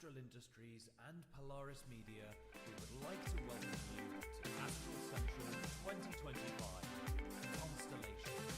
Astral Industries and Polaris Media, we would like to welcome you to Astral Central 2025 Constellation.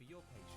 for your patience.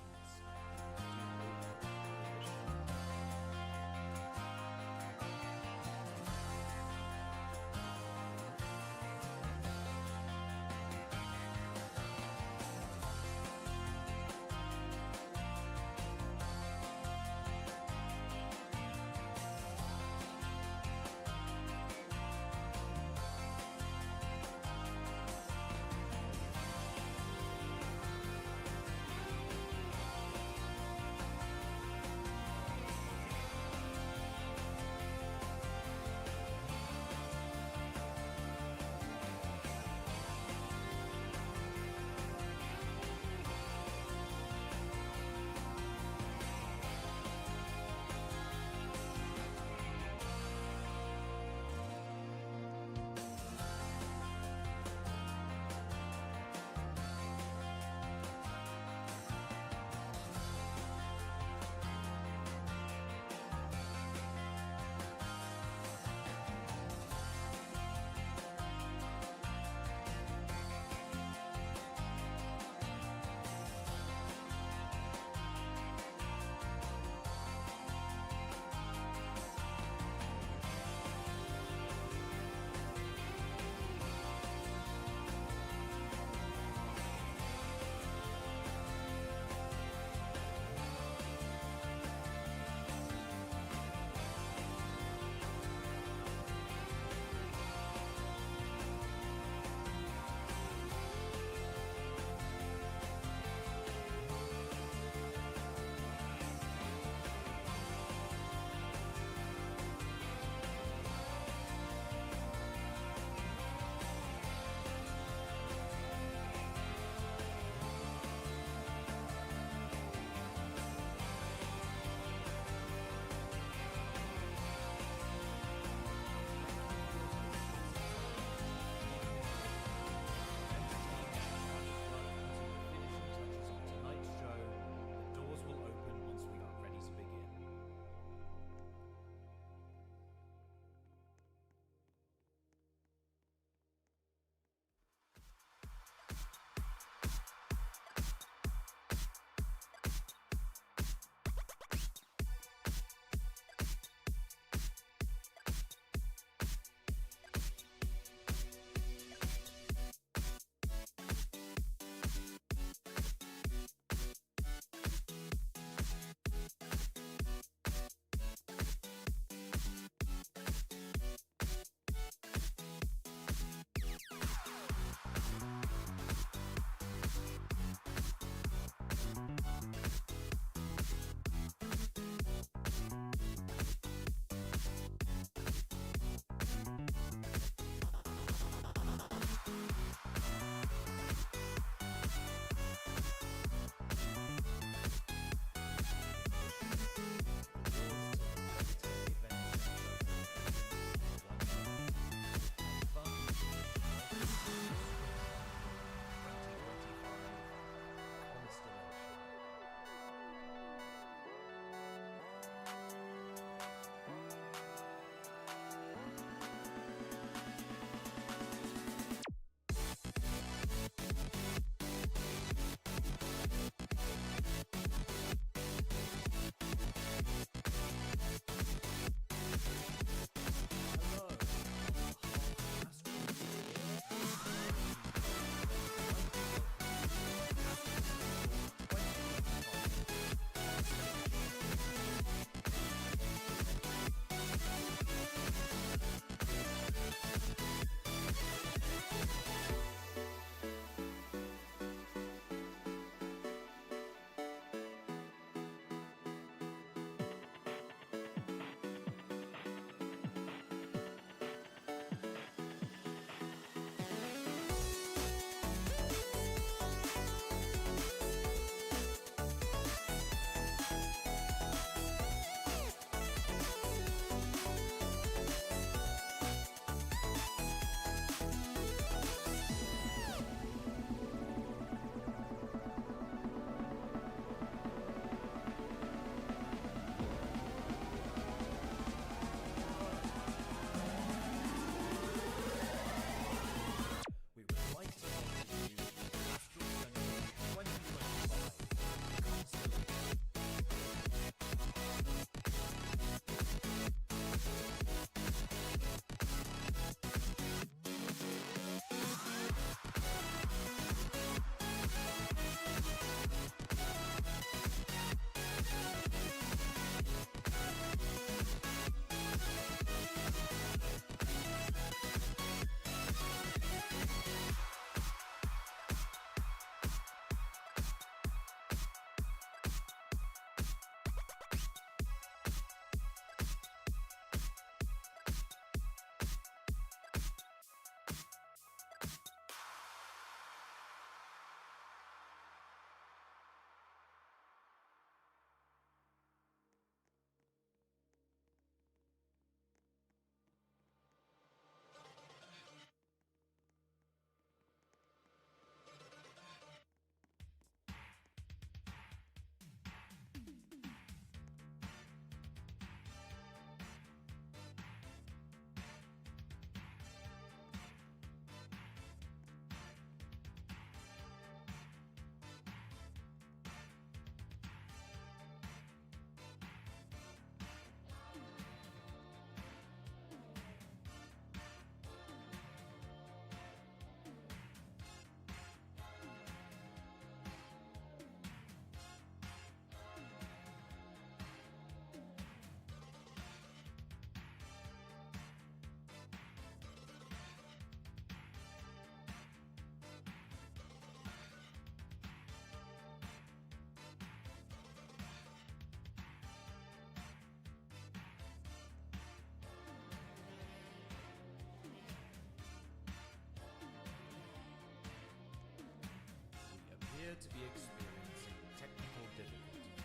appear to be experiencing technical difficulties.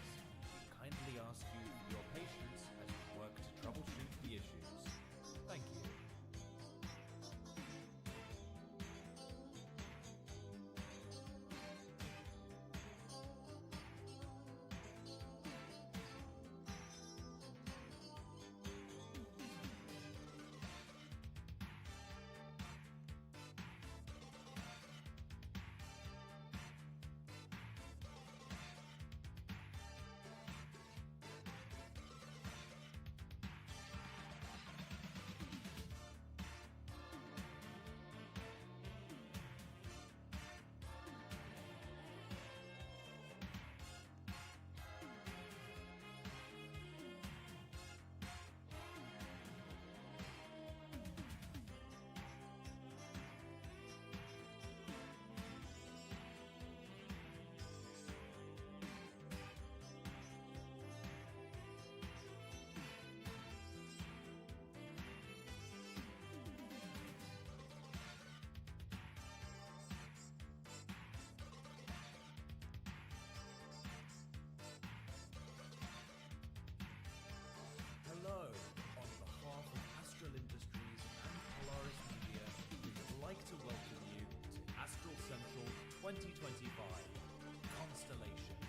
We kindly ask you for your patience as we work to troubleshoot the issues. Thank you. Hello, on behalf of Astral Industries and Polaris Media, we would like to welcome you to Astral Central 2025, Constellation.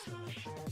Constellation.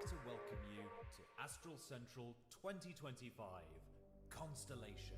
like to welcome you to Astral Central 2025 Constellation.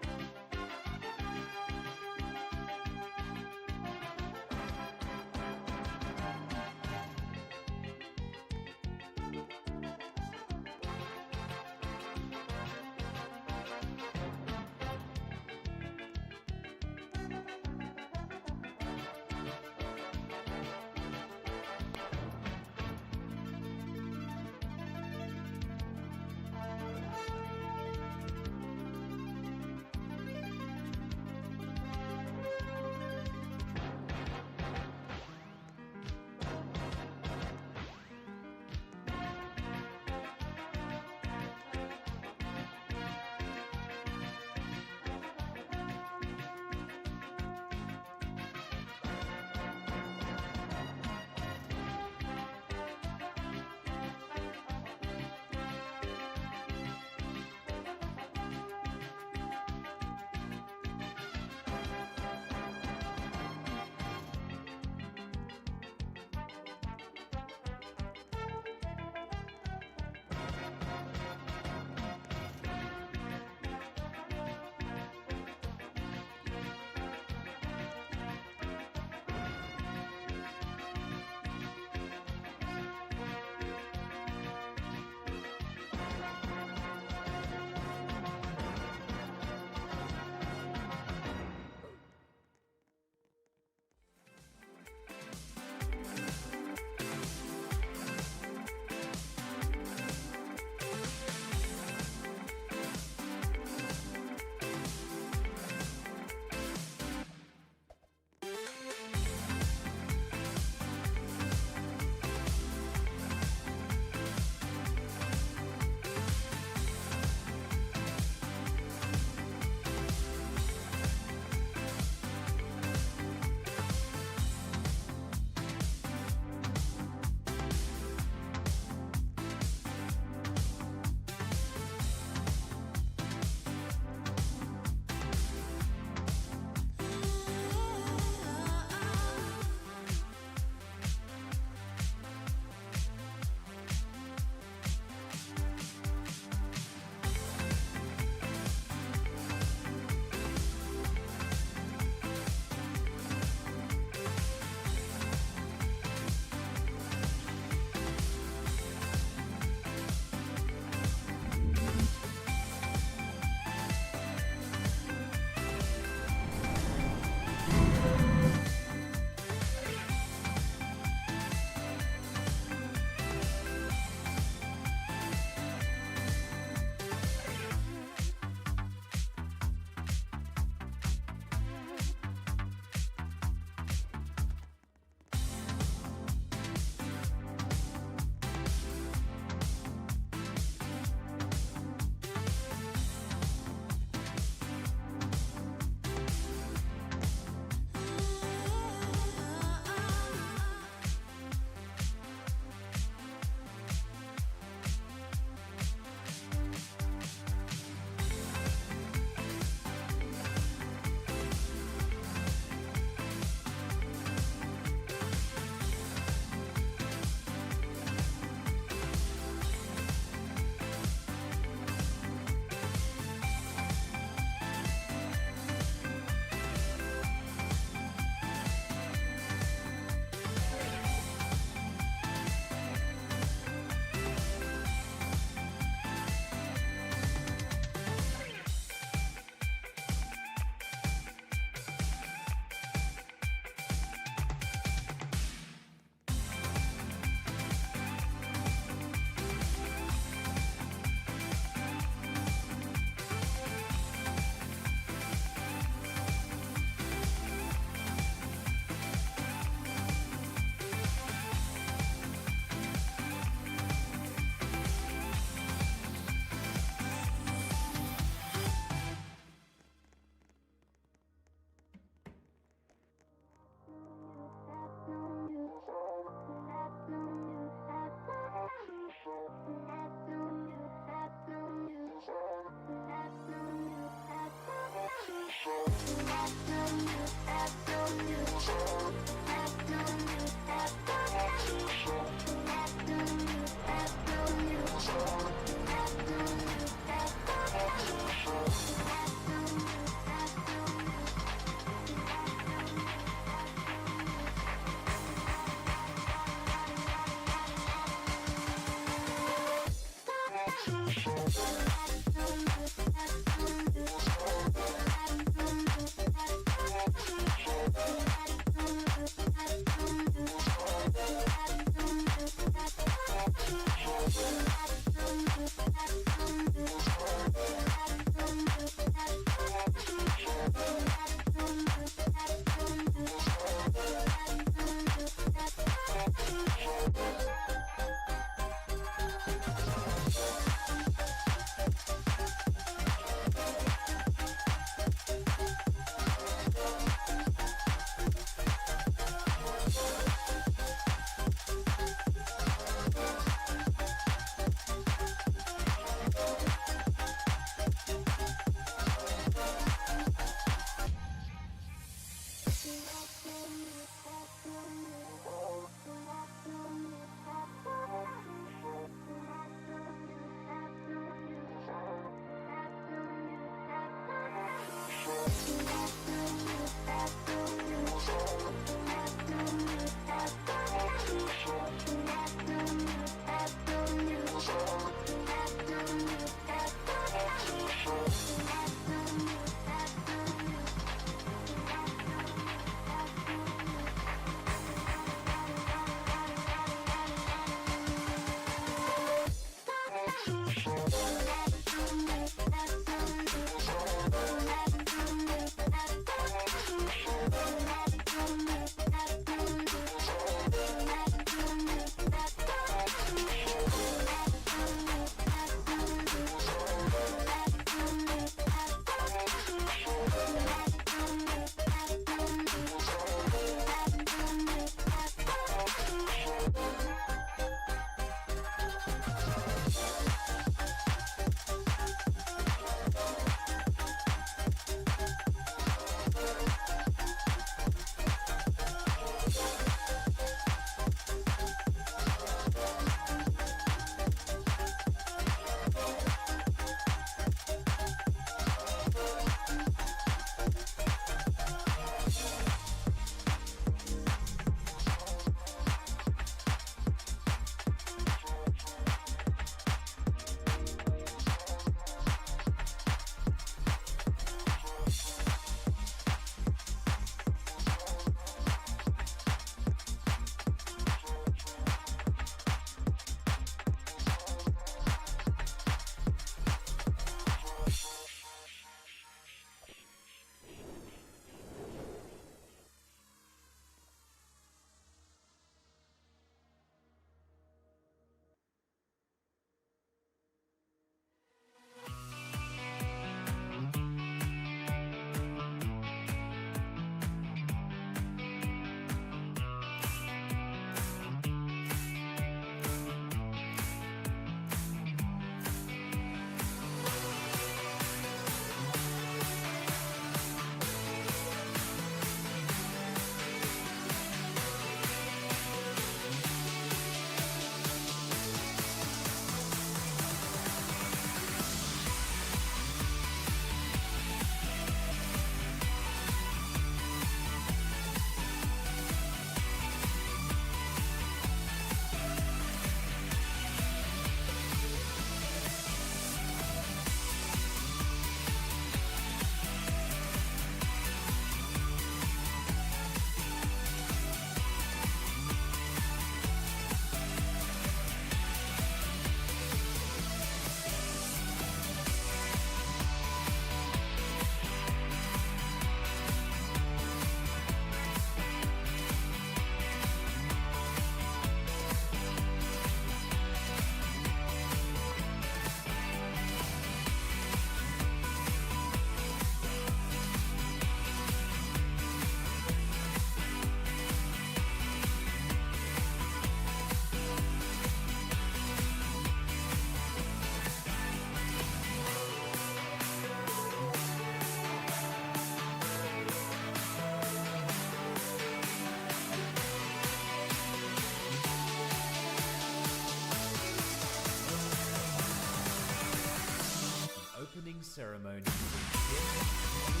ceremony will begin acknowledging the stage.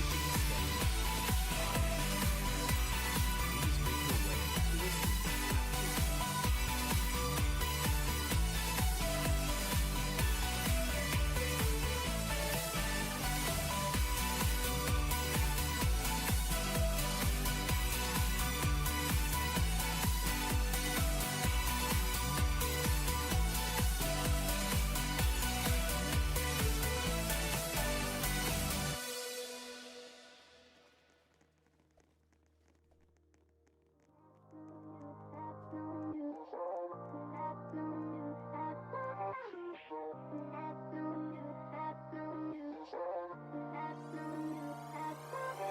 Please make your way to a seat at this time.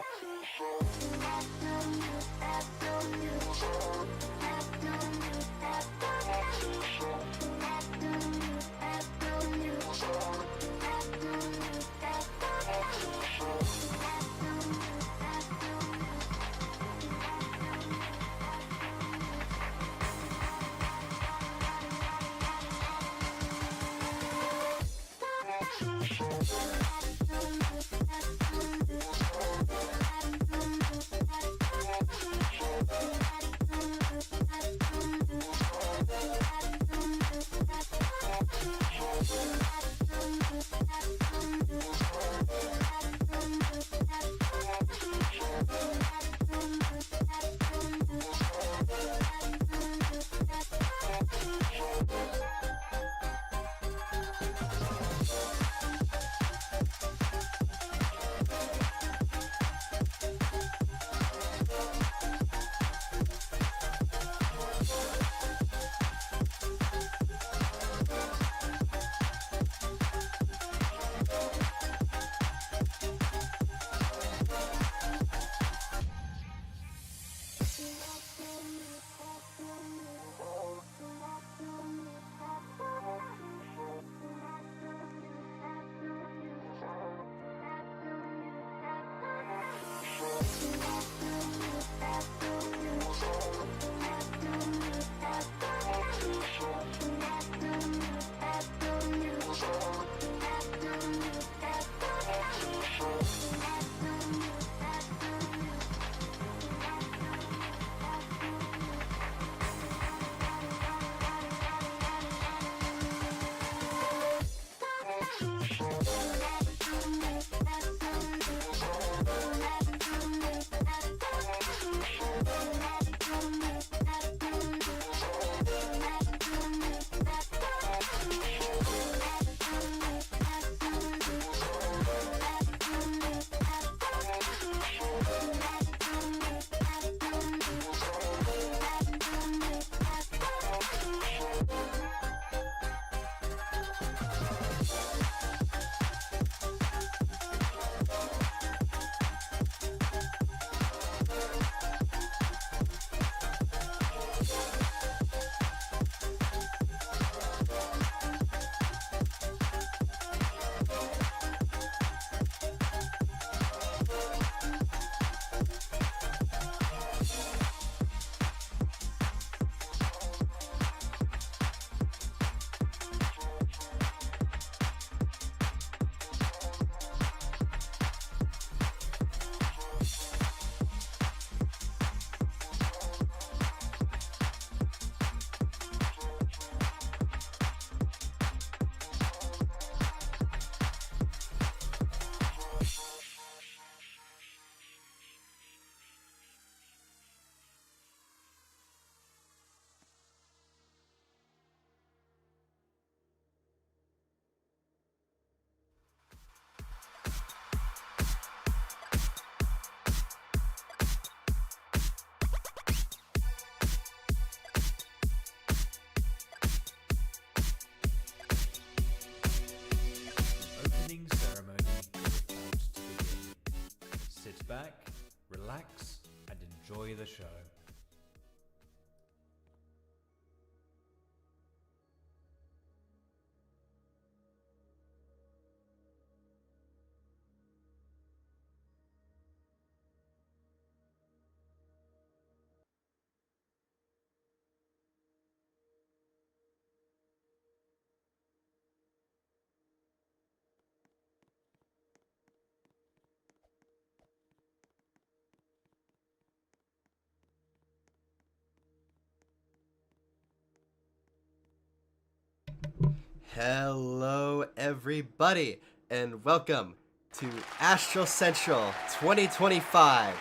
Hello, everybody, and welcome to Astral Central 2025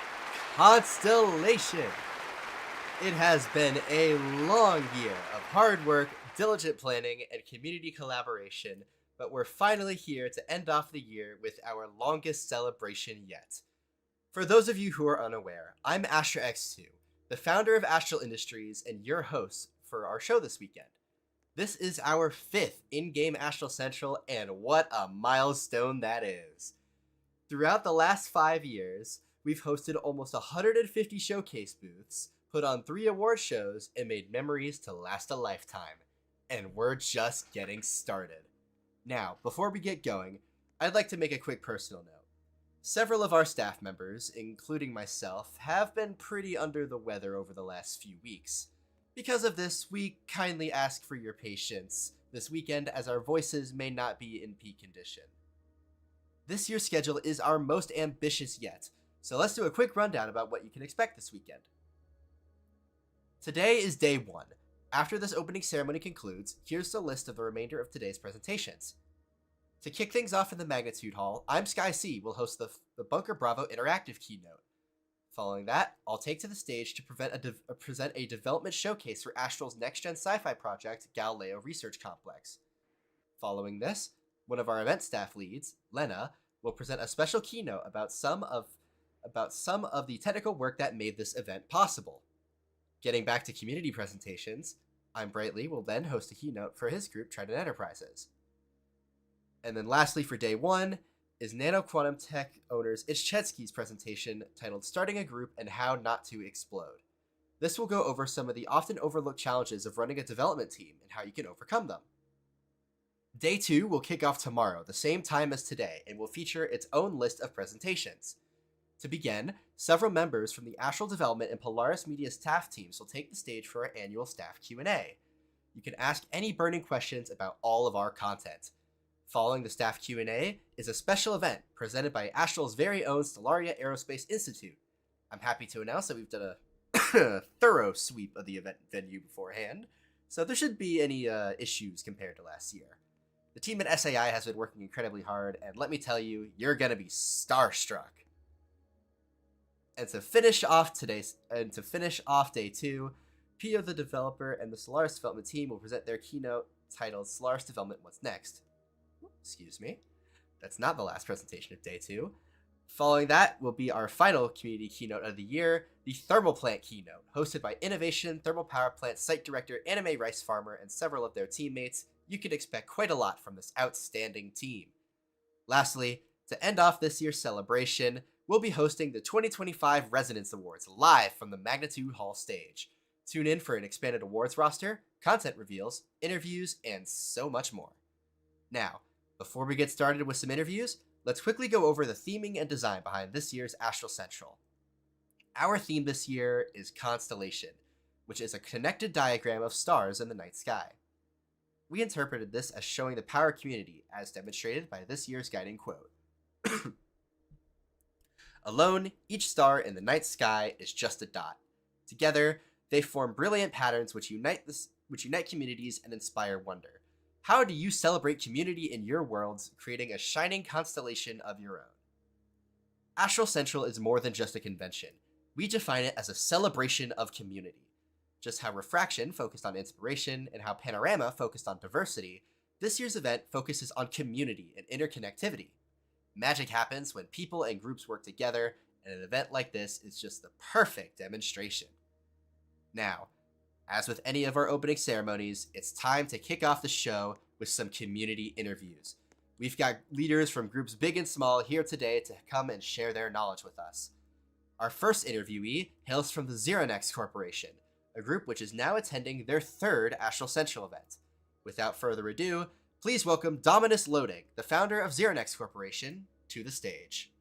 Constellation. It has been a long year of hard work, diligent planning, and community collaboration, but we're finally here to end off the year with our longest celebration yet. For those of you who are unaware, I'm AstraX2, the founder of Astral Industries and your host for our show this weekend. This is our 5th in-game Astral Central, and what a milestone that is. Throughout the last 5 years, we've hosted almost 150 showcase booths, put on 3 award shows, and made memories to last a lifetime. And we're just getting started. Now, before we get going, I'd like to make a quick personal note. Several of our staff members, including myself, have been pretty under the weather over the last few weeks. Because of this, we kindly ask for your patience this weekend as our voices may not be in peak condition. This year's schedule is our most ambitious yet, so let's do a quick rundown about what you can expect this weekend. Today is day 1. After this opening ceremony concludes, here's the list of the remainder of today's presentations. To kick things off in the Magnitude Hall, I'm Sky C will host the Bunker Bravo interactive keynote. Following that, I'll take to the stage to present a development showcase for Astral's next-gen sci-fi project, Galileo Research Complex. Following this, one of our event staff leads, Lena, will present a special keynote about some of the technical work that made this event possible. Getting back to community presentations, I'm Brightly will then host a keynote for his group, Trident Enterprises. And then lastly, for day 1, is Nano Quantum Tech owner's Ichetsky's presentation titled Starting a Group and How Not to Explode. This will go over some of the often overlooked challenges of running a development team and how you can overcome them. Day 2 will kick off tomorrow, the same time as today, and will feature its own list of presentations. To begin, several members from the Astral Development and Polaris Media staff teams will take the stage for our annual staff Q&A. You can ask any burning questions about all of our content. Following the staff Q&A is a special event presented by Astral's very own Stellaria Aerospace Institute. I'm happy to announce that we've done a thorough sweep of the event venue beforehand, so there shouldn't be any issues compared to last year. The team at SAI has been working incredibly hard, and let me tell you, you're gonna be starstruck. And to finish off day 2, Pio the developer and the Solaris development team will present their keynote titled Solaris Development What's Next. Excuse me. That's not the last presentation of day 2. Following that will be our final community keynote of the year, the Thermal Plant keynote, hosted by Innovation Thermal Power Plant site director Anime Rice Farmer and several of their teammates. You can expect quite a lot from this outstanding team. Lastly, to end off this year's celebration, we'll be hosting the 2025 Resonance Awards live from the Magnitude Hall stage. Tune in for an expanded awards roster, content reveals, interviews, and so much more. Now, before we get started with some interviews, let's quickly go over the theming and design behind this year's Astral Central. Our theme this year is Constellation, which is a connected diagram of stars in the night sky. We interpreted this as showing the power community, as demonstrated by this year's guiding quote. Alone, each star in the night sky is just a dot. Together, they form brilliant patterns which unite communities and inspire wonder. How do you celebrate community in your worlds, creating a shining constellation of your own? Astral Central is more than just a convention. We define it as a celebration of community. Just how Refraction focused on inspiration and how Panorama focused on diversity, this year's event focuses on community and interconnectivity. Magic happens when people and groups work together, and an event like this is just the perfect demonstration. Now, as with any of our opening ceremonies, it's time to kick off the show with some community interviews. We've got leaders from groups big and small here today to come and share their knowledge with us. Our first interviewee hails from the Zeronex Corporation, a group which is now attending their 3rd Astral Central event. Without further ado, please welcome Dominus Loading, the founder of Zeronex Corporation, to the stage.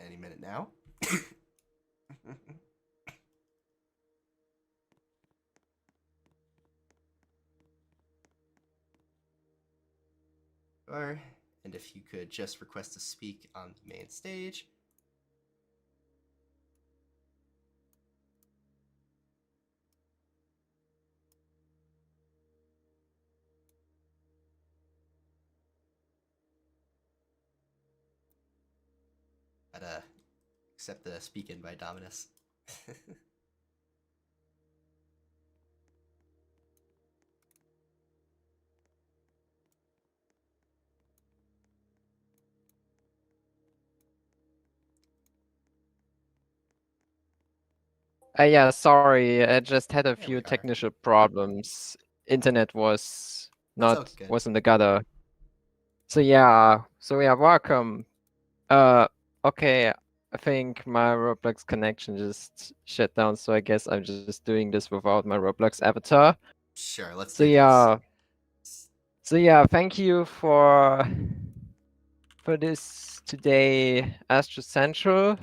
Any minute now. Or And if you could just request to speak on the main stage. Gotta accept the speak in by Dominus. Yeah, sorry, I just had a There we few are. technical problems. Internet was That's not all good. was in the gutter. So yeah, welcome. Okay, I think my Roblox connection just shut down, so I guess I'm just doing this without my Roblox avatar. Sure, let's So do yeah, this. thank you for this today, Astral Central.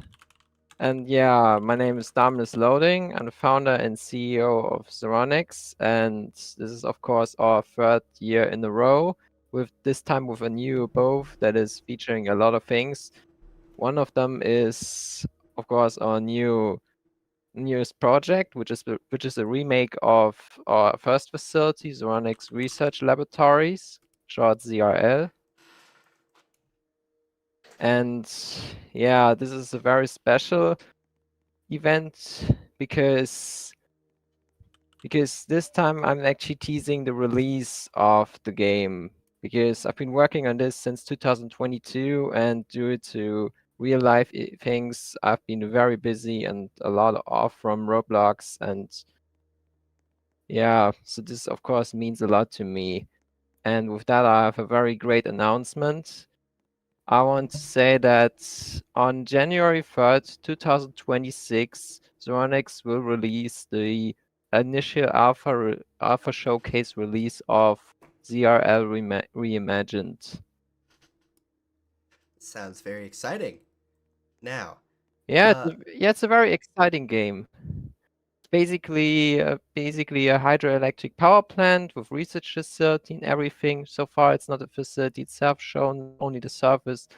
And yeah, my name is Dominus Loading. I'm the founder and CEO of Zeronix, and this is of course our third year in a row, with this time with a new abode that is featuring a lot of things. One of them is of course our newest project, which is a remake of our first facility, Zeronix Research Laboratories, short ZRL. And yeah, this is a very special event because this time I'm actually teasing the release of the game, because I've been working on this since 2022, and due to real life things I've been very busy and a lot off from Roblox, and yeah, so this of course means a lot to me. And with that, I have a very great announcement. I want to say that on January 3rd, 2026, Zeronix will release the initial alpha showcase release of ZRL Reimagined. Sounds very exciting. Now, Yeah, it's a very exciting game. Basically a hydroelectric power plant with research facility and everything. So far, it's not a facility itself shown, only the surface,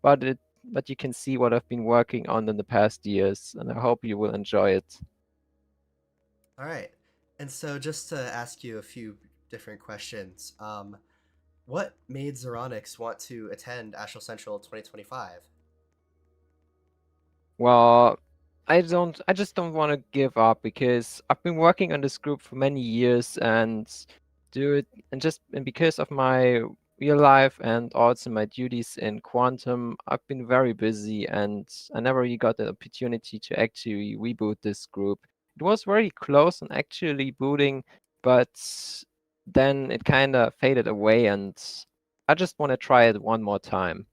but you can see what I've been working on in the past years, and I hope you will enjoy it. all right. And so, just to ask you a few different questions, what made Zeronix want to attend Astral Central 2025? Well, I just don't want to give up, because I've been working on this group for many years and because of my real life and also my duties in quantum, I've been very busy and I never really got the opportunity to actually reboot this group. It was very close on actually booting, but then it kind of faded away, and I just want to try it one more time.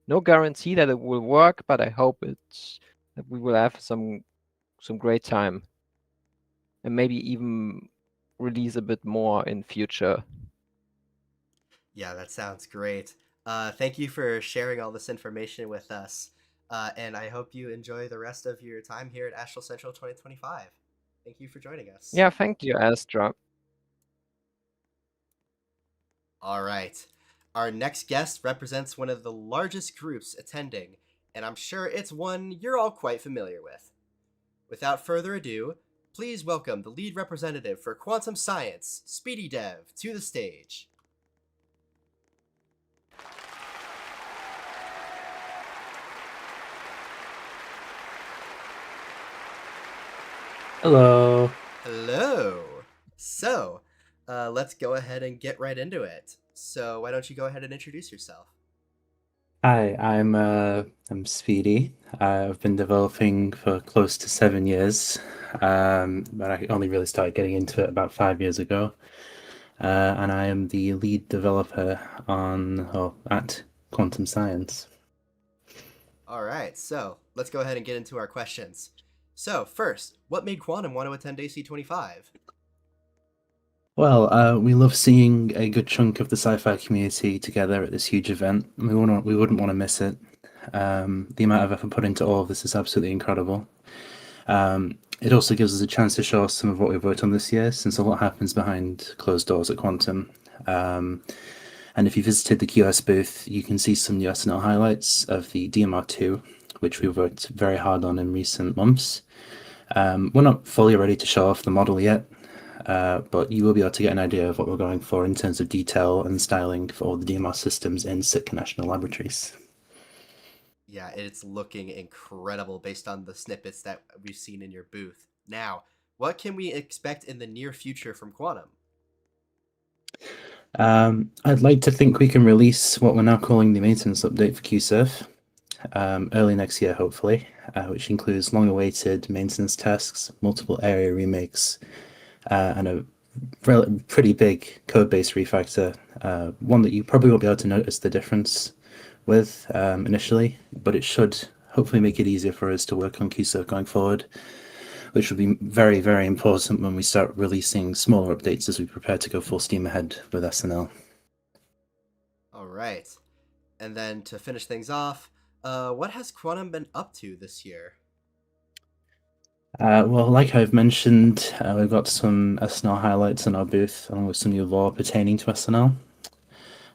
No guarantee that it will work, but I hope that we will have some great time, and maybe even release a bit more in future. Yeah, that sounds great. Thank you for sharing all this information with us. And I hope you enjoy the rest of your time here at Astral Central 2025. Thank you for joining us. Yeah, thank you, Astra. All right. Our next guest represents one of the largest groups attending, and I'm sure it's one you're all quite familiar with. Without further ado, please welcome the lead representative for quantum science, Speedy Dev, to the stage. Hello. Hello. So, let's go ahead and get right into it. So, why don't you go ahead and introduce yourself? Hi, I'm Speedy. I've been developing for close to 7 years, but I only really started getting into it about 5 years ago. And I am the lead developer at Quantum Science. All right, so let's go ahead and get into our questions. So, first, what made Quantum want to attend AC25? Well, we love seeing a good chunk of the sci-fi community together at this huge event. We wouldn't want to miss it. The amount of effort put into all of this is absolutely incredible. It also gives us a chance to show some of what we've worked on this year, since a lot happens behind closed doors at Quantum. And if you visited the QS booth, you can see some new SNL highlights of the DMR2, which we've worked very hard on in recent months. We're not fully ready to show off the model yet, but you will be able to get an idea of what we're going for in terms of detail and styling for all the DMR systems in Sitka National Laboratories. Yeah, it's looking incredible based on the snippets that we've seen in your booth. Now, what can we expect in the near future from Quantum? I'd like to think we can release what we're now calling the maintenance update for QSurf early next year, hopefully, which includes long-awaited maintenance tasks, multiple area remakes, and a pretty big code-based refactor, one that you probably won't be able to notice the difference with initially, but it should hopefully make it easier for us to work on QSurf going forward, which will be very, very important when we start releasing smaller updates as we prepare to go full steam ahead with SNL. All right. And then to finish things off, what has Quantum been up to this year? Well, like I've mentioned, we've got some SNL highlights in our booth, along with some new lore pertaining to SNL.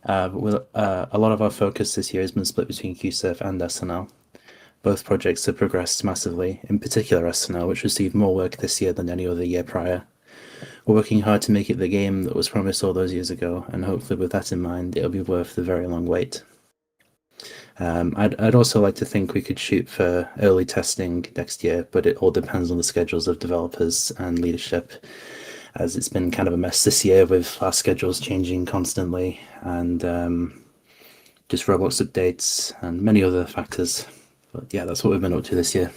But a lot of our focus this year has been split between QSurf and SNL. Both projects have progressed massively, in particular SNL, which received more work this year than any other year prior. We're working hard to make it the game that was promised all those years ago, and hopefully with that in mind, it'll be worth the very long wait. I'd also like to think we could shoot for early testing next year, but it all depends on the schedules of developers and leadership, as it's been kind of a mess this year with our schedules changing constantly, and just Roblox updates and many other factors. But yeah, that's what we've been up to this year.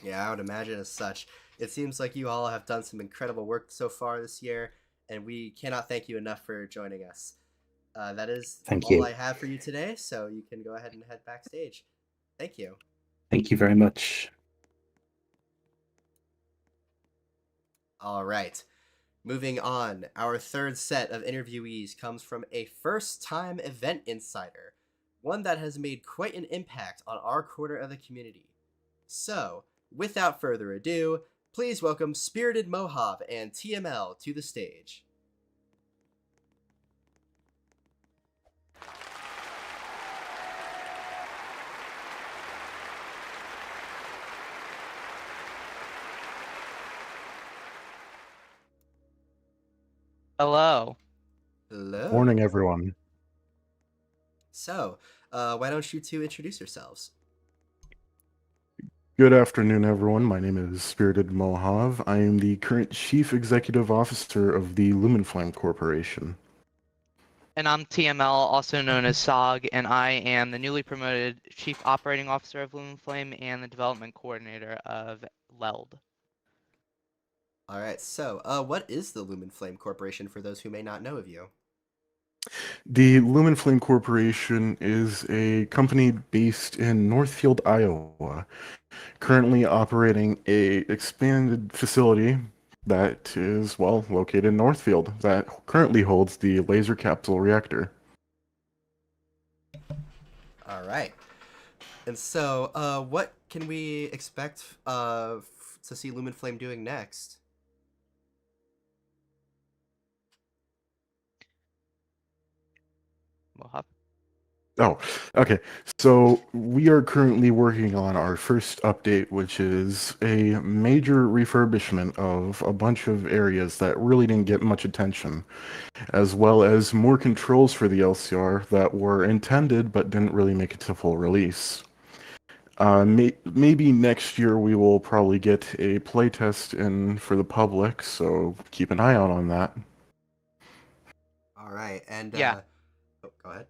Yeah, I would imagine as such. It seems like you all have done some incredible work so far this year, and we cannot thank you enough for joining us. That is all I have for you today, so you can go ahead and head backstage. Thank you. Thank you very much. All right. Moving on, our third set of interviewees comes from a first-time event insider, one that has made quite an impact on our quarter of the community. So, without further ado, please welcome Spirited Mohave and TML to the stage. Hello. Hello. Morning, everyone. So, why don't you two introduce yourselves? Good afternoon, everyone. My name is Spirited Mohave. I am the current Chief Executive Officer of the Lumenflame Corporation. And I'm TML, also known as SOG, and I am the newly promoted Chief Operating Officer of Lumenflame and the Development Coordinator of LELD. All right, so what is the Lumenflame Corporation for those who may not know of you? The Lumenflame Corporation is a company based in Northfield, Iowa, currently operating a expanded facility that is, well, located in Northfield, that currently holds the laser capsule reactor. All right. And so, what can we expect to see Lumenflame doing next? Mohave. Oh, okay. So we are currently working on our first update, which is a major refurbishment of a bunch of areas that really didn't get much attention, as well as more controls for the LCR that were intended but didn't really make it to full release. Maybe next year we will probably get a playtest in for the public, so keep an eye out on that. All right, and Yeah. Oh, go ahead.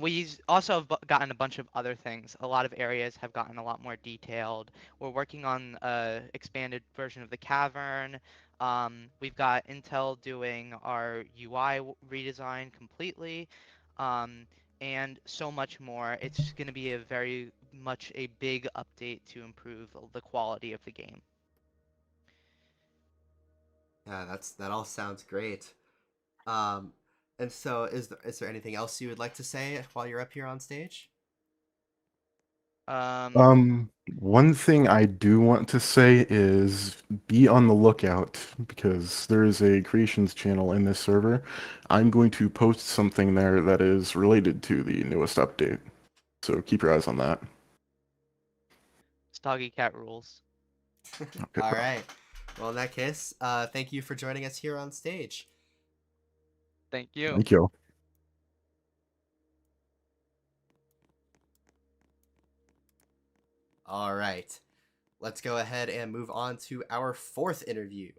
We also have gotten a bunch of other things. A lot of areas have gotten a lot more detailed. We're working on an expanded version of the cavern. We've got Intel doing our UI redesign completely, and so much more. It's going to be a very much a big update to improve the quality of the game. Yeah, that all sounds great. And so is there anything else you would like to say while you're up here on stage? One thing I do want to say is be on the lookout because there is a creations channel in this server. I'm going to post something there that is related to the newest update. So keep your eyes on that. Stoggy cat rules. Okay, All bro. right. Well, in that case, thank you for joining us here on stage. Thank you. Thank you. All right. Let's go ahead and move on to our fourth interview.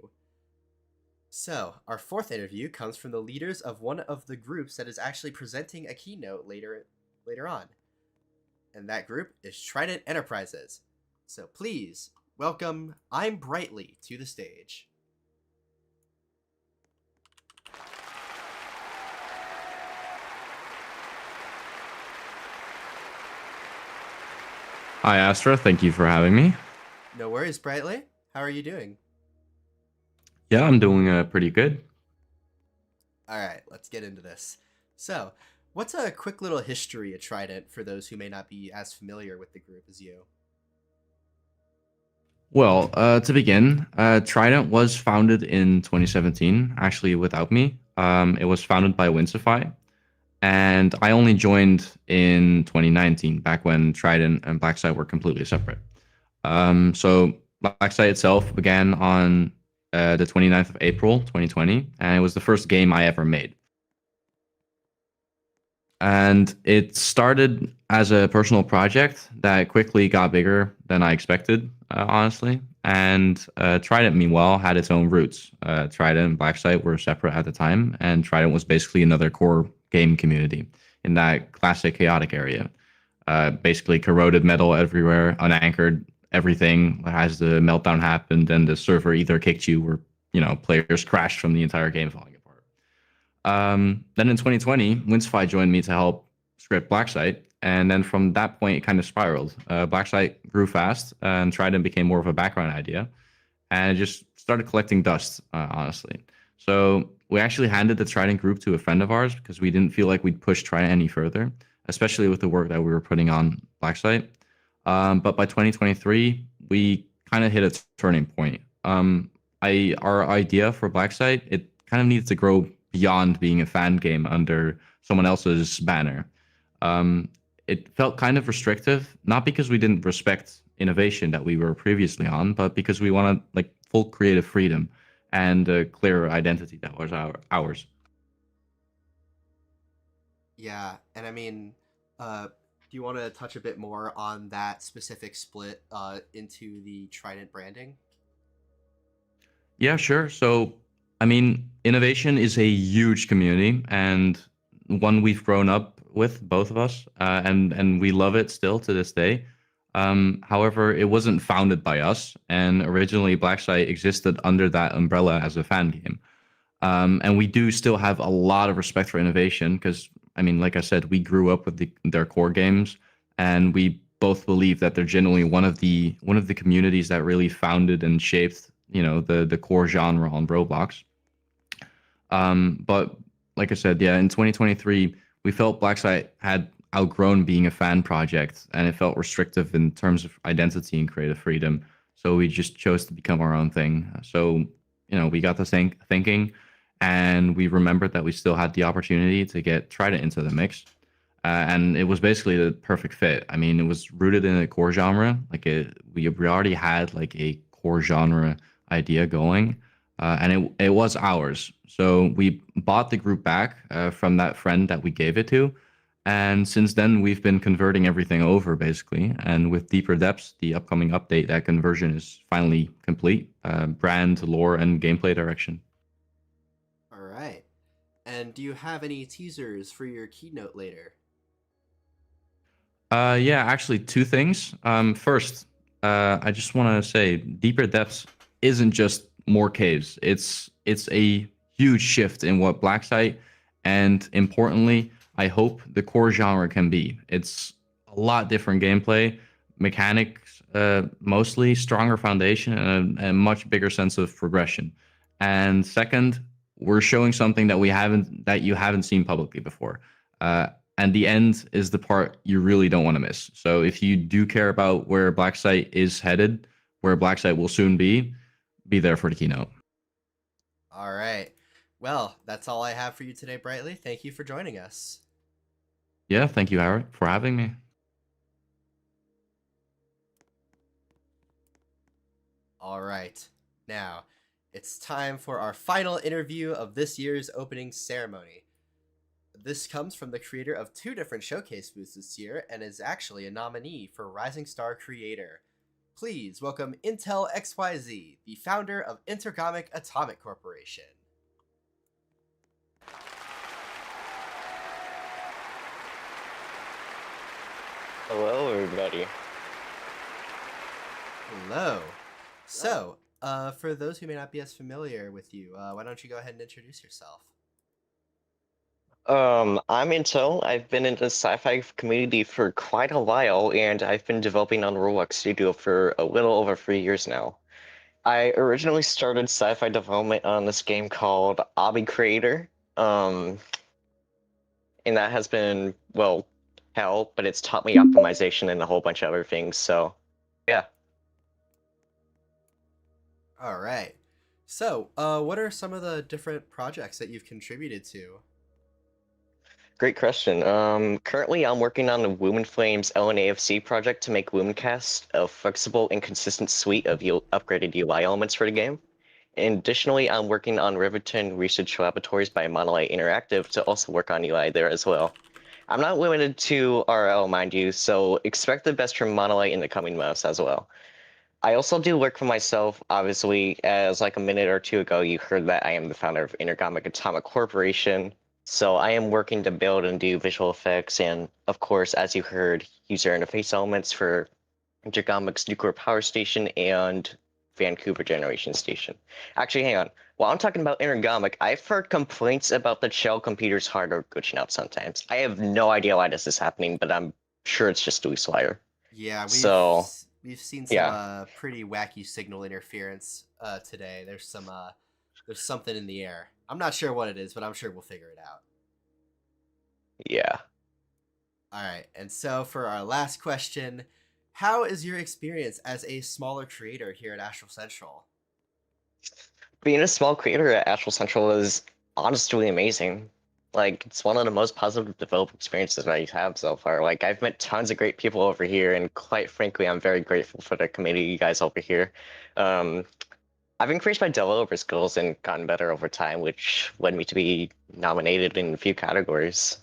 So, our fourth interview comes from the leaders of one of the groups that is actually presenting a keynote later on. And that group is Trident Enterprises. So please, welcome I'm Brightly to the stage. Hi, Astra. Thank you for having me. No worries, Brightly. How are you doing? Yeah, I'm doing pretty good. All right, let's get into this. So, what's a quick little history of Trident for those who may not be as familiar with the group as you? Well, to begin, Trident was founded in 2017, actually without me. It was founded by Winsify, and I only joined in 2019, back when Trident and Blacksite were completely separate. So Blacksite itself began on the 29th of April, 2020, and it was the first game I ever made. And it started as a personal project that quickly got bigger than I expected, honestly. And Trident, meanwhile, had its own roots. Trident and Blacksite were separate at the time, and Trident was basically another core game community in that classic chaotic area. Basically corroded metal everywhere, unanchored everything. As the meltdown happened, then the server either kicked you or, players crashed from the entire game falling apart. Then in 2020, Winsify joined me to help script Blacksite, and then from that point, it kind of spiraled. Blacksite grew fast, and Trident became more of a background idea, and it just started collecting dust, honestly. So we actually handed the Trident group to a friend of ours because we didn't feel like we'd push Trident any further, especially with the work that we were putting on Blacksite. But by 2023, we kind of hit a turning point. Our idea for Blacksite, it kind of needed to grow beyond being a fan game under someone else's banner. It felt kind of restrictive, not because we didn't respect innovation that we were previously on, but because we wanted full creative freedom and a clearer identity that was ours. Yeah, and I mean, do you want to touch a bit more on that specific split into the Trident branding? Yeah, sure. So, I mean, innovation is a huge community and one we've grown up with, both of us, and we love it still to this day. However, it wasn't founded by us, and originally Blacksite existed under that umbrella as a fan game. And we do still have a lot of respect for innovation because, I mean, like I said, we grew up with their core games, and we both believe that they're generally one of the communities that really founded and shaped, the core genre on Roblox. But like I said, yeah, in 2023, we felt Blacksite had outgrown being a fan project, and it felt restrictive in terms of identity and creative freedom. So we just chose to become our own thing. So, we got to thinking, and we remembered that we still had the opportunity to get Trident into the mix. And it was basically the perfect fit. I mean, it was rooted in a core genre. We already had a core genre idea going, and it was ours. So we bought the group back from that friend that we gave it to. And since then, we've been converting everything over, basically. And with Deeper Depths, the upcoming update, that conversion is finally complete. Brand, lore, and gameplay direction. All right. And do you have any teasers for your keynote later? Yeah, actually, two things. First, I just want to say Deeper Depths isn't just more caves. It's a huge shift in what Blacksite, and importantly, I hope the core genre can be. It's a lot different gameplay, mechanics, mostly stronger foundation, and a much bigger sense of progression. And second, we're showing something that you haven't seen publicly before. And the end is the part you really don't want to miss. So if you do care about where Blacksite is headed, where Blacksite will soon be there for the keynote. All right. Well, that's all I have for you today, Brightly. Thank you for joining us. Yeah, thank you, Howard, for having me. All right. Now, it's time for our final interview of this year's opening ceremony. This comes from the creator of 2 different showcase booths this year and is actually a nominee for Rising Star Creator. Please welcome Intel XYZ, the founder of Intergomic Atomic Corporation. Hello, everybody. Hello. So, for those who may not be as familiar with you, why don't you go ahead and introduce yourself? I'm Intel. I've been in the sci-fi community for quite a while, and I've been developing on Roblox Studio for a little over 3 years now. I originally started sci-fi development on this game called Obby Creator, and that has been, well, hell, but it's taught me optimization and a whole bunch of other things, so, yeah. All right. So, what are some of the different projects that you've contributed to? Great question. Currently I'm working on the Lumenflame's LNAFC project to make Lumencast a flexible and consistent suite of upgraded UI elements for the game. And additionally, I'm working on Riverton Research Laboratories by Monolite Interactive to also work on UI there as well. I'm not limited to RL, mind you, so expect the best from Monolite in the coming months as well. I also do work for myself, obviously, as like a minute or two ago, you heard that I am the founder of Intergomic Atomic Corporation. So I am working to build and do visual effects and, of course, as you heard, user interface elements for Intergomic's nuclear power station and Vancouver Generation Station. Actually, hang on. While I'm talking about Intergomic, I've heard complaints about the shell computer's hardware glitching out sometimes. I have no idea why this is happening, but I'm sure it's just loose wire. Yeah, we've seen some pretty wacky signal interference today. There's something in the air. I'm not sure what it is, but I'm sure we'll figure it out. Yeah. All right, and so for our last question, how is your experience as a smaller creator here at Astral Central? Being a small creator at Astral Central is honestly amazing. Like, it's one of the most positive development experiences I have so far. Like, I've met tons of great people over here, and quite frankly, I'm very grateful for the community you guys over here. I've increased my developer skills and gotten better over time, which led me to be nominated in a few categories.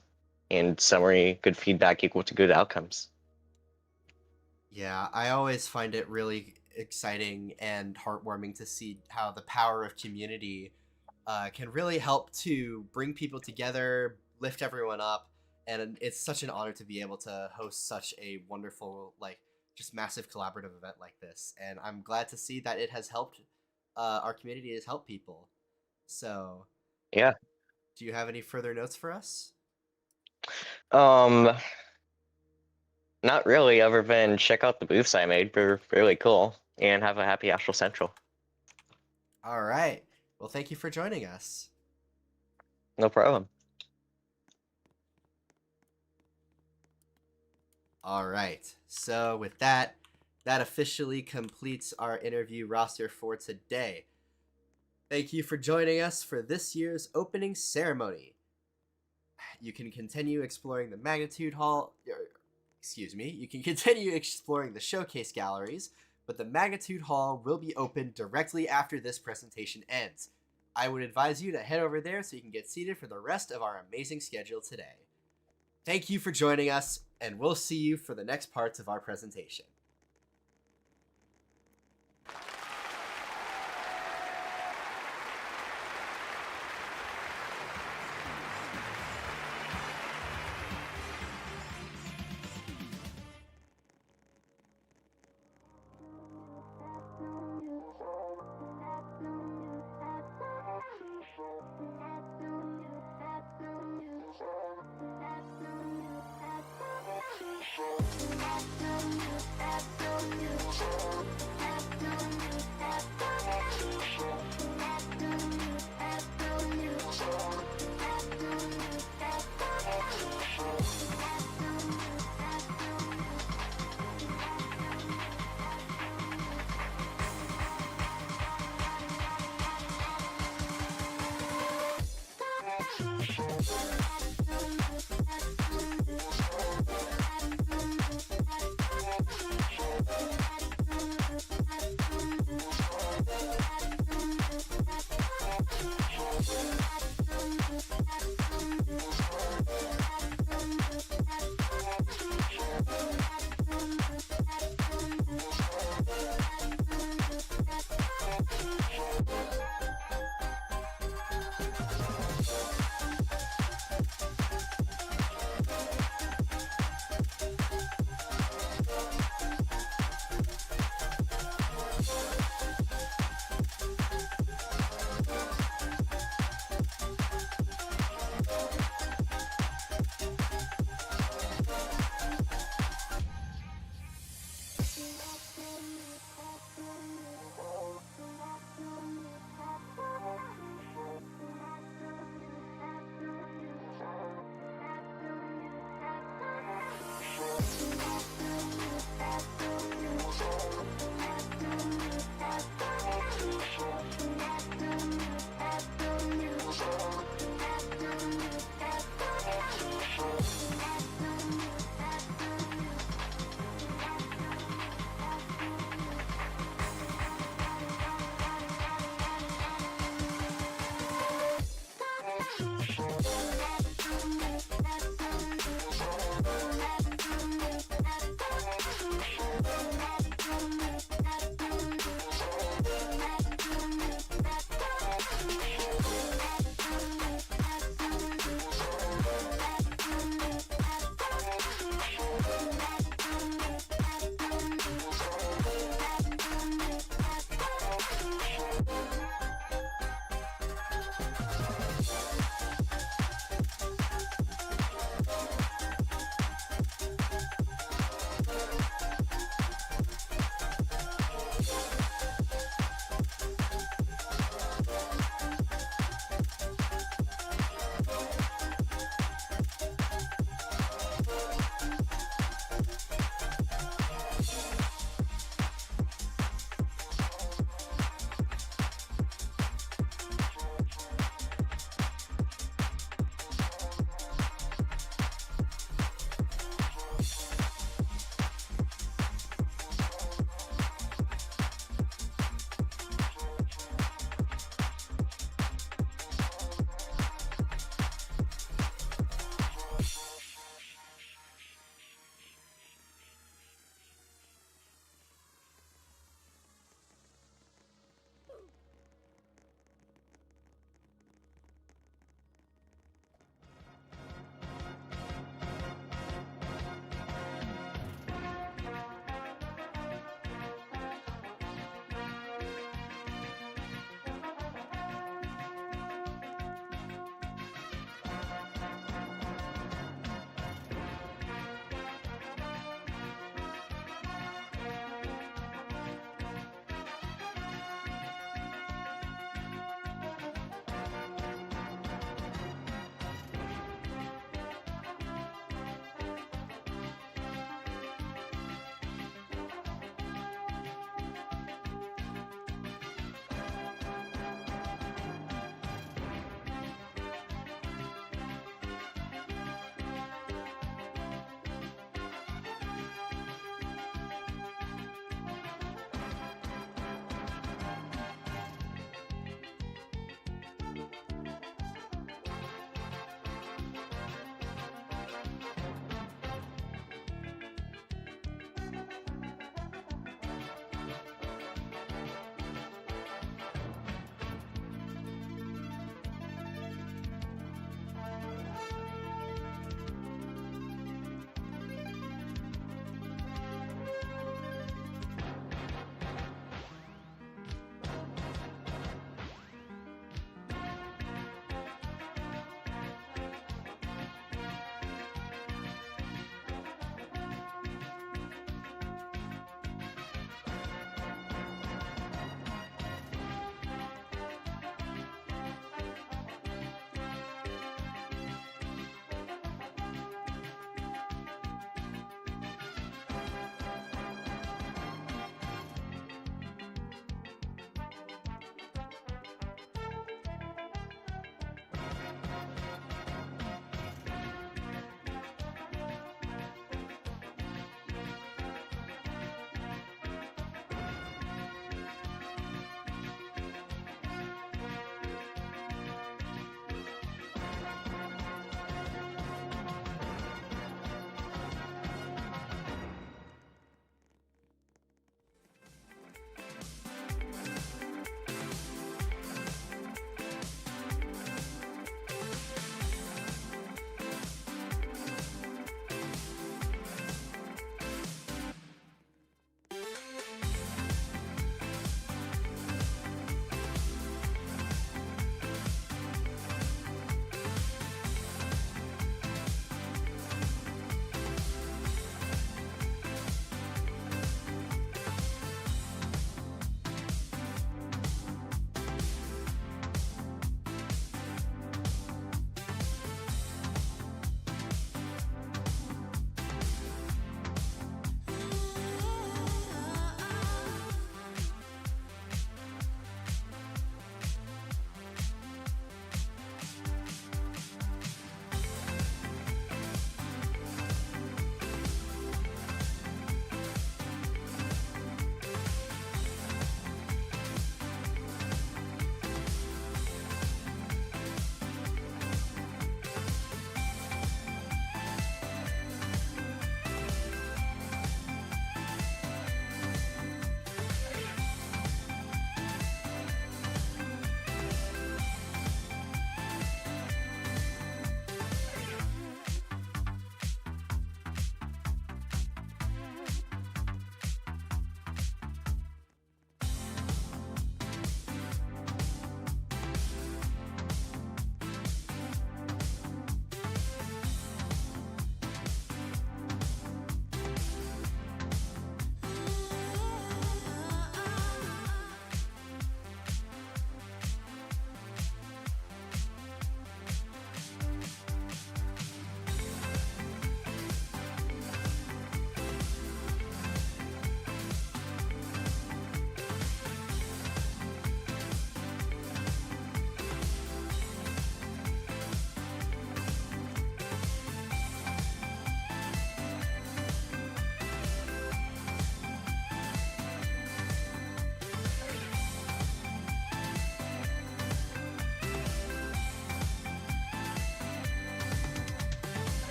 In summary, good feedback equal to good outcomes. Yeah, I always find it really exciting and heartwarming to see how the power of community can really help to bring people together, lift everyone up, and it's such an honor to be able to host such a wonderful, just massive collaborative event like this. And I'm glad to see that it has helped our community has helped people. So, yeah. Do you have any further notes for us? Not really, other than check out the booths I made. They're really cool. And have a happy Astral Central. All right. Well, thank you for joining us. No problem. All right. So with that officially completes our interview roster for today. Thank you for joining us for this year's opening ceremony. You can continue exploring the Magnitude Hall. You can continue exploring the showcase galleries, but the Magnitude Hall will be open directly after this presentation ends. I would advise you to head over there so you can get seated for the rest of our amazing schedule today. Thank you for joining us, and we'll see you for the next parts of our presentation.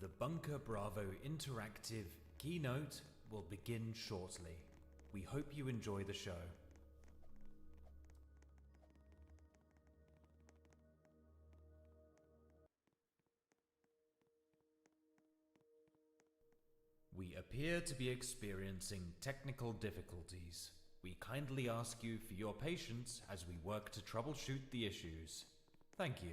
The Bunker Bravo interactive keynote will begin shortly. We hope you enjoy the show. We appear to be experiencing technical difficulties. We kindly ask you for your patience as we work to troubleshoot the issues. Thank you.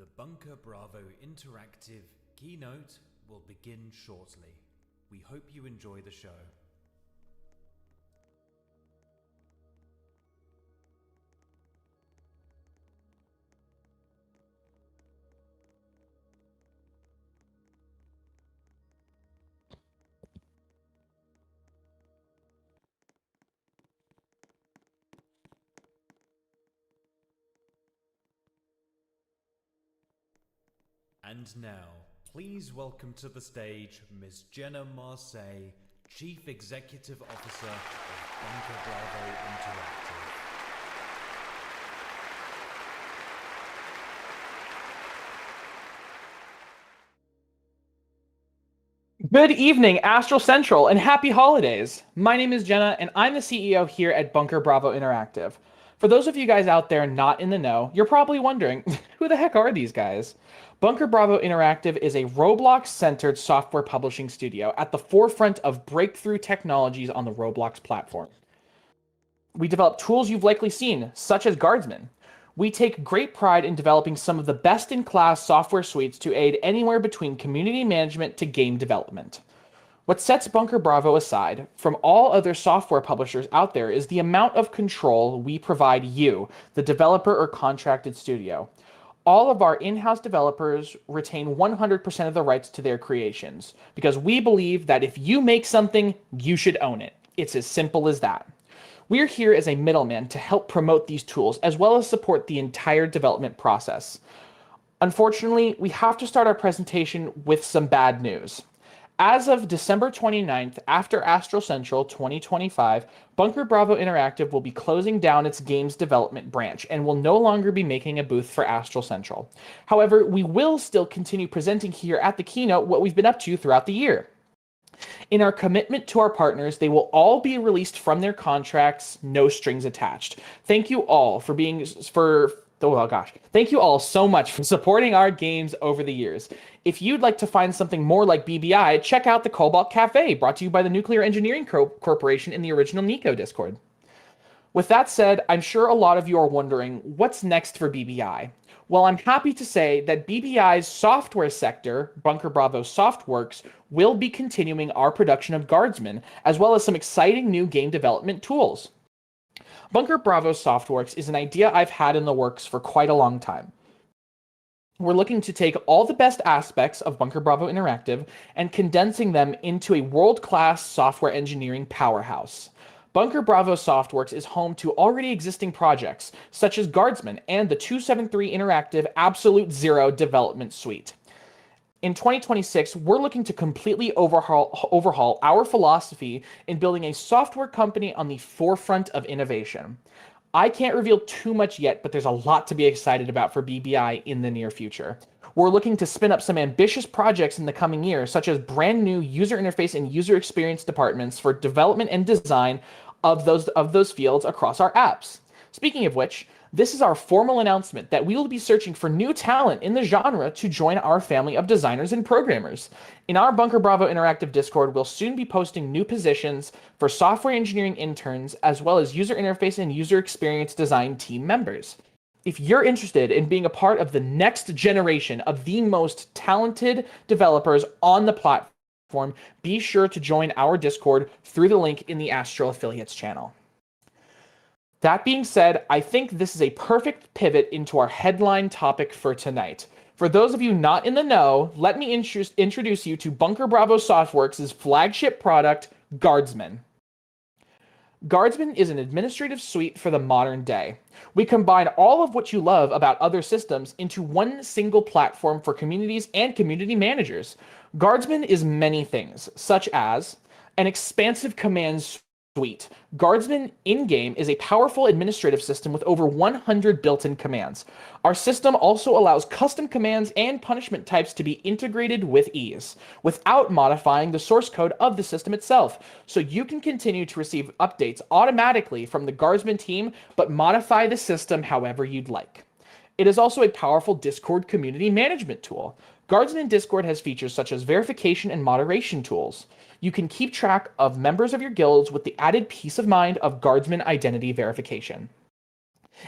The Bunker Bravo Interactive keynote will begin shortly. We hope you enjoy the show. And now, please welcome to the stage Ms. Jenna Marseille, Chief Executive Officer of Bunker Bravo Interactive. Good evening, Astral Central, and happy holidays. My name is Jenna, and I'm the CEO here at Bunker Bravo Interactive. For those of you guys out there not in the know, you're probably wondering, who the heck are these guys? Bunker Bravo Interactive is a Roblox-centered software publishing studio at the forefront of breakthrough technologies on the Roblox platform. We develop tools you've likely seen, such as Guardsman. We take great pride in developing some of the best-in-class software suites to aid anywhere between community management to game development. What sets Bunker Bravo aside from all other software publishers out there is the amount of control we provide you, the developer or contracted studio. All of our in-house developers retain 100% of the rights to their creations, because we believe that if you make something, you should own it. It's as simple as that. We're here as a middleman to help promote these tools, as well as support the entire development process. Unfortunately, we have to start our presentation with some bad news. As of December 29th, after Astral Central 2025, Bunker Bravo Interactive will be closing down its games development branch and will no longer be making a booth for Astral Central. However, we will still continue presenting here at the keynote what we've been up to throughout the year. In our commitment to our partners, they will all be released from their contracts, no strings attached. Thank you all Thank you all so much for supporting our games over the years. If you'd like to find something more like BBI, check out the Cobalt Cafe, brought to you by the Nuclear Engineering Corporation in the original Nico Discord. With that said, I'm sure a lot of you are wondering, what's next for BBI? Well, I'm happy to say that BBI's software sector, Bunker Bravo Softworks, will be continuing our production of Guardsman, as well as some exciting new game development tools. Bunker Bravo Softworks is an idea I've had in the works for quite a long time. We're looking to take all the best aspects of Bunker Bravo Interactive and condensing them into a world-class software engineering powerhouse. Bunker Bravo Softworks is home to already existing projects, such as Guardsman and the 273 Interactive Absolute Zero development suite. In 2026, we're looking to completely overhaul our philosophy in building a software company on the forefront of innovation. I can't reveal too much yet, but there's a lot to be excited about for BBI in the near future. We're looking to spin up some ambitious projects in the coming year, such as brand new user interface and user experience departments for development and design of those fields across our apps. Speaking of which, this is our formal announcement that we will be searching for new talent in the genre to join our family of designers and programmers. In our Bunker Bravo Interactive Discord, we'll soon be posting new positions for software engineering interns, as well as user interface and user experience design team members. If you're interested in being a part of the next generation of the most talented developers on the platform, be sure to join our Discord through the link in the Astral Affiliates channel. That being said, I think this is a perfect pivot into our headline topic for tonight. For those of you not in the know, let me introduce you to Bunker Bravo Softworks' flagship product, Guardsman. Guardsman is an administrative suite for the modern day. We combine all of what you love about other systems into one single platform for communities and community managers. Guardsman is many things, such as an expansive command suite. Guardsman in-game is a powerful administrative system with over 100 built-in commands. Our system also allows custom commands and punishment types to be integrated with ease, without modifying the source code of the system itself, so you can continue to receive updates automatically from the Guardsman team, but modify the system however you'd like. It is also a powerful Discord community management tool. Guardsman Discord has features such as verification and moderation tools. You can keep track of members of your guilds with the added peace of mind of Guardsman identity verification.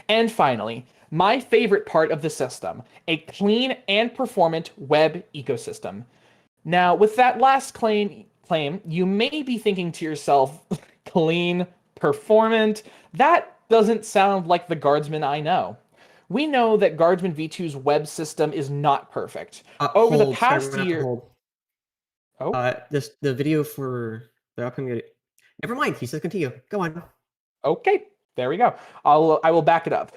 And finally, My favorite part of the system, a clean and performant web ecosystem. Now, with that last claim, you may be thinking to yourself, clean, performant, that doesn't sound like the Guardsman I know. We know that Guardsman V2's web system is not perfect. Over the past year... Oh? The video for the upcoming... Never mind, he says continue. Go on. Okay, there we go. I will back it up.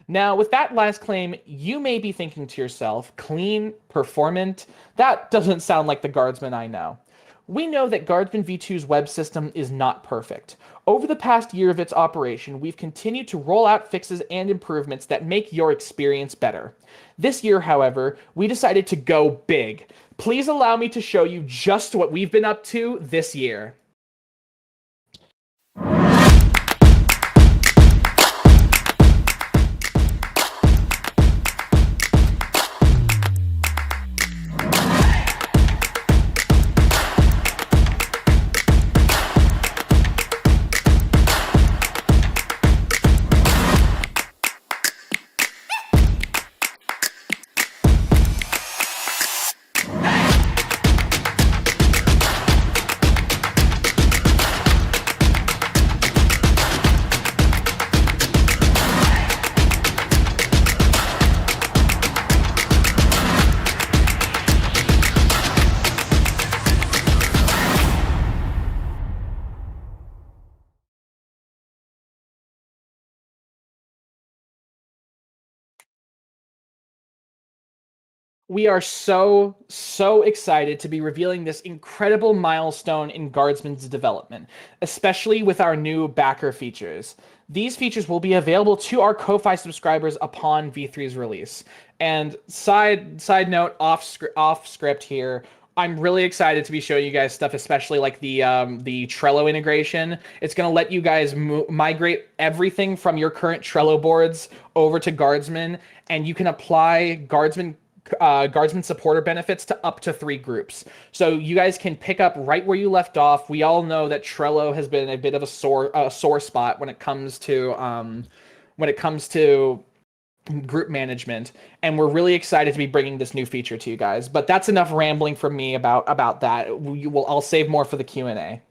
Now, with that last claim, you may be thinking to yourself, clean, performant, that doesn't sound like the Guardsman I know. We know that Guardsman V2's web system is not perfect. Over the past year of its operation, we've continued to roll out fixes and improvements that make your experience better. This year, however, we decided to go big. Please allow me to show you just what we've been up to this year. We are so excited to be revealing this incredible milestone in Guardsman's development, especially with our new backer features. These features will be available to our Ko-Fi subscribers upon V3's release. And side note, off script here, I'm really excited to be showing you guys stuff, especially like the Trello integration. It's going to let you guys migrate everything from your current Trello boards over to Guardsman, and you can apply Guardsman supporter benefits to up to 3 groups. So you guys can pick up right where you left off. We all know that Trello has been a bit of a sore spot when it comes to group management, and we're really excited to be bringing this new feature to you guys. But that's enough rambling from me about that. I'll save more for the Q&A.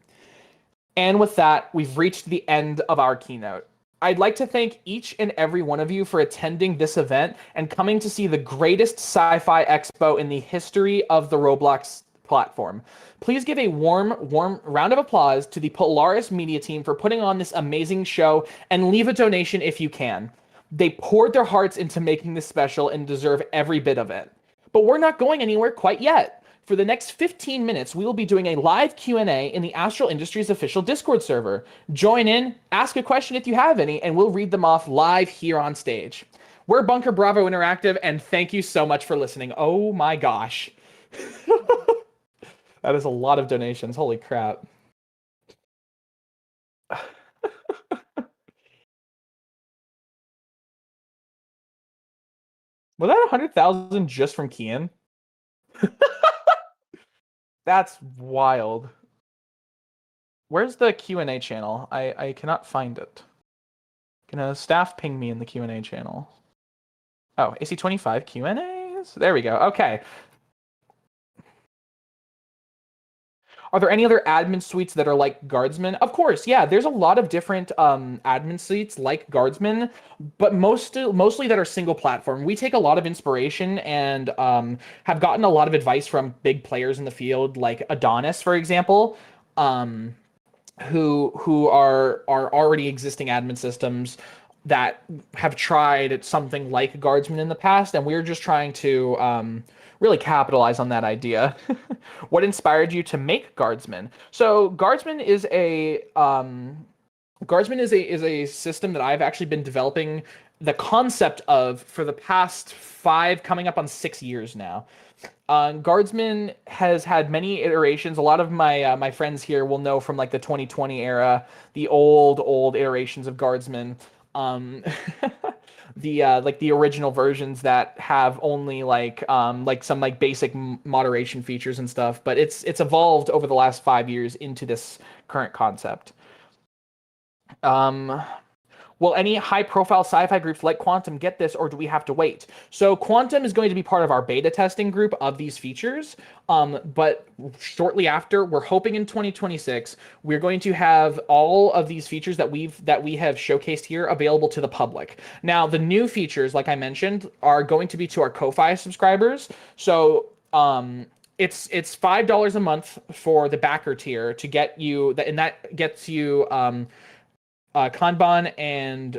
And with that, we've reached the end of our keynote. I'd like to thank each and every one of you for attending this event and coming to see the greatest sci-fi expo in the history of the Roblox platform. Please give a warm round of applause to the Polaris media team for putting on this amazing show, and leave a donation if you can. They poured their hearts into making this special and deserve every bit of it. But we're not going anywhere quite yet. For the next 15 minutes, we will be doing a live Q&A in the Astral Industries official Discord server. Join in, ask a question if you have any, and we'll read them off live here on stage. We're Bunker Bravo Interactive, and thank you so much for listening. Oh my gosh. That is a lot of donations. Holy crap. Was that 100,000 just from Kian? That's wild. Where's the Q&A channel? I cannot find it. Can a staff ping me in the Q&A channel? Oh, AC25 Q&As? There we go. Okay. Are there any other admin suites that are like Guardsman? Of course, yeah. There's a lot of different admin suites like Guardsman, but mostly that are single platform. We take a lot of inspiration and have gotten a lot of advice from big players in the field, like Adonis, for example, who are already existing admin systems that have tried something like Guardsman in the past, and we're just trying to really capitalize on that idea. What inspired you to make Guardsman? So Guardsman is a system that I've actually been developing the concept of for the past 5, coming up on 6 years now. Guardsman has had many iterations. A lot of my friends here will know from like the 2020 era, the old iterations of Guardsman. The original versions that have only some basic moderation features and stuff, but it's evolved over the last 5 years into this current concept. Will any high-profile sci-fi groups like Quantum get this, or do we have to wait? So Quantum is going to be part of our beta testing group of these features, but shortly after, we're hoping in 2026, we're going to have all of these features that we have showcased here available to the public. Now, the new features, like I mentioned, are going to be to our Ko-Fi subscribers. So it's $5 a month for the backer tier to get you that, and that gets you Kanban and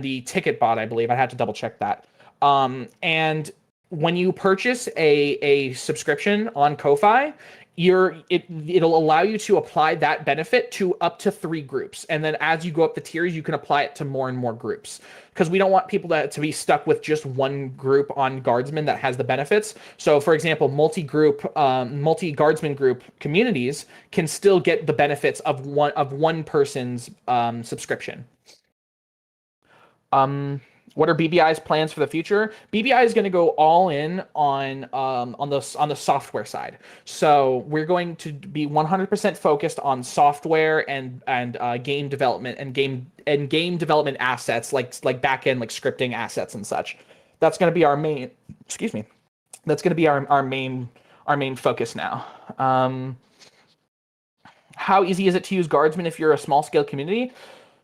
the ticket bot, I believe. I had to double check that. And when you purchase a subscription on Ko-Fi, it'll allow you to apply that benefit to up to 3 groups. And then as you go up the tiers, you can apply it to more and more groups. Because we don't want people to be stuck with just one group on Guardsman that has the benefits. So for example, multi-Guardsman group communities can still get the benefits of one person's subscription. What are BBI's plans for the future? BBI is going to go all in on the software side. So we're going to be 100% focused on software and game development and game development assets like backend, like scripting assets and such. That's going to be our main. Excuse me. That's going to be our main focus now. How easy is it to use Guardsman if you're a small scale community?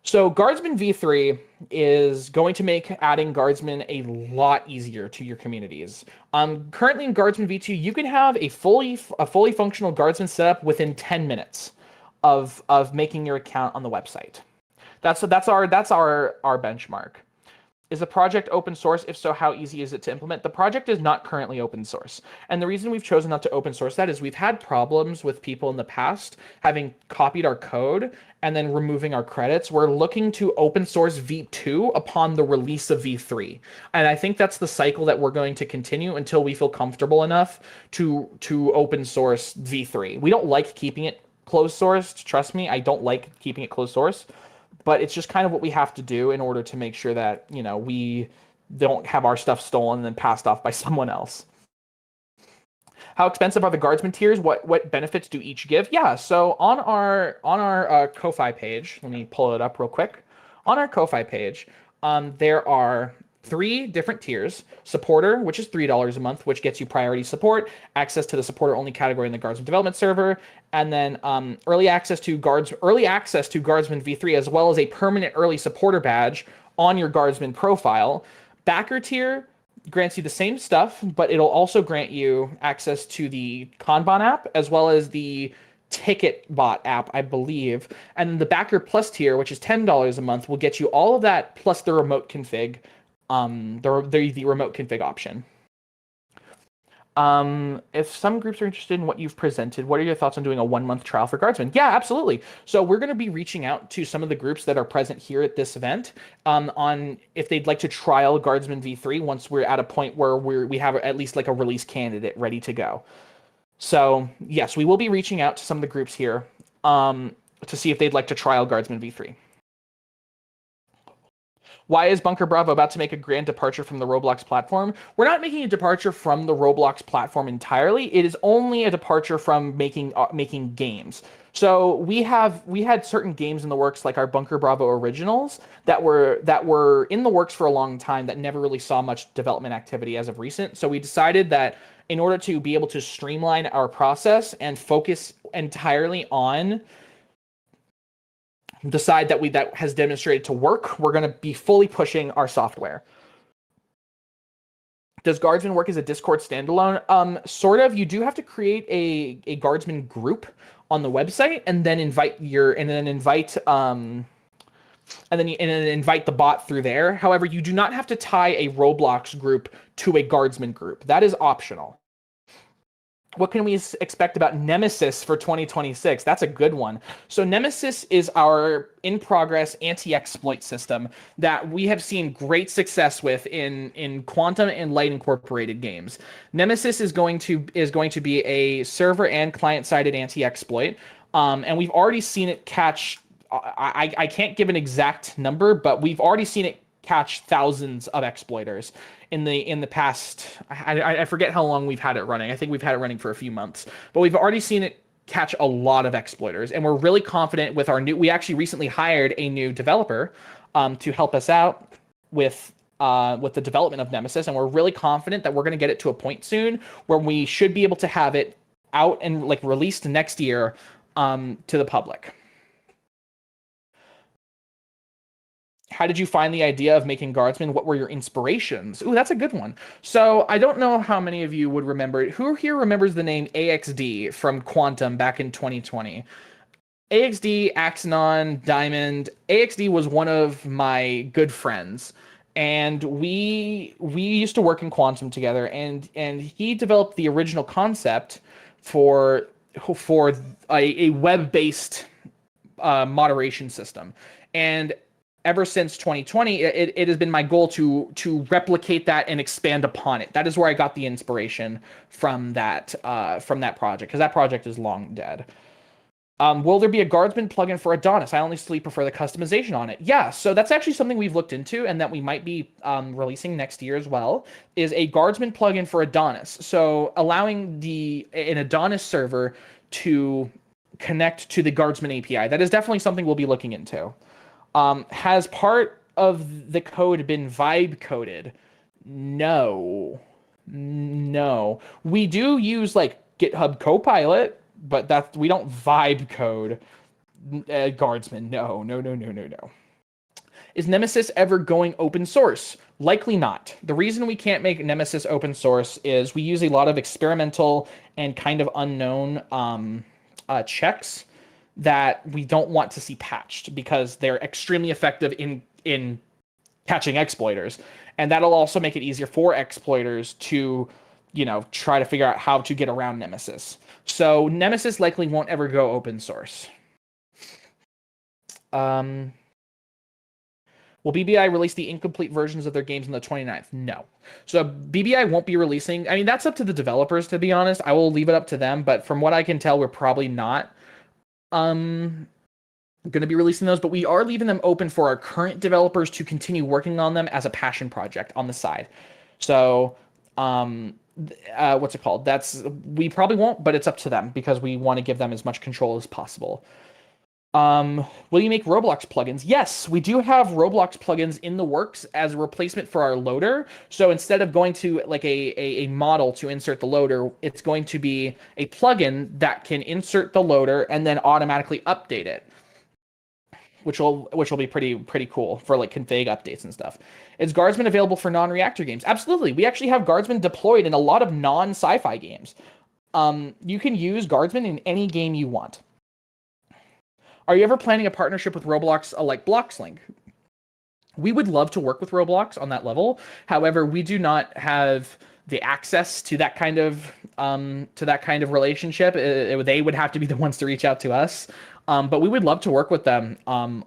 So Guardsman v3 is going to make adding Guardsman a lot easier to your communities. Currently in Guardsman v2, you can have a fully functional Guardsman setup within 10 minutes of making your account on the website. That's our benchmark. Is the project open source? If so, how easy is it to implement? The project is not currently open source. And the reason we've chosen not to open source that is we've had problems with people in the past having copied our code and then removing our credits. We're looking to open source V2 upon the release of V3. And I think that's the cycle that we're going to continue until we feel comfortable enough to open source V3. We don't like keeping it closed sourced. Trust me, I don't like keeping it closed source. But it's just kind of what we have to do in order to make sure that, we don't have our stuff stolen and then passed off by someone else. How expensive are the Guardsman tiers? What benefits do each give? Yeah, so on our Ko-Fi page, let me pull it up real quick. On our Ko-Fi page, there are 3 different tiers. Supporter, which is $3 a month, which gets you priority support, access to the supporter-only category in the Guardsman development server, and then early access to Guardsman v3, as well as a permanent early supporter badge on your Guardsman profile. Backer tier grants you the same stuff, but it'll also grant you access to the Kanban app, as well as the Ticket Bot app, I believe. And the Backer Plus tier, which is $10 a month, will get you all of that plus the remote config. The remote config option. If some groups are interested in what you've presented, what are your thoughts on doing a 1-month trial for Guardsman? Yeah, absolutely. So we're going to be reaching out to some of the groups that are present here at this event on if they'd like to trial Guardsman v3 once we're at a point where we have at least like a release candidate ready to go. So yes, we will be reaching out to some of the groups here to see if they'd like to trial Guardsman v3. Why is Bunker Bravo about to make a grand departure from the Roblox platform? We're not making a departure from the Roblox platform entirely. It is only a departure from making games. So we had certain games in the works, like our Bunker Bravo originals, that were in the works for a long time that never really saw much development activity as of recent. So we decided that in order to be able to streamline our process and focus entirely on the side that has demonstrated to work, we're going to be fully pushing our software. Does Guardsman work as a Discord standalone? Sort of. You do have to create a Guardsman group on the website and then invite the bot through there. However, you do not have to tie a Roblox group to a Guardsman group. That is optional. What can we expect about Nemesis for 2026? That's a good one. So Nemesis is our in-progress anti-exploit system that we have seen great success with in Quantum and Light Incorporated games. Nemesis is going to be a server and client-sided anti-exploit, and we've already seen it catch. I can't give an exact number, but we've already seen it catch thousands of exploiters in the past. I forget how long we've had it running. I think we've had it running for a few months, but we've already seen it catch a lot of exploiters, and we're really confident with our new. We actually recently hired a new developer to help us out with the development of Nemesis, and we're really confident that we're going to get it to a point soon where we should be able to have it out and like released next year to the public. How did you find the idea of making Guardsmen? What were your inspirations? Ooh, that's a good one. So I don't know how many of you would remember it. Who here remembers the name AXD from Quantum back in 2020? AXD, Axanon, Diamond. AXD was one of my good friends, and we used to work in Quantum together, and he developed the original concept for a web-based moderation system. And ever since 2020, it has been my goal to replicate that and expand upon it. That is where I got the inspiration from that project, because that project is long dead. Will there be a Guardsman plugin for Adonis? I honestly prefer the customization on it. Yeah, so that's actually something we've looked into and that we might be releasing next year as well, is a Guardsman plugin for Adonis. So allowing an Adonis server to connect to the Guardsman API. That is definitely something we'll be looking into. Has part of the code been vibe coded? No. We do use like GitHub Copilot, but we don't vibe code Guardsman. No. Is Nemesis ever going open source? Likely not. The reason we can't make Nemesis open source is we use a lot of experimental and kind of unknown checks that we don't want to see patched because they're extremely effective in catching exploiters. And that'll also make it easier for exploiters to, try to figure out how to get around Nemesis. So Nemesis likely won't ever go open source. Will BBI release the incomplete versions of their games on the 29th? No. So BBI won't be releasing. I mean, that's up to the developers, to be honest. I will leave it up to them. But from what I can tell, we're probably not going to be releasing those. But we are leaving them open for our current developers to continue working on them as a passion project on the side. So what's it called? We probably won't, but it's up to them because we want to give them as much control as possible. Will you make Roblox plugins? Yes, we do have Roblox plugins in the works as a replacement for our loader. So instead of going to like a model to insert the loader, it's going to be a plugin that can insert the loader and then automatically update it, which will be pretty cool for like config updates and stuff. Is Guardsman available for non-reactor games? Absolutely. We actually have Guardsman deployed in a lot of non-sci-fi games. You can use Guardsman in any game you want. Are you ever planning a partnership with Roblox like Bloxlink? We would love to work with Roblox on that level. However, we do not have the access to that kind of relationship. They would have to be the ones to reach out to us. But we would love to work with them on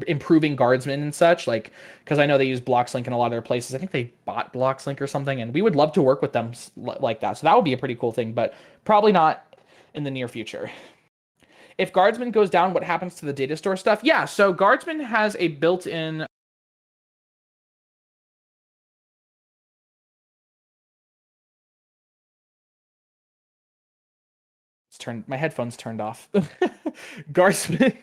improving Guardsmen and such, like, because I know they use Bloxlink in a lot of their places. I think they bought Bloxlink or something, and we would love to work with them like that. So that would be a pretty cool thing, but probably not in the near future. If Guardsman goes down, what happens to the data store stuff? Yeah, so Guardsman has a built-in my headphones turned off. Guardsman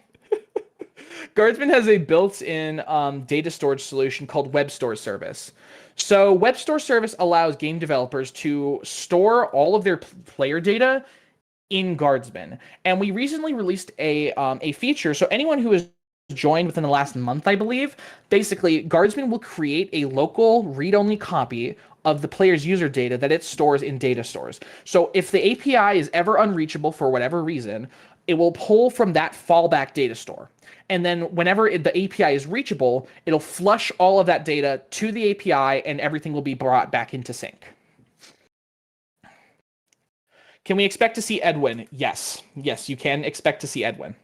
has a built-in data storage solution called Web Store Service. So Web Store Service allows game developers to store all of their player data in Guardsman. And we recently released a feature. So anyone who has joined within the last month, I believe, basically Guardsman will create a local read-only copy of the player's user data that it stores in data stores. So if the API is ever unreachable for whatever reason, it will pull from that fallback data store. And then whenever the API is reachable, it'll flush all of that data to the API and everything will be brought back into sync. Can we expect to see Edwin? Yes, you can expect to see Edwin.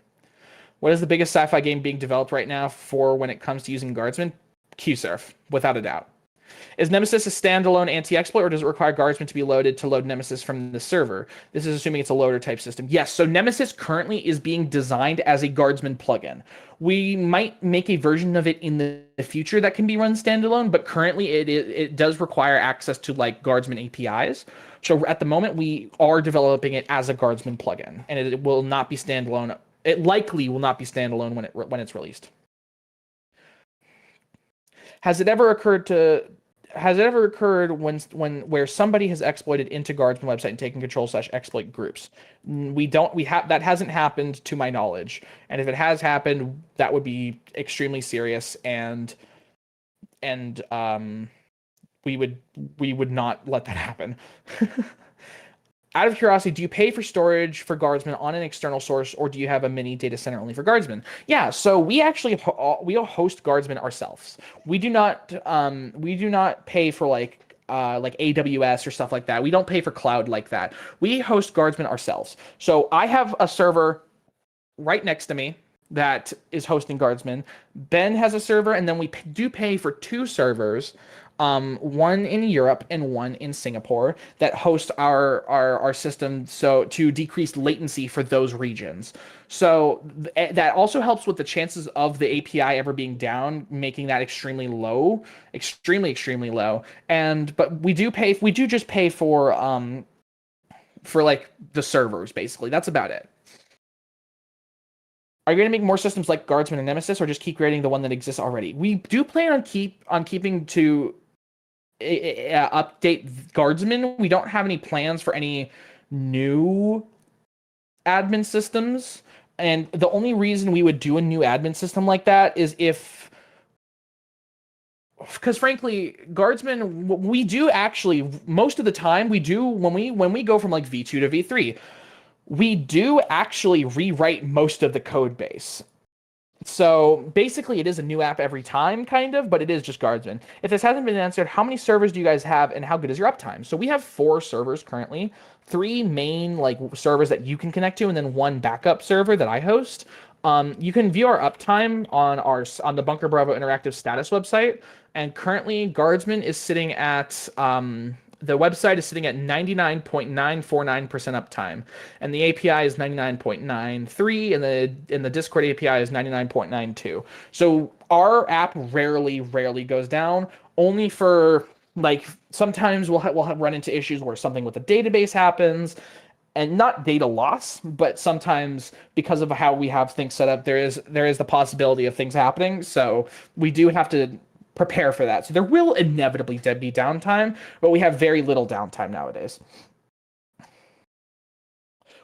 What is the biggest sci-fi game being developed right now for when it comes to using Guardsman? Q-Surf, without a doubt. Is Nemesis a standalone anti-exploit, or does it require Guardsman to be loaded to load Nemesis from the server? This is assuming it's a loader type system. Yes, so Nemesis currently is being designed as a Guardsman plugin. We might make a version of it in the future that can be run standalone, but currently it does require access to like Guardsman APIs. So at the moment, we are developing it as a Guardsman plugin, and it will not be standalone. It likely will not be standalone when it's released. Has it ever occurred where somebody has exploited into Guardsman website and taken control / exploit groups? That hasn't happened to my knowledge. And if it has happened, that would be extremely serious, and we would not let that happen. Out of curiosity, do you pay for storage for Guardsman on an external source, or do you have a mini data center only for Guardsman? Yeah, so we actually we'll host Guardsman ourselves. We do not pay for like AWS or stuff like that. We don't pay for cloud like that. We host Guardsman ourselves. So I have a server right next to me that is hosting Guardsman. Ben has a server, and then we do pay for 2 servers. One in Europe and one in Singapore that host our system, so to decrease latency for those regions. So that also helps with the chances of the API ever being down, making that extremely low, extremely low. But we do just pay for like the servers, basically. That's about it. Are you going to make more systems like Guardsman and Nemesis, or just keep creating the one that exists already? We do plan on keeping to update Guardsman. We don't have any plans for any new admin systems, and the only reason we would do a new admin system like that is because frankly, Guardsman, we do actually, most of the time we do, when we go from like V2 to V3, we do actually rewrite most of the code base. So basically it is a new app every time, kind of, but it is just Guardsman. If this hasn't been answered, how many servers do you guys have, and how good is your uptime? So we have 4 servers currently, 3 main like servers that you can connect to, and then 1 backup server that I host. You can view our uptime on the Bunker Bravo Interactive status website, and currently Guardsman is sitting at the website is sitting at 99.949% uptime, and the API is 99.93, and the Discord API is 99.92. So our app rarely goes down. Only for like sometimes we'll run into issues where something with the database happens, and not data loss, but sometimes because of how we have things set up, there is the possibility of things happening. So we do have to prepare for that. So there will inevitably be downtime, but we have very little downtime nowadays.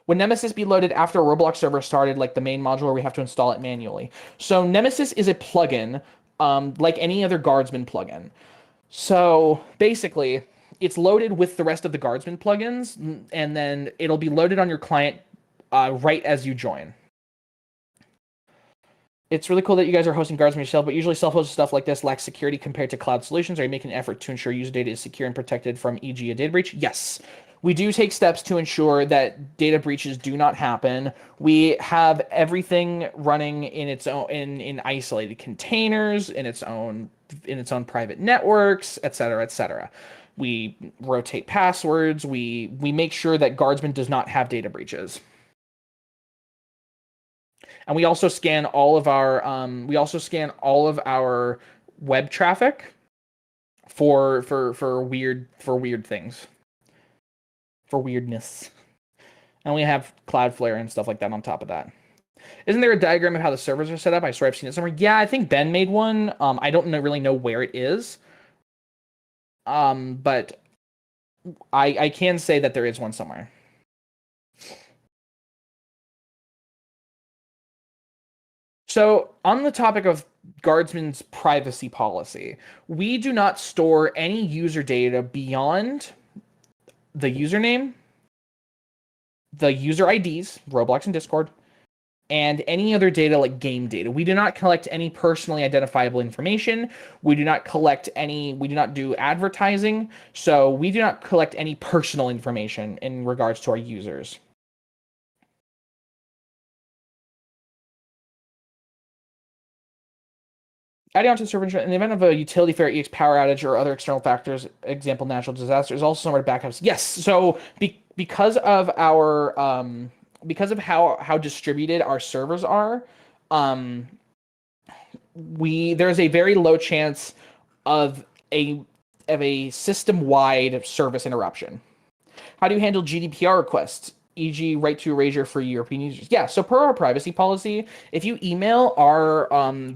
Would Nemesis be loaded after a Roblox server started, like the main module, where we have to install it manually? So Nemesis is a plugin, like any other Guardsman plugin. So basically, it's loaded with the rest of the Guardsman plugins, and then it'll be loaded on your client right as you join. It's really cool that you guys are hosting Guardsman yourself, but usually self-hosted stuff like this lacks security compared to cloud solutions. Are you making an effort to ensure user data is secure and protected from, e.g., a data breach? Yes. We do take steps to ensure that data breaches do not happen. We have everything running in its own in isolated containers, in its own private networks, etc., etc. We rotate passwords. We make sure that Guardsman does not have data breaches. And we also scan all of our web traffic for weird things, for weirdness. And we have Cloudflare and stuff like that on top of that. Isn't there a diagram of how the servers are set up? I swear I've seen it somewhere. Yeah, I think Ben made one. I don't really know where it is. But I can say that there is one somewhere. So on the topic of Guardsman's privacy policy, we do not store any user data beyond the username, the user IDs, Roblox and Discord, and any other data like game data. We do not collect any personally identifiable information. We do not do advertising. So we do not collect any personal information in regards to our users. Adding on to the server in the event of a utility failure, EX power outage, or other external factors, example natural disaster, is also somewhere to backups. Yes. So because of because of how distributed our servers are, there's a very low chance of a system-wide service interruption. How do you handle GDPR requests, e.g., right to erasure for European users? Yeah, so per our privacy policy, if you email our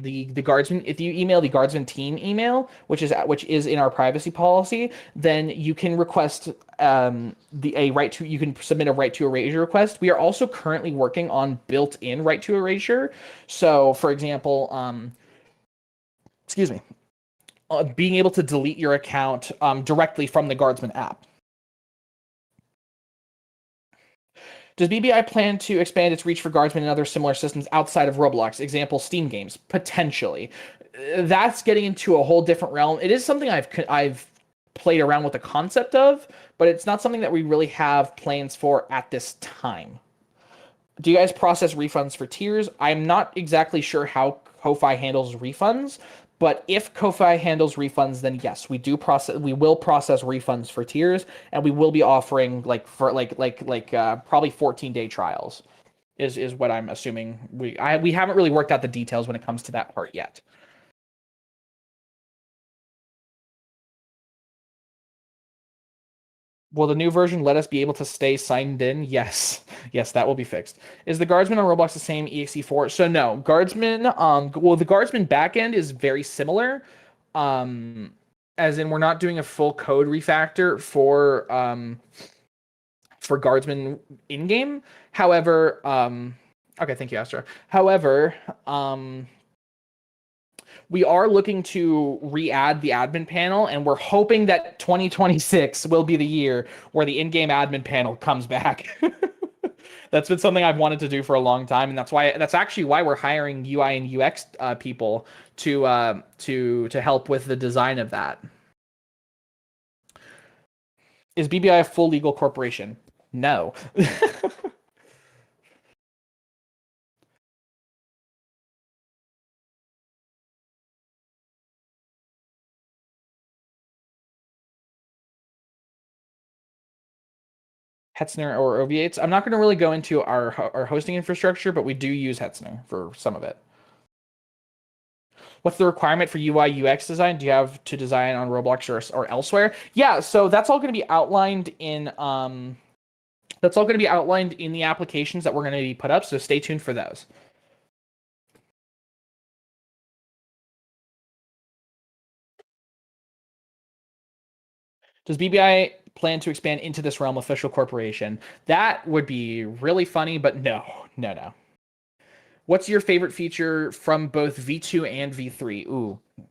the guardsman, if you email the guardsman team email, which is in our privacy policy, then you can request you can submit a right to erasure request. We are also currently working on built-in right to erasure. So, for example, being able to delete your account directly from the Guardsman app. Does BBI plan to expand its reach for Guardsmen and other similar systems outside of Roblox? Example, Steam games, potentially. That's getting into a whole different realm. It is something I've played around with the concept of, but it's not something that we really have plans for at this time. Do you guys process refunds for tiers? I'm not exactly sure how Ko-Fi handles refunds, but if Ko-Fi handles refunds, then yes, we will process refunds for tiers, and we will be offering probably 14-day trials is what I'm assuming. We haven't really worked out the details when it comes to that part yet. Will the new version let us be able to stay signed in? Yes. Yes, that will be fixed. Is the Guardsman on Roblox the same exe4? So no, Guardsman, the Guardsman backend is very similar. As in we're not doing a full code refactor for Guardsman in-game. However, okay, thank you, Astra. However, we are looking to re-add the admin panel, and we're hoping that 2026 will be the year where the in-game admin panel comes back. That's been something I've wanted to do for a long time, and that's actually why we're hiring UI and UX people to help with the design of that. Is BBI a full legal corporation? No. Hetzner or OVH. I'm not going to really go into our hosting infrastructure, but we do use Hetzner for some of it. What's the requirement for UI UX design? Do you have to design on Roblox or elsewhere? Yeah, so that's all going to be outlined in the applications that we're going to be put up. So stay tuned for those. Does BBI plan to expand into this realm official corporation? That would be really funny, but no. What's your favorite feature from both V2 and V3? Ooh, I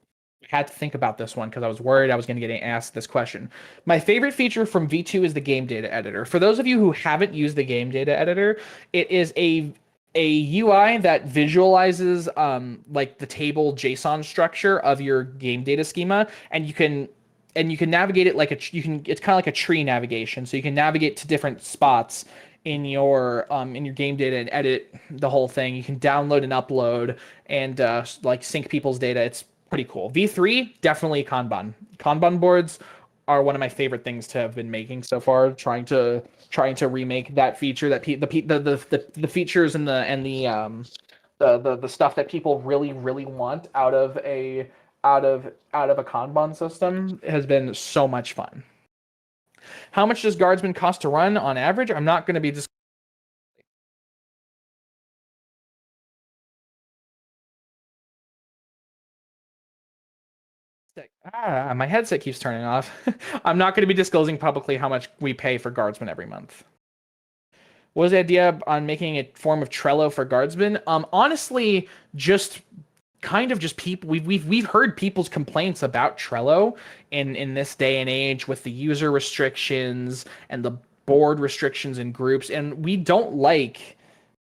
had to think about this one because I was worried I was going to get asked this question. My favorite feature from V2 is the game data editor. For those of you who haven't used the game data editor, it is a UI that visualizes like the table JSON structure of your game data schema, and you can navigate it it's kind of like a tree navigation. So you can navigate to different spots in your game data and edit the whole thing. You can download and upload and sync people's data. It's pretty cool. V3, definitely Kanban. Kanban boards are one of my favorite things to have been making so far. Trying to remake that feature, that the features and the stuff that people really want out of a Kanban system has been so much fun. How much does Guardsman cost to run on average? I'm not going to be just. My headset keeps turning off. I'm not going to be disclosing publicly how much we pay for Guardsman every month. What was the idea on making a form of Trello for Guardsmen? Honestly, just people. We've heard people's complaints about Trello in this day and age with the user restrictions and the board restrictions in groups, and we don't like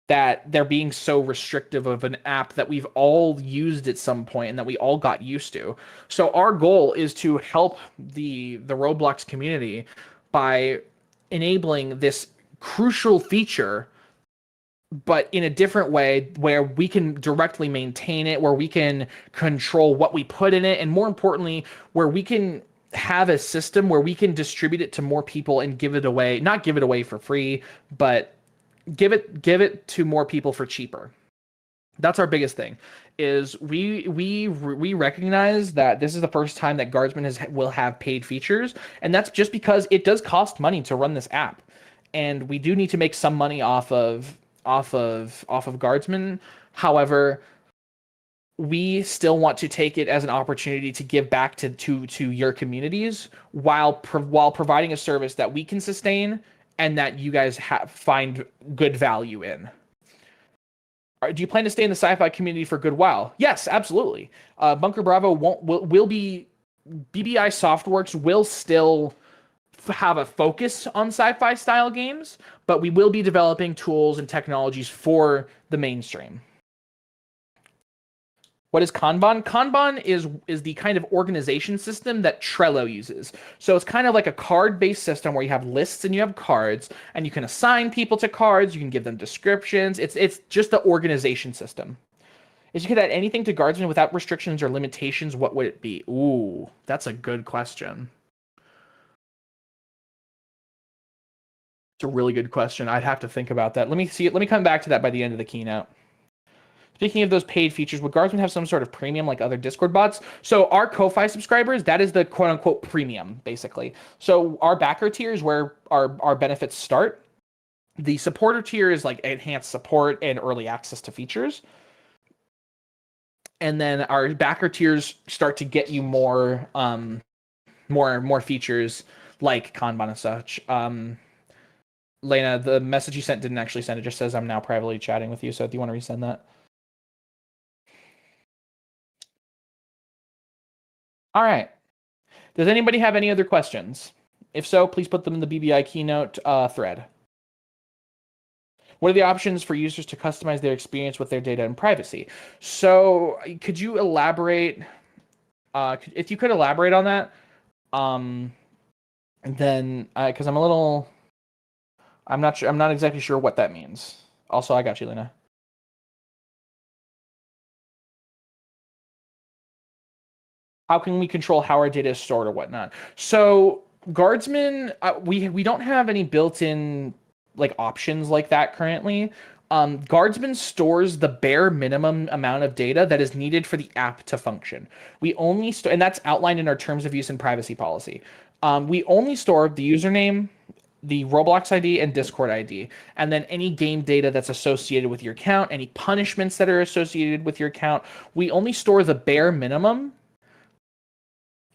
that they're being so restrictive of an app that we've all used at some point and that we all got used to. So our goal is to help the Roblox community by enabling this crucial feature but in a different way where we can directly maintain it, where we can control what we put in it, and more importantly, where we can have a system where we can distribute it to more people and give it away, not give it away for free, but give it to more people for cheaper. That's our biggest thing. Is we recognize that this is the first time that Guardsman will have paid features, and that's just because it does cost money to run this app, and we do need to make some money off of Guardsman. However, we still want to take it as an opportunity to give back to your communities while providing a service that we can sustain and that you guys find good value in. Do you plan to stay in the sci-fi community for a good while? Yes, absolutely. Bunker Bravo will be BBI Softworks will still have a focus on sci-fi style games, but we will be developing tools and technologies for the mainstream. What is Kanban? Kanban is the kind of organization system that Trello uses. So it's kind of like a card-based system where you have lists and you have cards, and you can assign people to cards, you can give them descriptions. It's just the organization system. If you could add anything to Guardsman without restrictions or limitations, what would it be? Ooh, that's a good question. It's a really good question. I'd have to think about that. Let me see it. Let me come back to that by the end of the keynote. Speaking of those paid features, would Guardsman have some sort of premium like other Discord bots? So our Ko-Fi subscribers, that is the quote-unquote premium, basically. So our backer tier is where our benefits start. The supporter tier is like enhanced support and early access to features. And then our backer tiers start to get you more features like Kanban and such. Lena, the message you sent didn't actually send. It just says I'm now privately chatting with you. So do you want to resend that? All right. Does anybody have any other questions? If so, please put them in the BBI keynote thread. What are the options for users to customize their experience with their data and privacy? So could you elaborate? If you could elaborate on that, then because I'm not sure. I'm not exactly sure what that means. Also, I got you, Lena. How can we control how our data is stored or whatnot? So Guardsman, we don't have any built-in like options like that currently. Guardsman stores the bare minimum amount of data that is needed for the app to function. We only store, and that's outlined in our terms of use and privacy policy. We only store the username, the Roblox ID, and Discord ID, and then any game data that's associated with your account, any punishments that are associated with your account. We only store the bare minimum.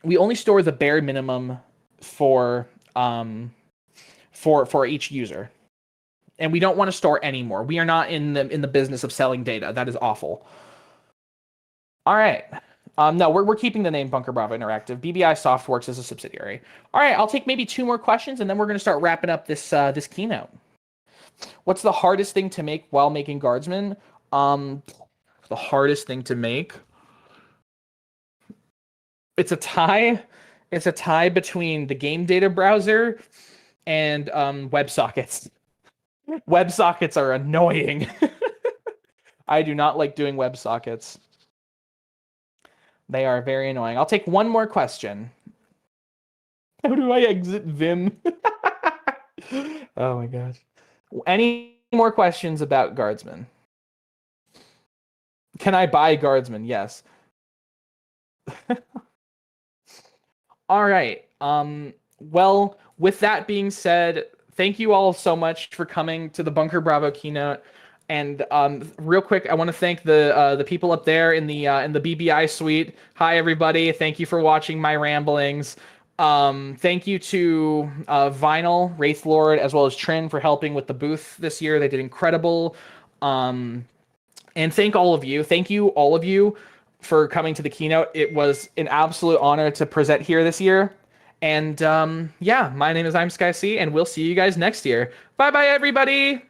We only store the bare minimum for each user, and we don't want to store any more. We are not in the business of selling data. That is awful. All right. No, we're keeping the name Bunker Bravo Interactive. BBI Softworks is a subsidiary. All right, I'll take maybe 2 more questions, and then we're going to start wrapping up this this keynote. What's the hardest thing to make while making Guardsman? The hardest thing to make. It's a tie. It's a tie between the game data browser and WebSockets. WebSockets are annoying. I do not like doing WebSockets. They are very annoying. I'll take 1 more question. How do I exit Vim? Oh my gosh. Any more questions about Guardsman? Can I buy Guardsman? Yes. All right. Well, with that being said, thank you all so much for coming to the Bunker Bravo keynote. And real quick, I want to thank the people up there in the BBI suite. Hi, everybody. Thank you for watching my ramblings. Thank you to Vinyl, Wraithlord, as well as Trin for helping with the booth this year. They did incredible. And thank all of you. Thank you, all of you, for coming to the keynote. It was an absolute honor to present here this year. And yeah, my name is I'm Sky C, and we'll see you guys next year. Bye-bye, everybody!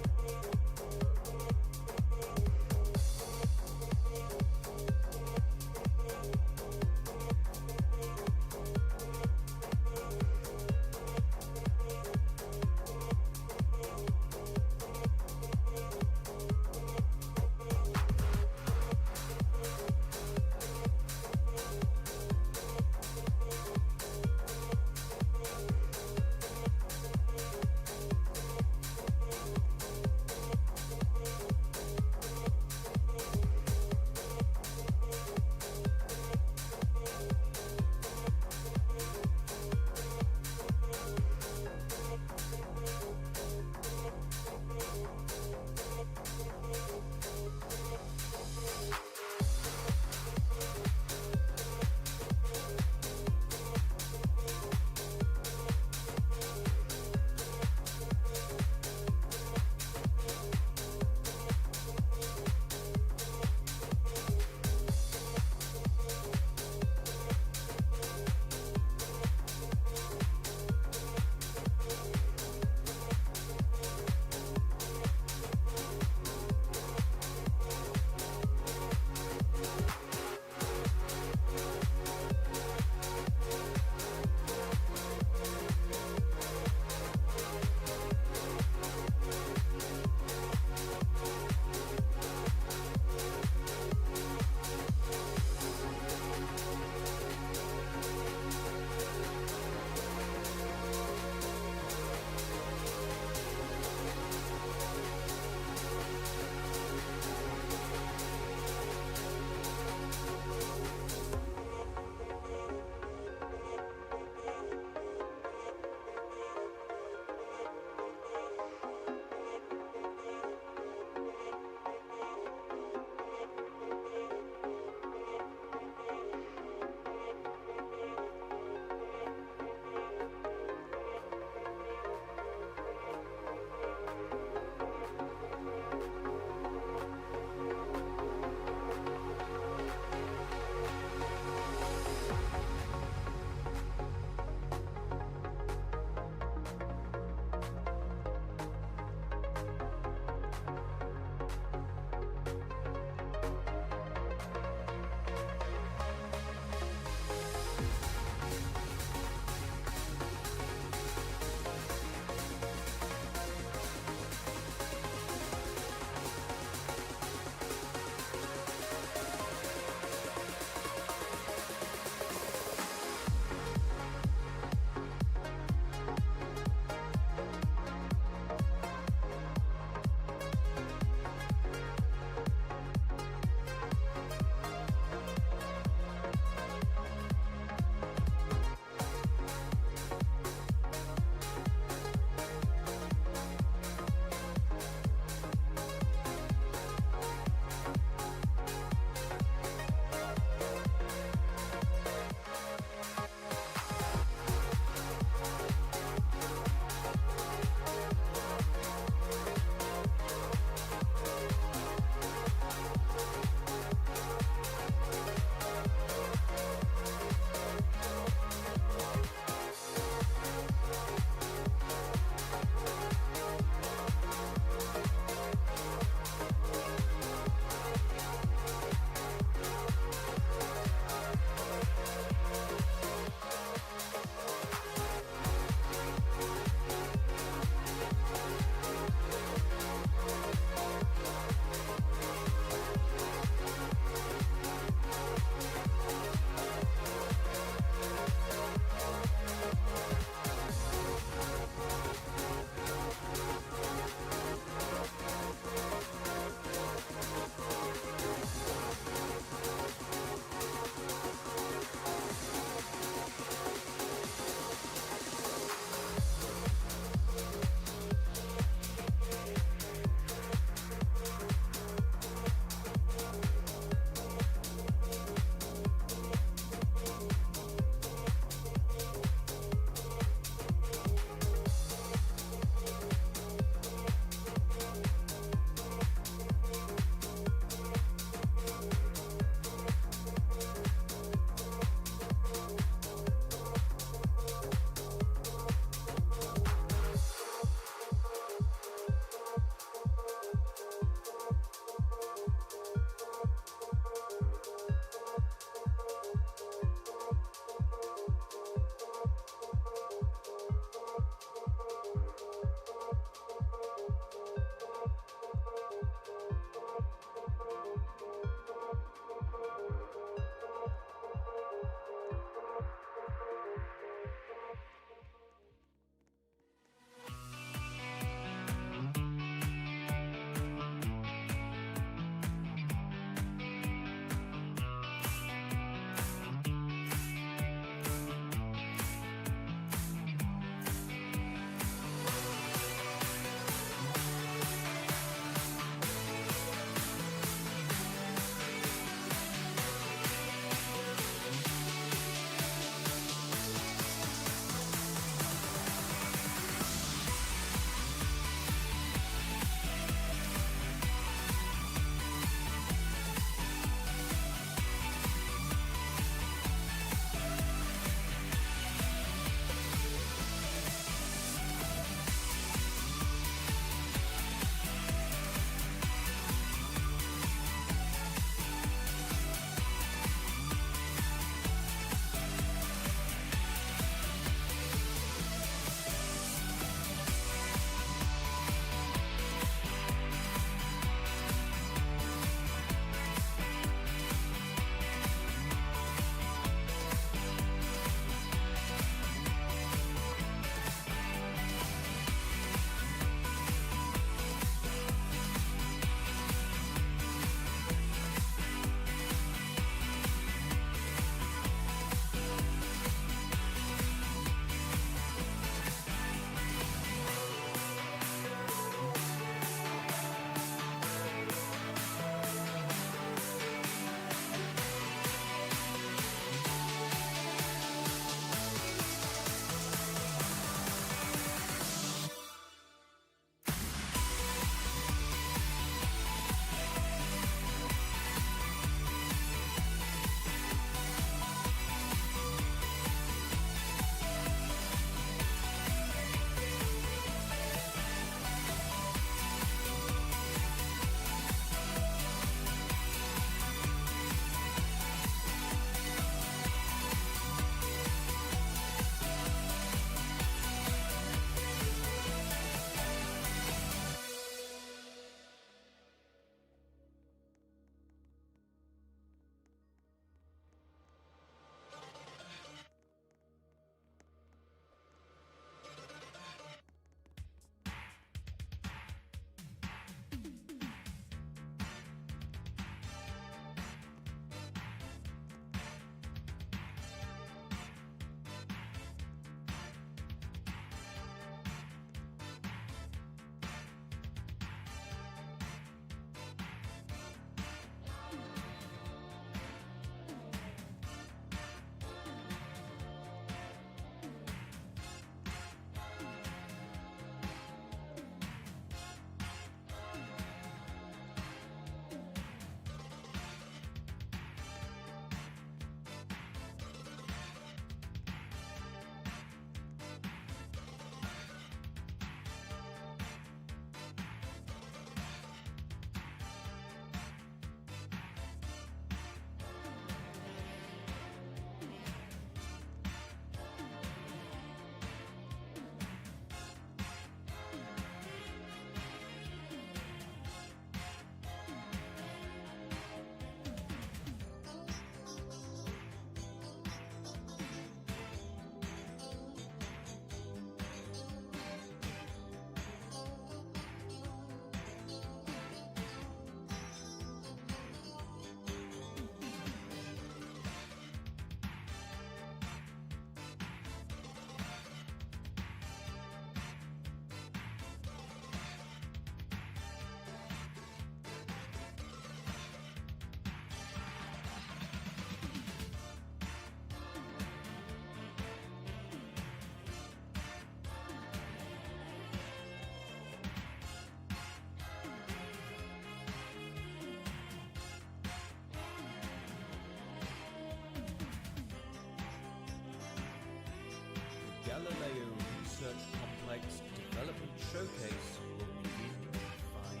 showcase will begin in 5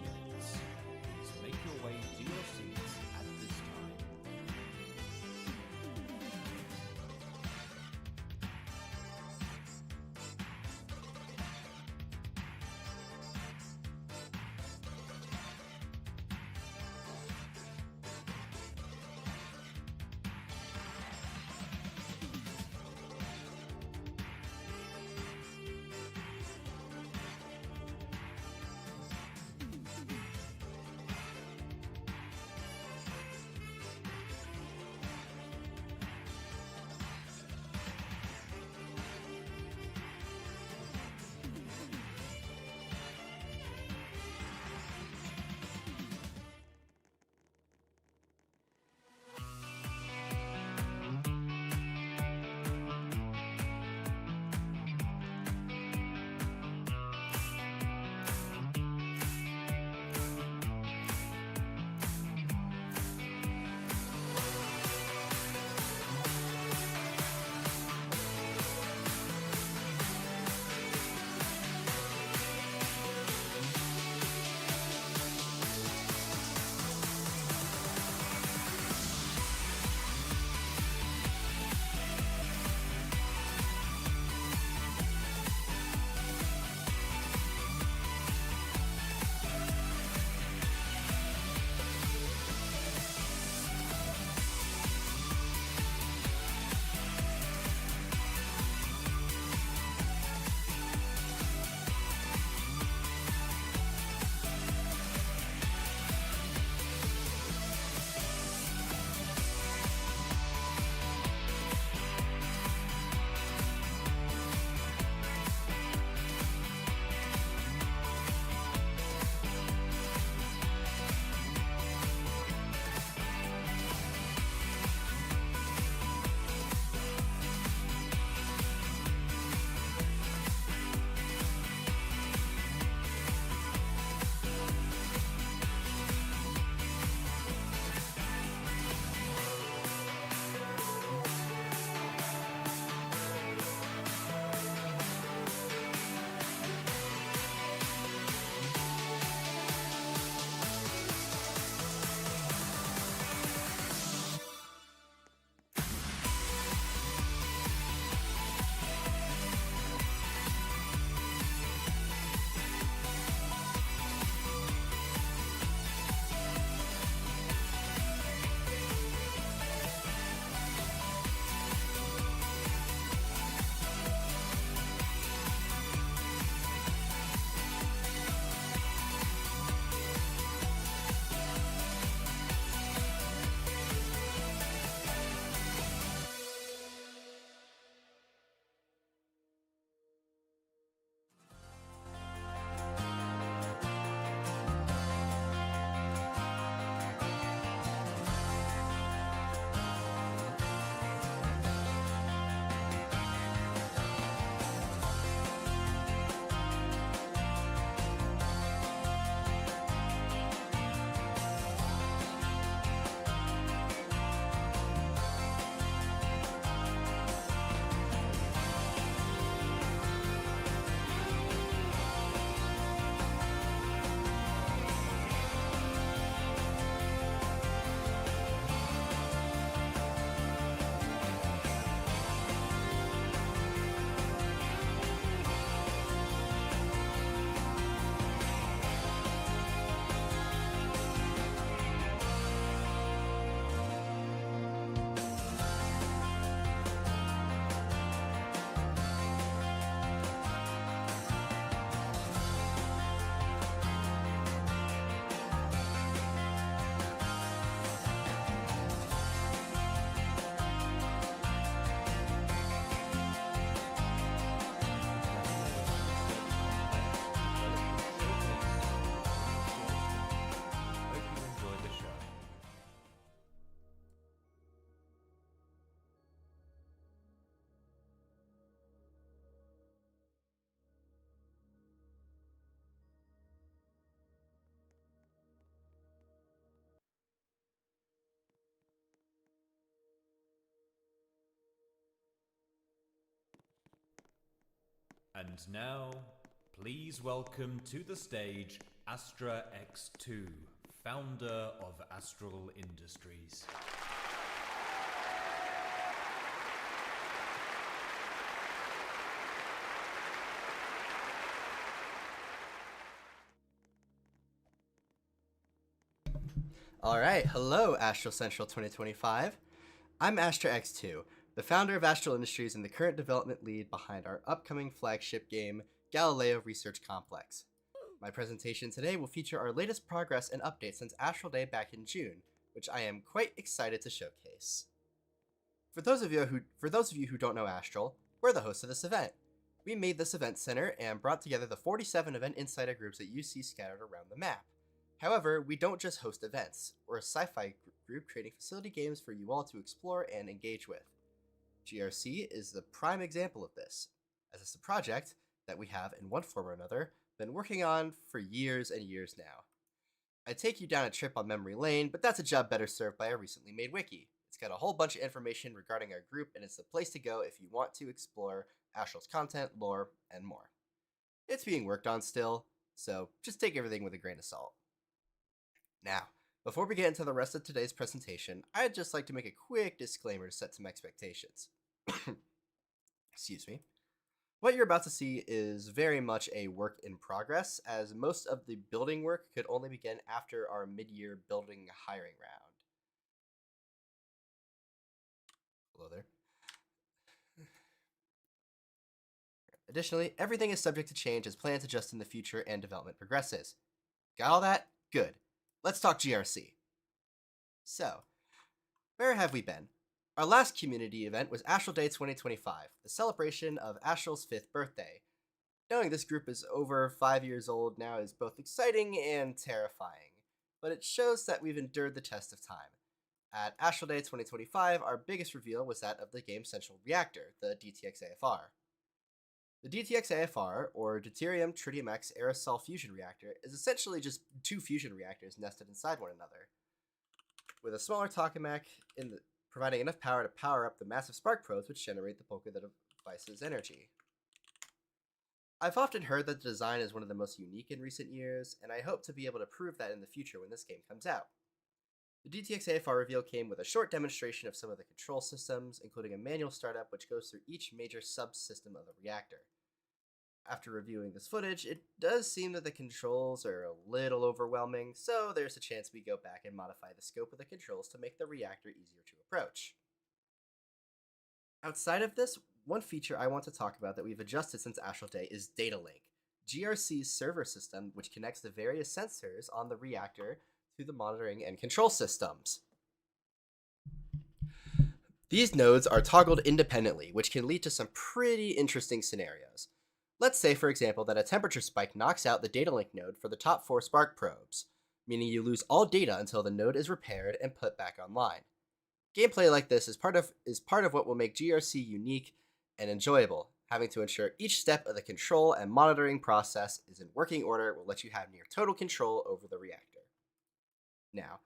minutes. Please make your way to your seats at this time. And now, Please welcome to the stage Astra X2, founder of Astral Industries. Alright, hello Astral Central 2025. I'm Astra X2, the founder of Astral Industries and the current development lead behind our upcoming flagship game, Galileo Research Complex. My presentation today will feature our latest progress and updates since Astral Day back in June, which I am quite excited to showcase. For those of you who don't know Astral, we're the hosts of this event. We made this event center and brought together the 47 event insider groups that you see scattered around the map. However, we don't just host events. We're a sci-fi group creating facility games for you all to explore and engage with. GRC is the prime example of this, as it's a project that we have, in one form or another, been working on for years and years now. I take you down a trip on memory lane, but that's a job better served by a recently made wiki. It's got a whole bunch of information regarding our group, and it's the place to go if you want to explore Astral's content, lore, and more. It's being worked on still, so just take everything with a grain of salt. Now, before we get into the rest of today's presentation, I'd just like to make a quick disclaimer to set some expectations. Excuse me. What you're about to see is very much a work in progress, as most of the building work could only begin after our mid-year building hiring round. Hello there. Additionally, everything is subject to change as plans adjust in the future and development progresses. Got all that? Good. Let's talk GRC. So, where have we been? Our last community event was Astral Day 2025, the celebration of Astral's 5th birthday. Knowing this group is over 5 years old now is both exciting and terrifying, but it shows that we've endured the test of time. At Astral Day 2025, our biggest reveal was that of the game's central reactor, the DTX AFR. The DTX AFR, or Deuterium Tritium X Aerosol Fusion Reactor, is essentially just two fusion reactors nested inside one another, with a smaller tokamak providing enough power to power up the massive spark probes which generate the bulk of the device's energy. I've often heard that the design is one of the most unique in recent years, and I hope to be able to prove that in the future when this game comes out. The DTX AFR reveal came with a short demonstration of some of the control systems, including a manual startup which goes through each major subsystem of the reactor. After reviewing this footage, it does seem that the controls are a little overwhelming, so there's a chance we go back and modify the scope of the controls to make the reactor easier to approach. Outside of this, one feature I want to talk about that we've adjusted since Astral Day is Data Link, GRC's server system which connects the various sensors on the reactor to the monitoring and control systems. These nodes are toggled independently, which can lead to some pretty interesting scenarios. Let's say, for example, that a temperature spike knocks out the data link node for the top 4 spark probes, meaning you lose all data until the node is repaired and put back online. Gameplay like this is part of what will make GRC unique and enjoyable. Having to ensure each step of the control and monitoring process is in working order will let you have near total control over the reactor. Now,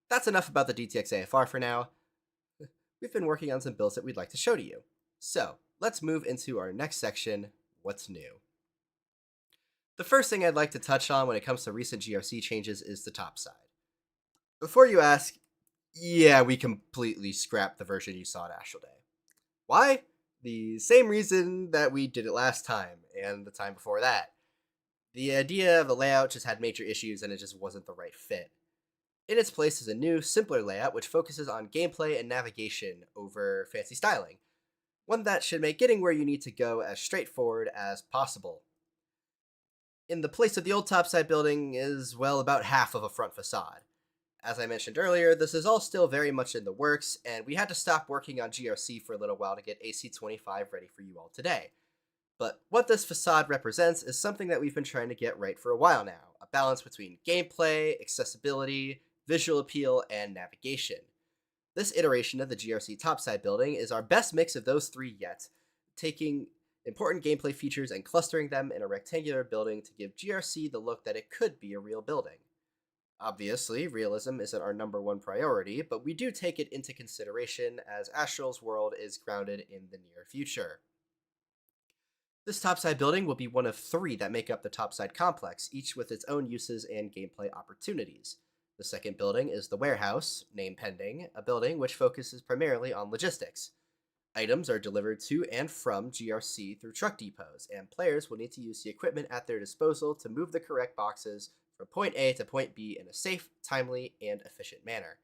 that's enough about the DTX AFR for now. We've been working on some builds that we'd like to show to you. So, let's move into our next section, What's New? The first thing I'd like to touch on when it comes to recent GRC changes is the top side. Before you ask, yeah, we completely scrapped the version you saw at Astral Day. Why? The same reason that we did it last time, and the time before that. The idea of the layout just had major issues and it just wasn't the right fit. In its place is a new, simpler layout which focuses on gameplay and navigation over fancy styling. One that should make getting where you need to go as straightforward as possible. In the place of the old topside building is, well, about half of a front facade. As I mentioned earlier, this is all still very much in the works, and we had to stop working on GRC for a little while to get AC25 ready for you all today. But what this facade represents is something that we've been trying to get right for a while now, a balance between gameplay, accessibility, visual appeal, and navigation. This iteration of the GRC topside building is our best mix of those three yet, taking important gameplay features and clustering them in a rectangular building to give GRC the look that it could be a real building. Obviously, realism isn't our #1 priority, but we do take it into consideration as Astral's world is grounded in the near future. This topside building will be one of 3 that make up the topside complex, each with its own uses and gameplay opportunities. The second building is the warehouse, name pending, a building which focuses primarily on logistics. Items are delivered to and from GRC through truck depots, and players will need to use the equipment at their disposal to move the correct boxes from point A to point B in a safe, timely, and efficient manner.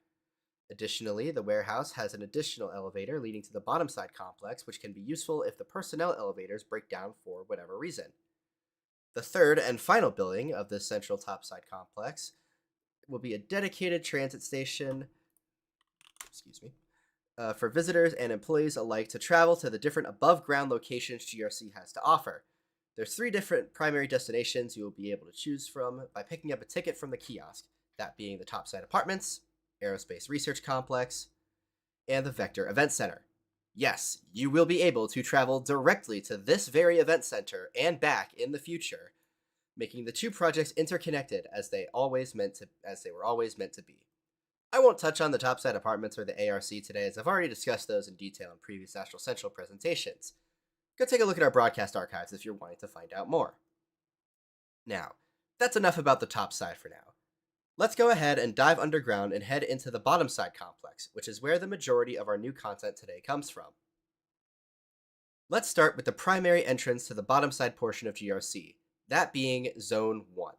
Additionally, the warehouse has an additional elevator leading to the bottom side complex, which can be useful if the personnel elevators break down for whatever reason. The third and final building of this central topside complex will be a dedicated transit station for visitors and employees alike to travel to the different above-ground locations GRC has to offer. There's 3 different primary destinations you will be able to choose from by picking up a ticket from the kiosk, that being the Topside Apartments, Aerospace Research Complex, and the Vector Event Center. Yes, you will be able to travel directly to this very event center and back in the future, making the 2 projects interconnected as they were always meant to be. I won't touch on the Topside Apartments or the ARC today, as I've already discussed those in detail in previous Astral Central presentations. Go take a look at our broadcast archives if you're wanting to find out more. Now, that's enough about the Topside for now. Let's go ahead and dive underground and head into the bottom side complex, which is where the majority of our new content today comes from. Let's start with the primary entrance to the bottom side portion of GRC, that being Zone 1.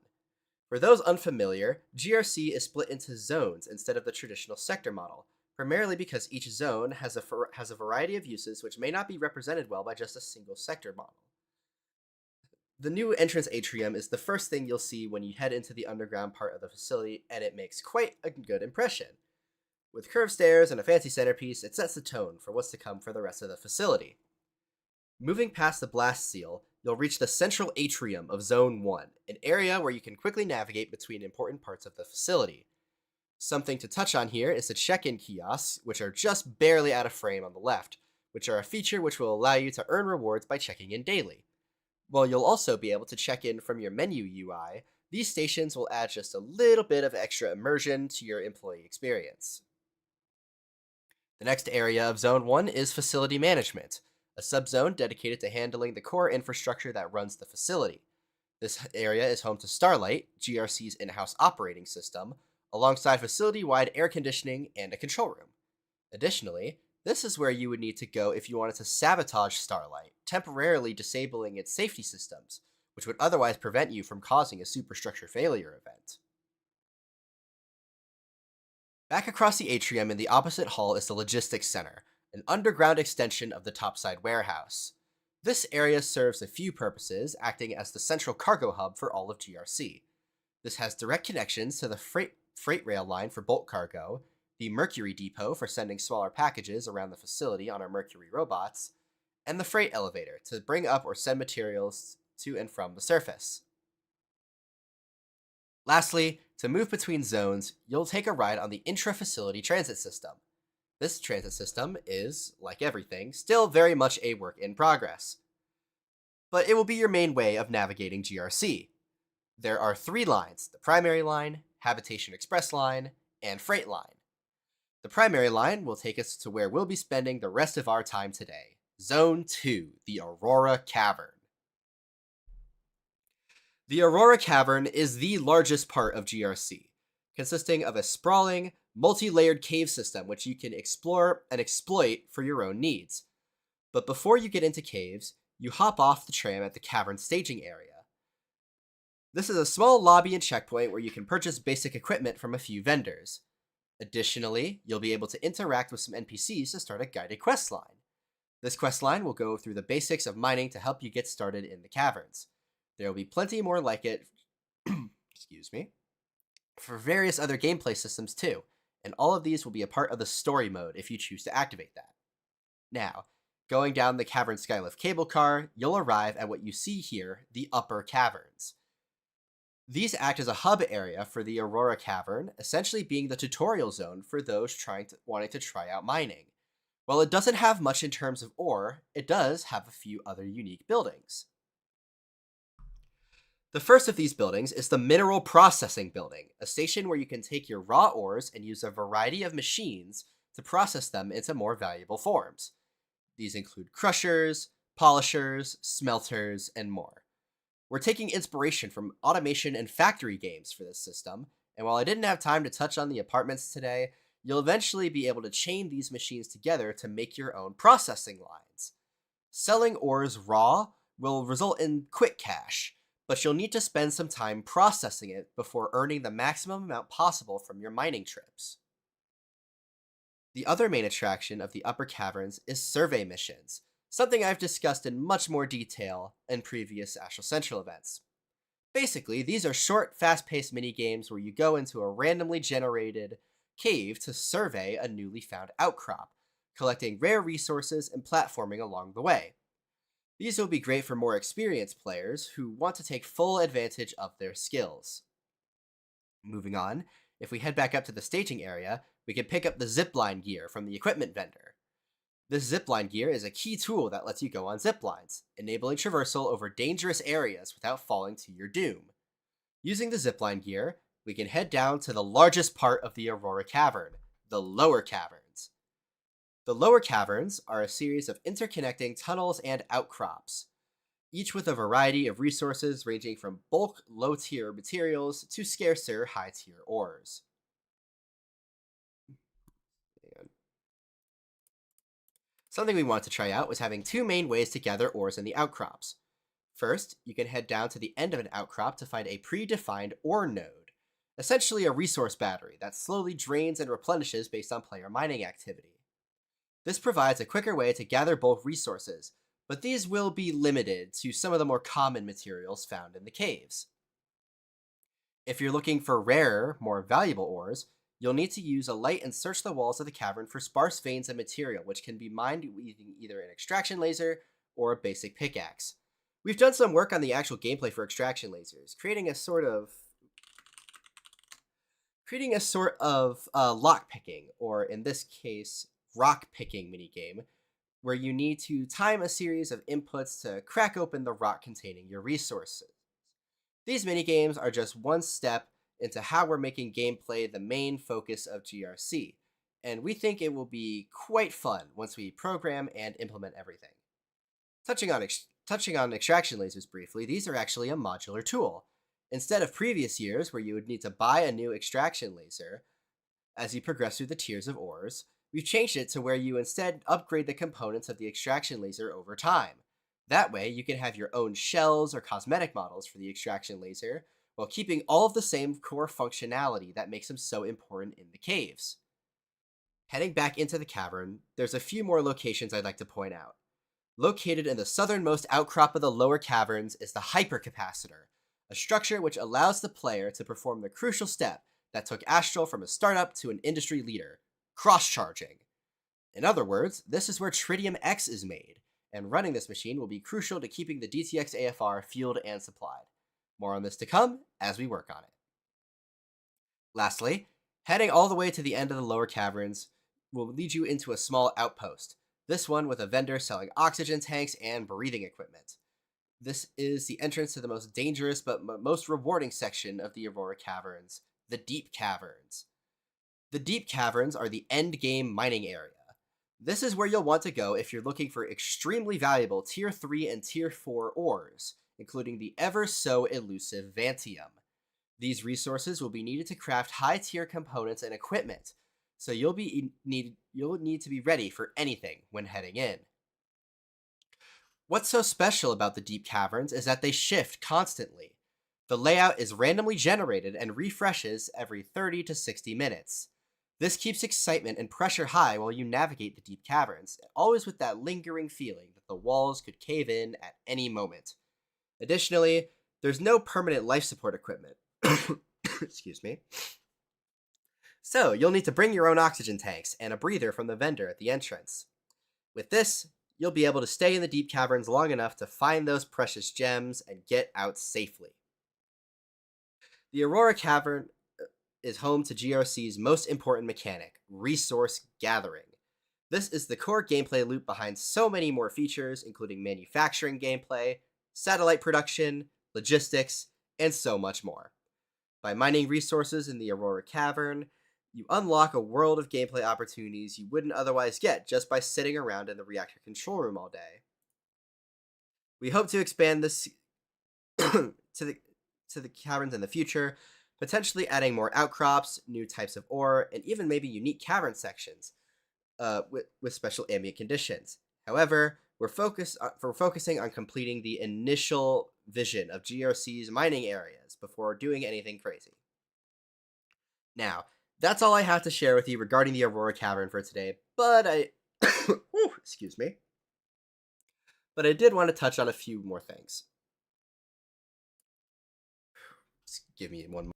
For those unfamiliar, GRC is split into zones instead of the traditional sector model, primarily because each zone has a variety of uses which may not be represented well by just a single sector model. The new entrance atrium is the first thing you'll see when you head into the underground part of the facility, and it makes quite a good impression. With curved stairs and a fancy centerpiece, it sets the tone for what's to come for the rest of the facility. Moving past the blast seal, you'll reach the central atrium of Zone 1, an area where you can quickly navigate between important parts of the facility. Something to touch on here is the check-in kiosks, which are just barely out of frame on the left, which are a feature which will allow you to earn rewards by checking in daily. While you'll also be able to check in from your menu UI, these stations will add just a little bit of extra immersion to your employee experience. The next area of Zone 1 is Facility Management, a subzone dedicated to handling the core infrastructure that runs the facility. This area is home to Starlight, GRC's in-house operating system, alongside facility-wide air conditioning and a control room. Additionally, this is where you would need to go if you wanted to sabotage Starlight, temporarily disabling its safety systems, which would otherwise prevent you from causing a superstructure failure event. Back across the atrium in the opposite hall is the Logistics Center, an underground extension of the topside warehouse. This area serves a few purposes, acting as the central cargo hub for all of GRC. This has direct connections to the freight rail line for bulk cargo, the Mercury Depot for sending smaller packages around the facility on our Mercury robots, and the freight elevator to bring up or send materials to and from the surface. Lastly, to move between zones, you'll take a ride on the intra-facility transit system. This transit system is, like everything, still very much a work in progress. But it will be your main way of navigating GRC. There are 3 lines: the primary line, Habitation Express line, and Freight line. The primary line will take us to where we'll be spending the rest of our time today, Zone 2, the Aurora Cavern. The Aurora Cavern is the largest part of GRC, consisting of a sprawling, multi-layered cave system which you can explore and exploit for your own needs. But before you get into caves, you hop off the tram at the cavern staging area. This is a small lobby and checkpoint where you can purchase basic equipment from a few vendors. Additionally, you'll be able to interact with some NPCs to start a guided quest line. This quest line will go through the basics of mining to help you get started in the caverns. There will be plenty more like it for various other gameplay systems too, and all of these will be a part of the story mode if you choose to activate that. Now, going down the cavern skylift cable car, you'll arrive at what you see here, the upper caverns. These act as a hub area for the Aurora Cavern, essentially being the tutorial zone for those wanting to try out mining. While it doesn't have much in terms of ore, it does have a few other unique buildings. The first of these buildings is the Mineral Processing Building, a station where you can take your raw ores and use a variety of machines to process them into more valuable forms. These include crushers, polishers, smelters, and more. We're taking inspiration from automation and factory games for this system, and while I didn't have time to touch on the apartments today, you'll eventually be able to chain these machines together to make your own processing lines. Selling ores raw will result in quick cash, but you'll need to spend some time processing it before earning the maximum amount possible from your mining trips. The other main attraction of the upper caverns is survey missions, something I've discussed in much more detail in previous Astral Central events. Basically, these are short, fast-paced mini-games where you go into a randomly generated cave to survey a newly found outcrop, collecting rare resources and platforming along the way. These will be great for more experienced players who want to take full advantage of their skills. Moving on, if we head back up to the staging area, we can pick up the zipline gear from the equipment vendor. This zipline gear is a key tool that lets you go on ziplines, enabling traversal over dangerous areas without falling to your doom. Using the zipline gear, we can head down to the largest part of the Aurora Cavern, the lower caverns. The lower caverns are a series of interconnecting tunnels and outcrops, each with a variety of resources ranging from bulk, low-tier materials to scarcer, high-tier ores. Something we wanted to try out was having two main ways to gather ores in the outcrops. First, you can head down to the end of an outcrop to find a predefined ore node, essentially a resource battery that slowly drains and replenishes based on player mining activity. This provides a quicker way to gather bulk resources, but these will be limited to some of the more common materials found in the caves. If you're looking for rarer, more valuable ores, you'll need to use a light and search the walls of the cavern for sparse veins of material, which can be mined using either an extraction laser or a basic pickaxe. We've done some work on the actual gameplay for extraction lasers, creating a sort of lock-picking, or in this case, rock-picking minigame, where you need to time a series of inputs to crack open the rock containing your resources. These minigames are just one step into how we're making gameplay the main focus of GRC, and we think it will be quite fun once we program and implement everything. Touching on extraction lasers briefly, these are actually a modular tool. Instead of previous years where you would need to buy a new extraction laser as you progress through the tiers of ores, we've changed it to where you instead upgrade the components of the extraction laser over time. That way, you can have your own shells or cosmetic models for the extraction laser, while keeping all of the same core functionality that makes them so important in the caves. Heading back into the cavern, there's a few more locations I'd like to point out. Located in the southernmost outcrop of the lower caverns is the hypercapacitor, a structure which allows the player to perform the crucial step that took Astral from a startup to an industry leader, cross-charging. In other words, this is where Tritium X is made, and running this machine will be crucial to keeping the DTX AFR fueled and supplied. More on this to come as we work on it. Lastly, heading all the way to the end of the lower caverns will lead you into a small outpost, this one with a vendor selling oxygen tanks and breathing equipment. This is the entrance to the most dangerous but most rewarding section of the Aurora Caverns, the Deep Caverns. The Deep Caverns are the end game mining area. This is where you'll want to go if you're looking for extremely valuable Tier 3 and Tier 4 ores, including the ever-so-elusive Vantium. These resources will be needed to craft high-tier components and equipment, so you'll need to be ready for anything when heading in. What's so special about the Deep Caverns is that they shift constantly. The layout is randomly generated and refreshes every 30 to 60 minutes. This keeps excitement and pressure high while you navigate the Deep Caverns, always with that lingering feeling that the walls could cave in at any moment. Additionally, there's no permanent life support equipment. Excuse me. So, you'll need to bring your own oxygen tanks and a breather from the vendor at the entrance. With this, you'll be able to stay in the Deep Caverns long enough to find those precious gems and get out safely. The Aurora Cavern is home to GRC's most important mechanic, resource gathering. This is the core gameplay loop behind so many more features, including manufacturing gameplay, satellite production, logistics, and so much more. By mining resources in the Aurora Cavern, you unlock a world of gameplay opportunities you wouldn't otherwise get just by sitting around in the reactor control room all day. We hope to expand this to the caverns in the future, potentially adding more outcrops, new types of ore, and even maybe unique cavern sections with special ambient conditions. However, we're focusing on completing the initial vision of GRC's mining areas before doing anything crazy. Now, that's all I have to share with you regarding the Aurora Cavern for today, but excuse me. But I did want to touch on a few more things. Just give me one more.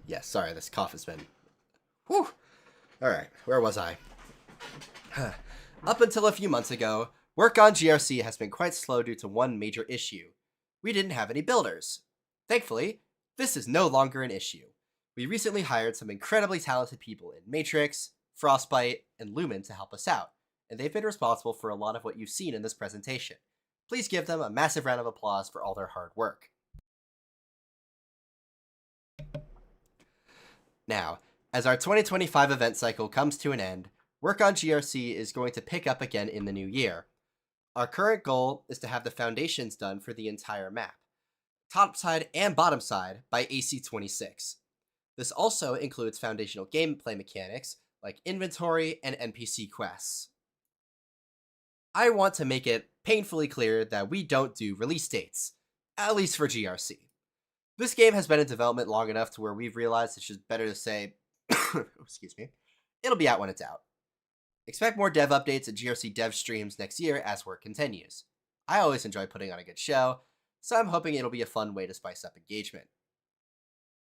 Yes, sorry, this cough has been... Whew! Alright, where was I? Up until a few months ago, work on GRC has been quite slow due to one major issue. We didn't have any builders. Thankfully, this is no longer an issue. We recently hired some incredibly talented people in Matrix, Frostbite, and Lumen to help us out, and they've been responsible for a lot of what you've seen in this presentation. Please give them a massive round of applause for all their hard work. Now, as our 2025 event cycle comes to an end, work on GRC is going to pick up again in the new year. Our current goal is to have the foundations done for the entire map, top side and bottom side, by AC26. This also includes foundational gameplay mechanics like inventory and NPC quests. I want to make it painfully clear that we don't do release dates, at least for GRC. This game has been in development long enough to where we've realized it's just better to say, excuse me, it'll be out when it's out. Expect more dev updates and GRC dev streams next year as work continues. I always enjoy putting on a good show, so I'm hoping it'll be a fun way to spice up engagement.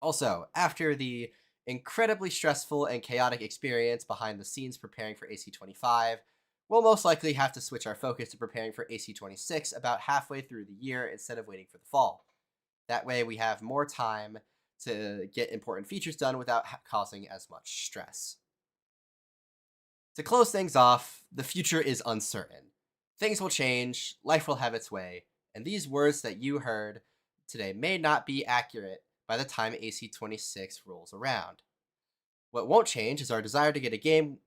Also, after the incredibly stressful and chaotic experience behind the scenes preparing for AC25, we'll most likely have to switch our focus to preparing for AC26 about halfway through the year instead of waiting for the fall. That way we have more time to get important features done without causing as much stress. To close things off, the future is uncertain. Things will change, life will have its way, and these words that you heard today may not be accurate by the time AC26 rolls around. What won't change is our desire to get a game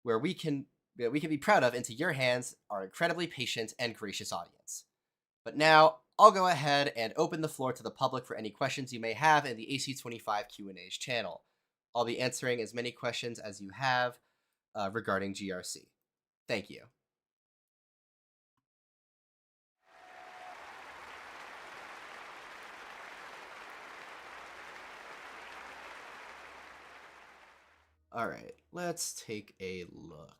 where we can be proud of into your hands, our incredibly patient and gracious audience. But now, I'll go ahead and open the floor to the public for any questions you may have in the AC25 Q&A's channel. I'll be answering as many questions as you have regarding GRC. Thank you. All right, let's take a look.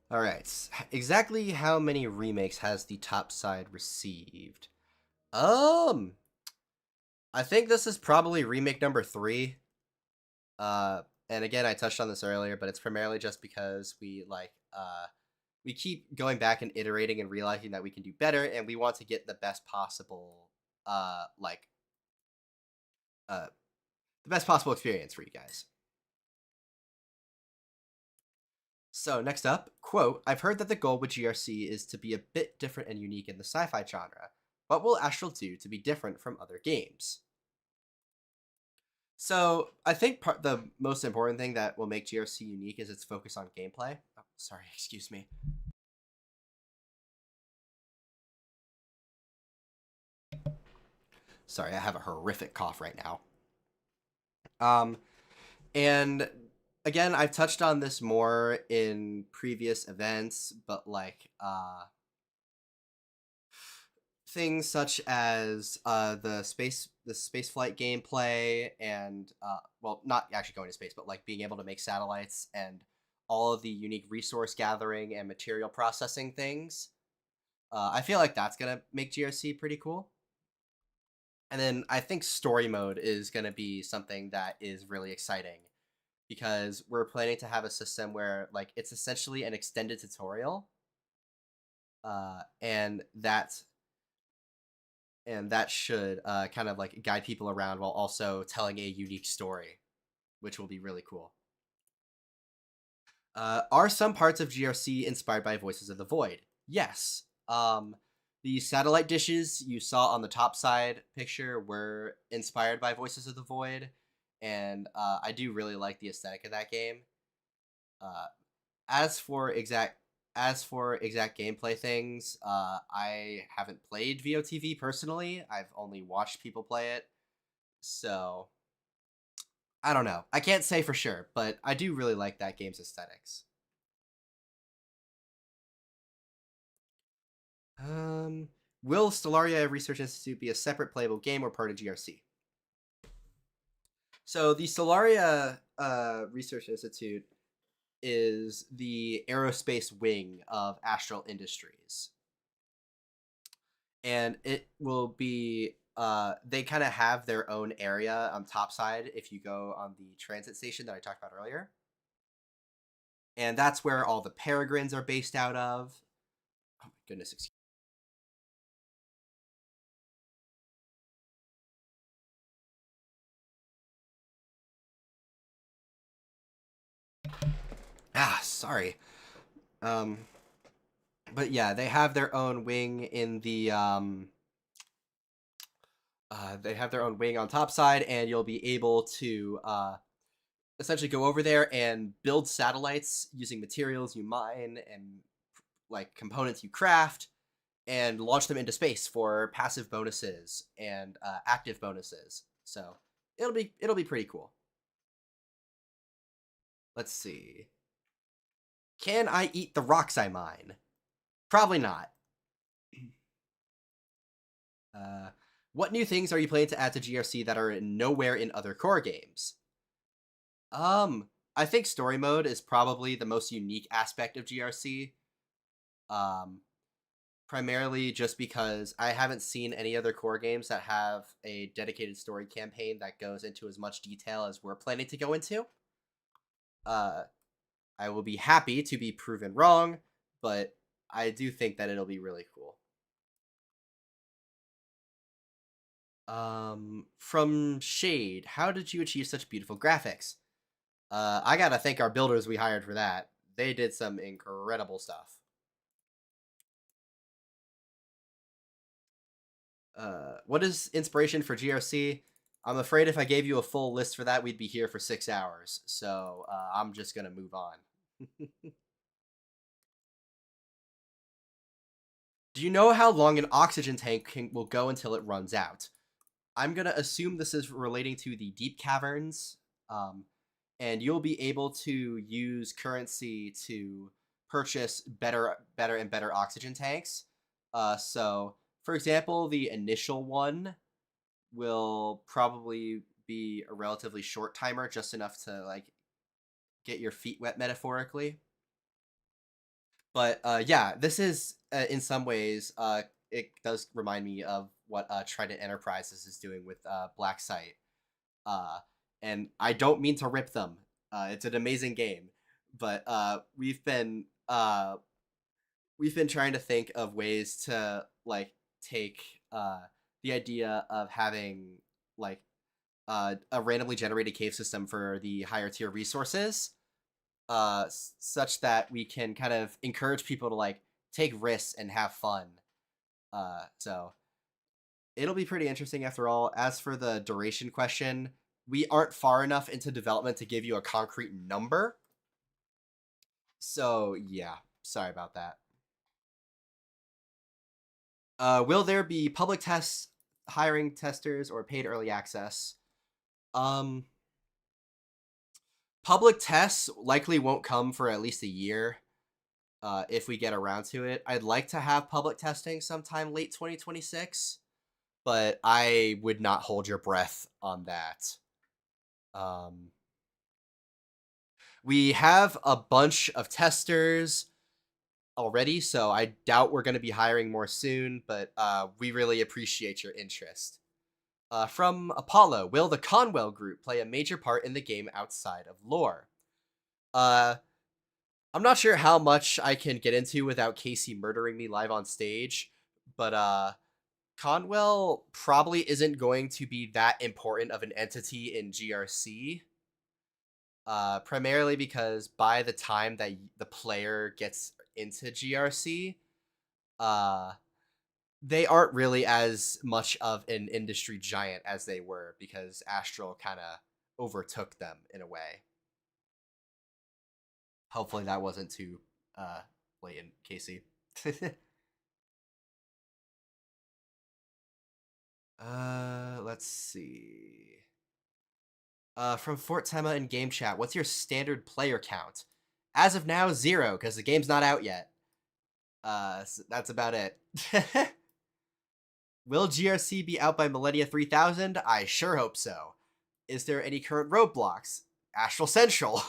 All right, exactly how many remakes has the top side received? I think this is probably remake number 3. And again, I touched on this earlier, but it's primarily just because we keep going back and iterating and realizing that we can do better, and we want to get the best possible, the best possible experience for you guys. So next up, quote, I've heard that the goal with GRC is to be a bit different and unique in the sci-fi genre. What will Astral do to be different from other games? So I think the most important thing that will make GRC unique is its focus on gameplay. Oh, sorry, excuse me. Sorry, I have a horrific cough right now. And again, I've touched on this more in previous events, but things such as the space flight gameplay and well, not actually going to space, but being able to make satellites and all of the unique resource gathering and material processing things. I feel like that's gonna make GRC pretty cool. And then I think story mode is gonna be something that is really exciting, because we're planning to have a system where it's essentially an extended tutorial, and that should kind of guide people around while also telling a unique story, which will be really cool. Are some parts of GRC inspired by Voices of the Void? Yes. The The satellite dishes you saw on the top side picture were inspired by Voices of the Void, and I do really like the aesthetic of that game. As for exact gameplay things, I haven't played VOTV personally. I've only watched people play it, so I don't know. I can't say for sure, but I do really like that game's aesthetics. Will Stellaria Research Institute be a separate playable game or part of GRC? So the Stellaria Research Institute is the aerospace wing of Astral Industries. And it will be, they kind of have their own area on topside if you go on the transit station that I talked about earlier. And that's where all the peregrines are based out of. Oh my goodness, excuse me. Sorry. But yeah, they have their own wing in the they have their own wing on topside, and you'll be able to essentially go over there and build satellites using materials you mine and like components you craft, and launch them into space for passive bonuses and active bonuses. So it'll be pretty cool. Let's see. Can I eat the rocks I mine? Probably not. What new things are you planning to add to GRC that are nowhere in other core games? I think story mode is probably the most unique aspect of GRC. Primarily just because I haven't seen any other core games that have a dedicated story campaign that goes into as much detail as we're planning to go into. I will be happy to be proven wrong, but I do think that it'll be really cool. From Shade, how did you achieve such beautiful graphics? I gotta thank our builders we hired for that. They did some incredible stuff. What is inspiration for GRC? I'm afraid if I gave you a full list for that, we'd be here for 6 hours. So I'm just gonna move on. Do you know how long an oxygen tank will go until it runs out? I'm gonna assume this is relating to the deep caverns, and you'll be able to use currency to purchase better and better oxygen tanks. So, for example, the initial one will probably be a relatively short timer, just enough to like get your feet wet metaphorically. But yeah, this is in some ways it does remind me of what Trident Enterprises is doing with Black Site. And I don't mean to rip them. It's an amazing game, but we've been trying to think of ways to like take the idea of having like a randomly generated cave system for the higher tier resources, such that we can kind of encourage people to like take risks and have fun. So it'll be pretty interesting after all. As for the duration question, we aren't far enough into development to give you a concrete number. So yeah, sorry about that. Will there be public tests, hiring testers, or paid early access? Public tests likely won't come for at least a year, if we get around to it. I'd like to have public testing sometime late 2026, but I would not hold your breath on that. We have a bunch of testers already, so I doubt we're going to be hiring more soon, but we really appreciate your interest. From Apollo, will the Conwell group play a major part in the game outside of lore? I'm not sure how much I can get into without Casey murdering me live on stage, but Conwell probably isn't going to be that important of an entity in GRC. Primarily because by the time that the player gets into GRC, they aren't really as much of an industry giant as they were because Astral kind of overtook them in a way. Hopefully that wasn't too blatant, Casey. Let's see. From Fortema in game chat, what's your standard player count? As of now, 0, because the game's not out yet. So that's about it. Will GRC be out by Millennia 3000? I sure hope so. Is there any current roadblocks? Astral Central.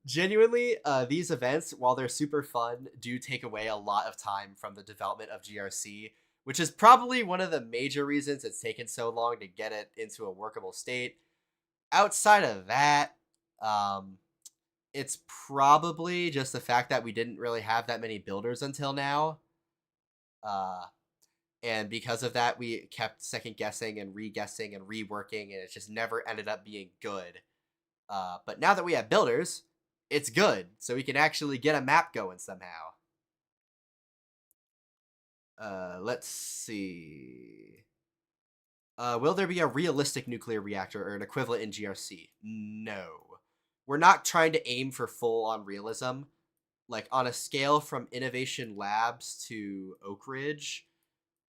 Genuinely, these events, while they're super fun, do take away a lot of time from the development of GRC, which is probably one of the major reasons it's taken so long to get it into a workable state. Outside of that, it's probably just the fact that we didn't really have that many builders until now. And because of that, we kept second guessing and re-guessing and reworking, and it just never ended up being good. But now that we have builders, it's good, so we can actually get a map going somehow. Let's see. Will there be a realistic nuclear reactor or an equivalent in GRC? No. We're not trying to aim for full-on realism. Like, on a scale from Innovation Labs to Oak Ridge,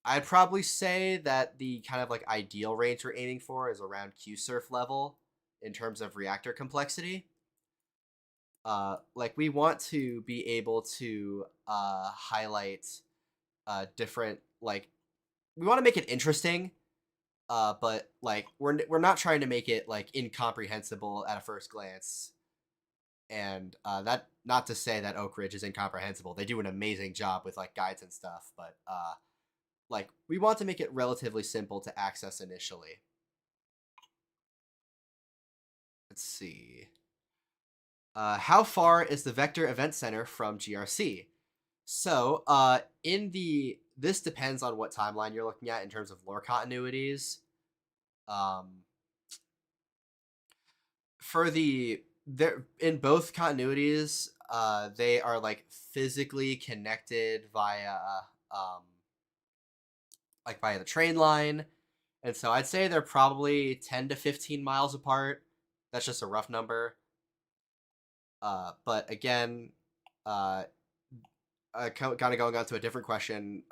I'd probably say that the kind of like ideal range we're aiming for is around Q-Surf level in terms of reactor complexity. Like, we want to be able to highlight different, like, we want to make it interesting, but like we're not trying to make it like incomprehensible at a first glance. And that, not to say that Oak Ridge is incomprehensible. They do an amazing job with like guides and stuff, but like, we want to make it relatively simple to access initially. Let's see. How far is the Vector Event Center from GRC? So, this depends on what timeline you're looking at in terms of lore continuities. In both continuities, they are like physically connected via via the train line, and so I'd say they're probably 10 to 15 miles apart. That's just a rough number. But again, kind of going on to a different question.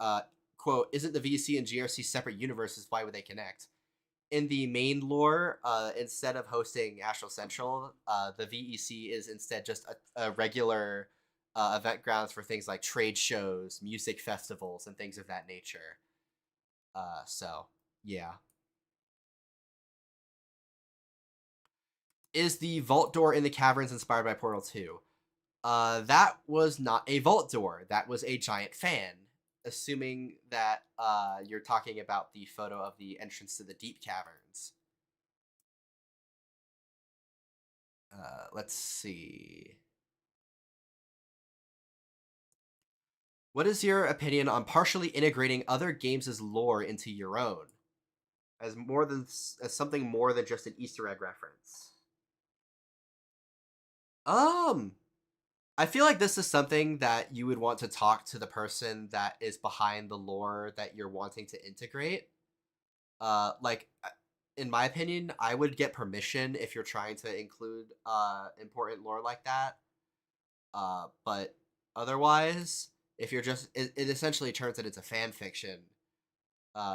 Quote, isn't the VEC and GRC separate universes? Why would they connect? In the main lore, instead of hosting Astral Central, the VEC is instead just a regular event grounds for things like trade shows, music festivals, and things of that nature. So, yeah. Is the vault door in the caverns inspired by Portal 2? That was not a vault door. That was a giant fan. Assuming that you're talking about the photo of the entrance to the deep caverns. Let's see. What is your opinion on partially integrating other games' lore into your own? As something more than just an Easter egg reference? I feel like this is something that you would want to talk to the person that is behind the lore that you're wanting to integrate. Like, in my opinion, I would get permission if you're trying to include important lore like that. But otherwise, if you're just, it essentially turns it into fan fiction.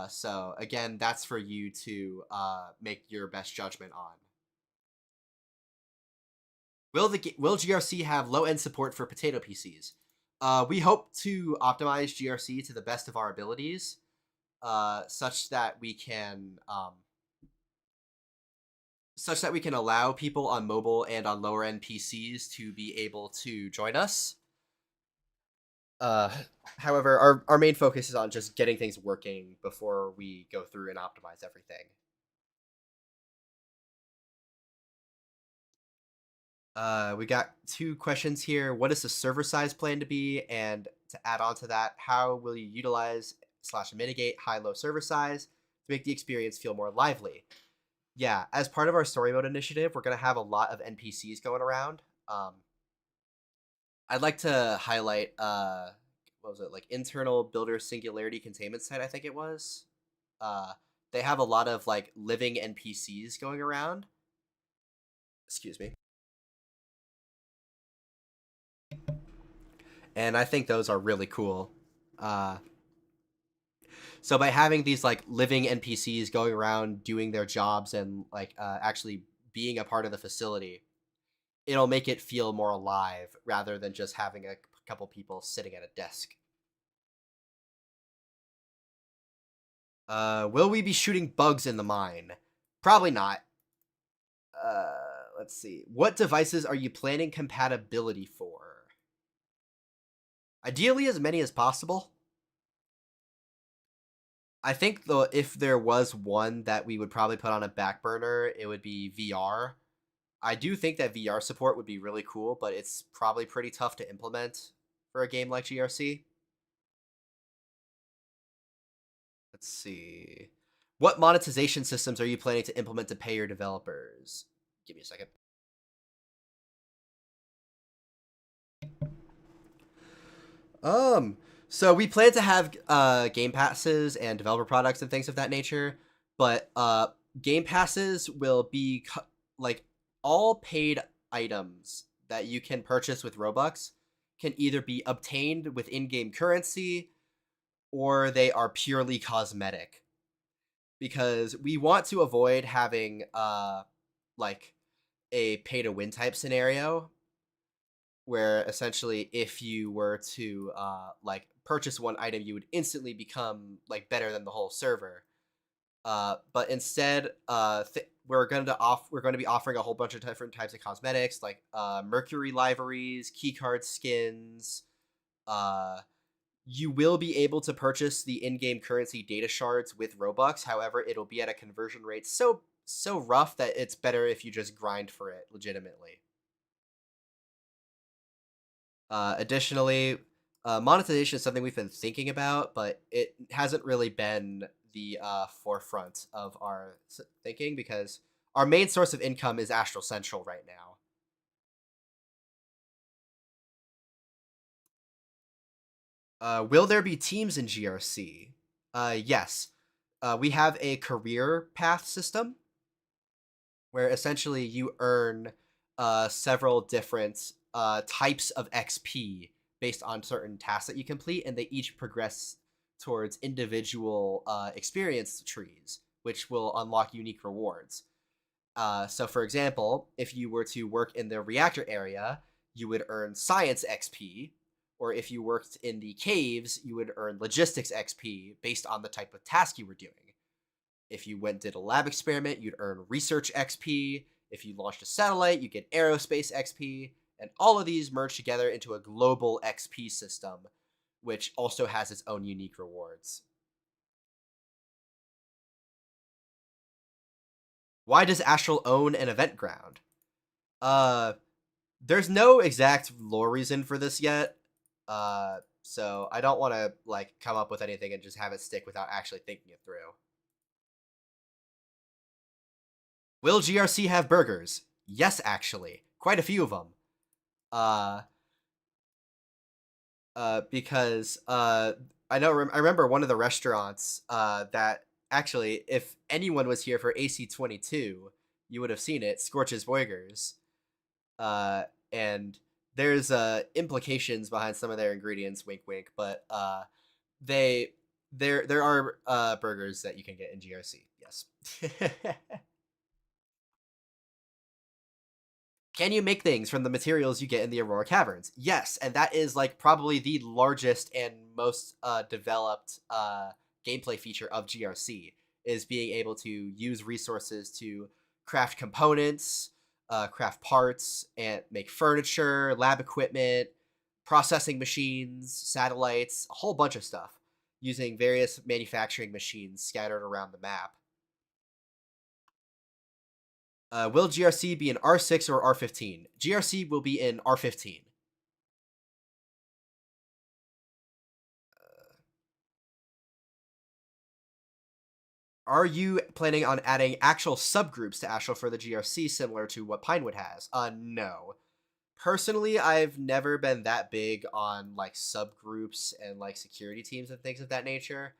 So again, that's for you to make your best judgment on. Will GRC have low-end support for potato PCs? We hope to optimize GRC to the best of our abilities, such that we can allow people on mobile and on lower-end PCs to be able to join us. However, our main focus is on just getting things working before we go through and optimize everything. We got 2 questions here. What is the server size plan to be? And to add on to that, how will you utilize / mitigate high-low server size to make the experience feel more lively? Yeah, as part of our story mode initiative, we're going to have a lot of NPCs going around. I'd like to highlight, what was it, like internal builder singularity containment site, I think it was. They have a lot of like living NPCs going around. Excuse me. And I think those are really cool. So by having these like living NPCs going around doing their jobs and like actually being a part of the facility, it'll make it feel more alive rather than just having a couple people sitting at a desk. Will we be shooting bugs in the mine? Probably not. Let's see. What devices are you planning compatibility for? Ideally, as many as possible. I think, though, if there was one that we would probably put on a back burner, it would be VR. I do think that VR support would be really cool, but it's probably pretty tough to implement for a game like GRC. Let's see. What monetization systems are you planning to implement to pay your developers? Give me a second. So we plan to have game passes and developer products and things of that nature, but game passes will be like all paid items that you can purchase with Robux can either be obtained with in-game currency or they are purely cosmetic. Because we want to avoid having like a pay-to-win type scenario where essentially if you were to like purchase one item, you would instantly become like better than the whole server. But instead, we're going to be offering a whole bunch of different types of cosmetics, like Mercury liveries, keycard skins. You will be able to purchase the in-game currency data shards with Robux. However, it'll be at a conversion rate so rough that it's better if you just grind for it legitimately. Additionally, monetization is something we've been thinking about, but it hasn't really been the forefront of our thinking because our main source of income is Astral Central right now. Will there be teams in GRC? Yes. We have a career path system where essentially you earn several different types of XP based on certain tasks that you complete, and they each progress towards individual experience trees, which will unlock unique rewards. So for example, if you were to work in the reactor area, you would earn science XP, or if you worked in the caves, you would earn logistics XP based on the type of task you were doing. If you went and did a lab experiment, you'd earn research XP. If you launched a satellite, you get aerospace XP. And all of these merge together into a global XP system, which also has its own unique rewards. Why does Astral own an event ground? There's no exact lore reason for this yet. So I don't want to like come up with anything and just have it stick without actually thinking it through. Will GRC have burgers? Yes, actually. Quite a few of them. Because I remember one of the restaurants that actually, if anyone was here for AC22, you would have seen it, Scorch's Burgers. And there's implications behind some of their ingredients, wink wink, but there are burgers that you can get in GRC, yes. Can you make things from the materials you get in the Aurora Caverns? Yes, and that is like probably the largest and most developed gameplay feature of GRC, is being able to use resources to craft components, craft parts, and make furniture, lab equipment, processing machines, satellites, a whole bunch of stuff, using various manufacturing machines scattered around the map. Will GRC be in R6 or R15? GRC will be in R15. Are you planning on adding actual subgroups to Astral for the GRC similar to what Pinewood has? No. Personally, I've never been that big on like subgroups and like security teams and things of that nature.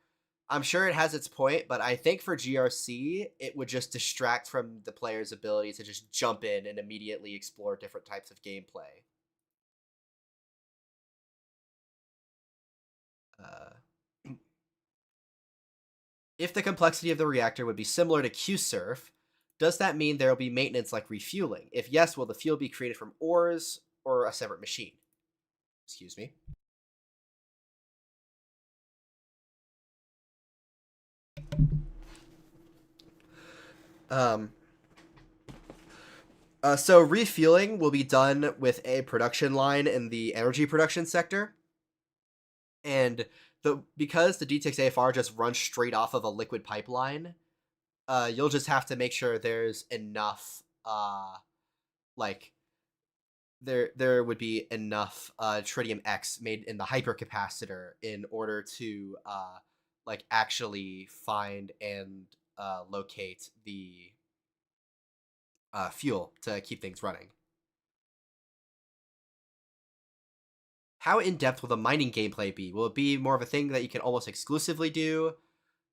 I'm sure it has its point, but I think for GRC, it would just distract from the player's ability to just jump in and immediately explore different types of gameplay. If the complexity of the reactor would be similar to QSurf, does that mean there will be maintenance like refueling? If yes, will the fuel be created from ores or a separate machine? Excuse me. So refueling will be done with a production line in the energy production sector. And because the DTX AFR just runs straight off of a liquid pipeline, you'll just have to make sure there's enough there would be enough tritium X made in the hypercapacitor in order to actually find and locate the fuel to keep things running. How in-depth will the mining gameplay be? Will it be more of a thing that you can almost exclusively do,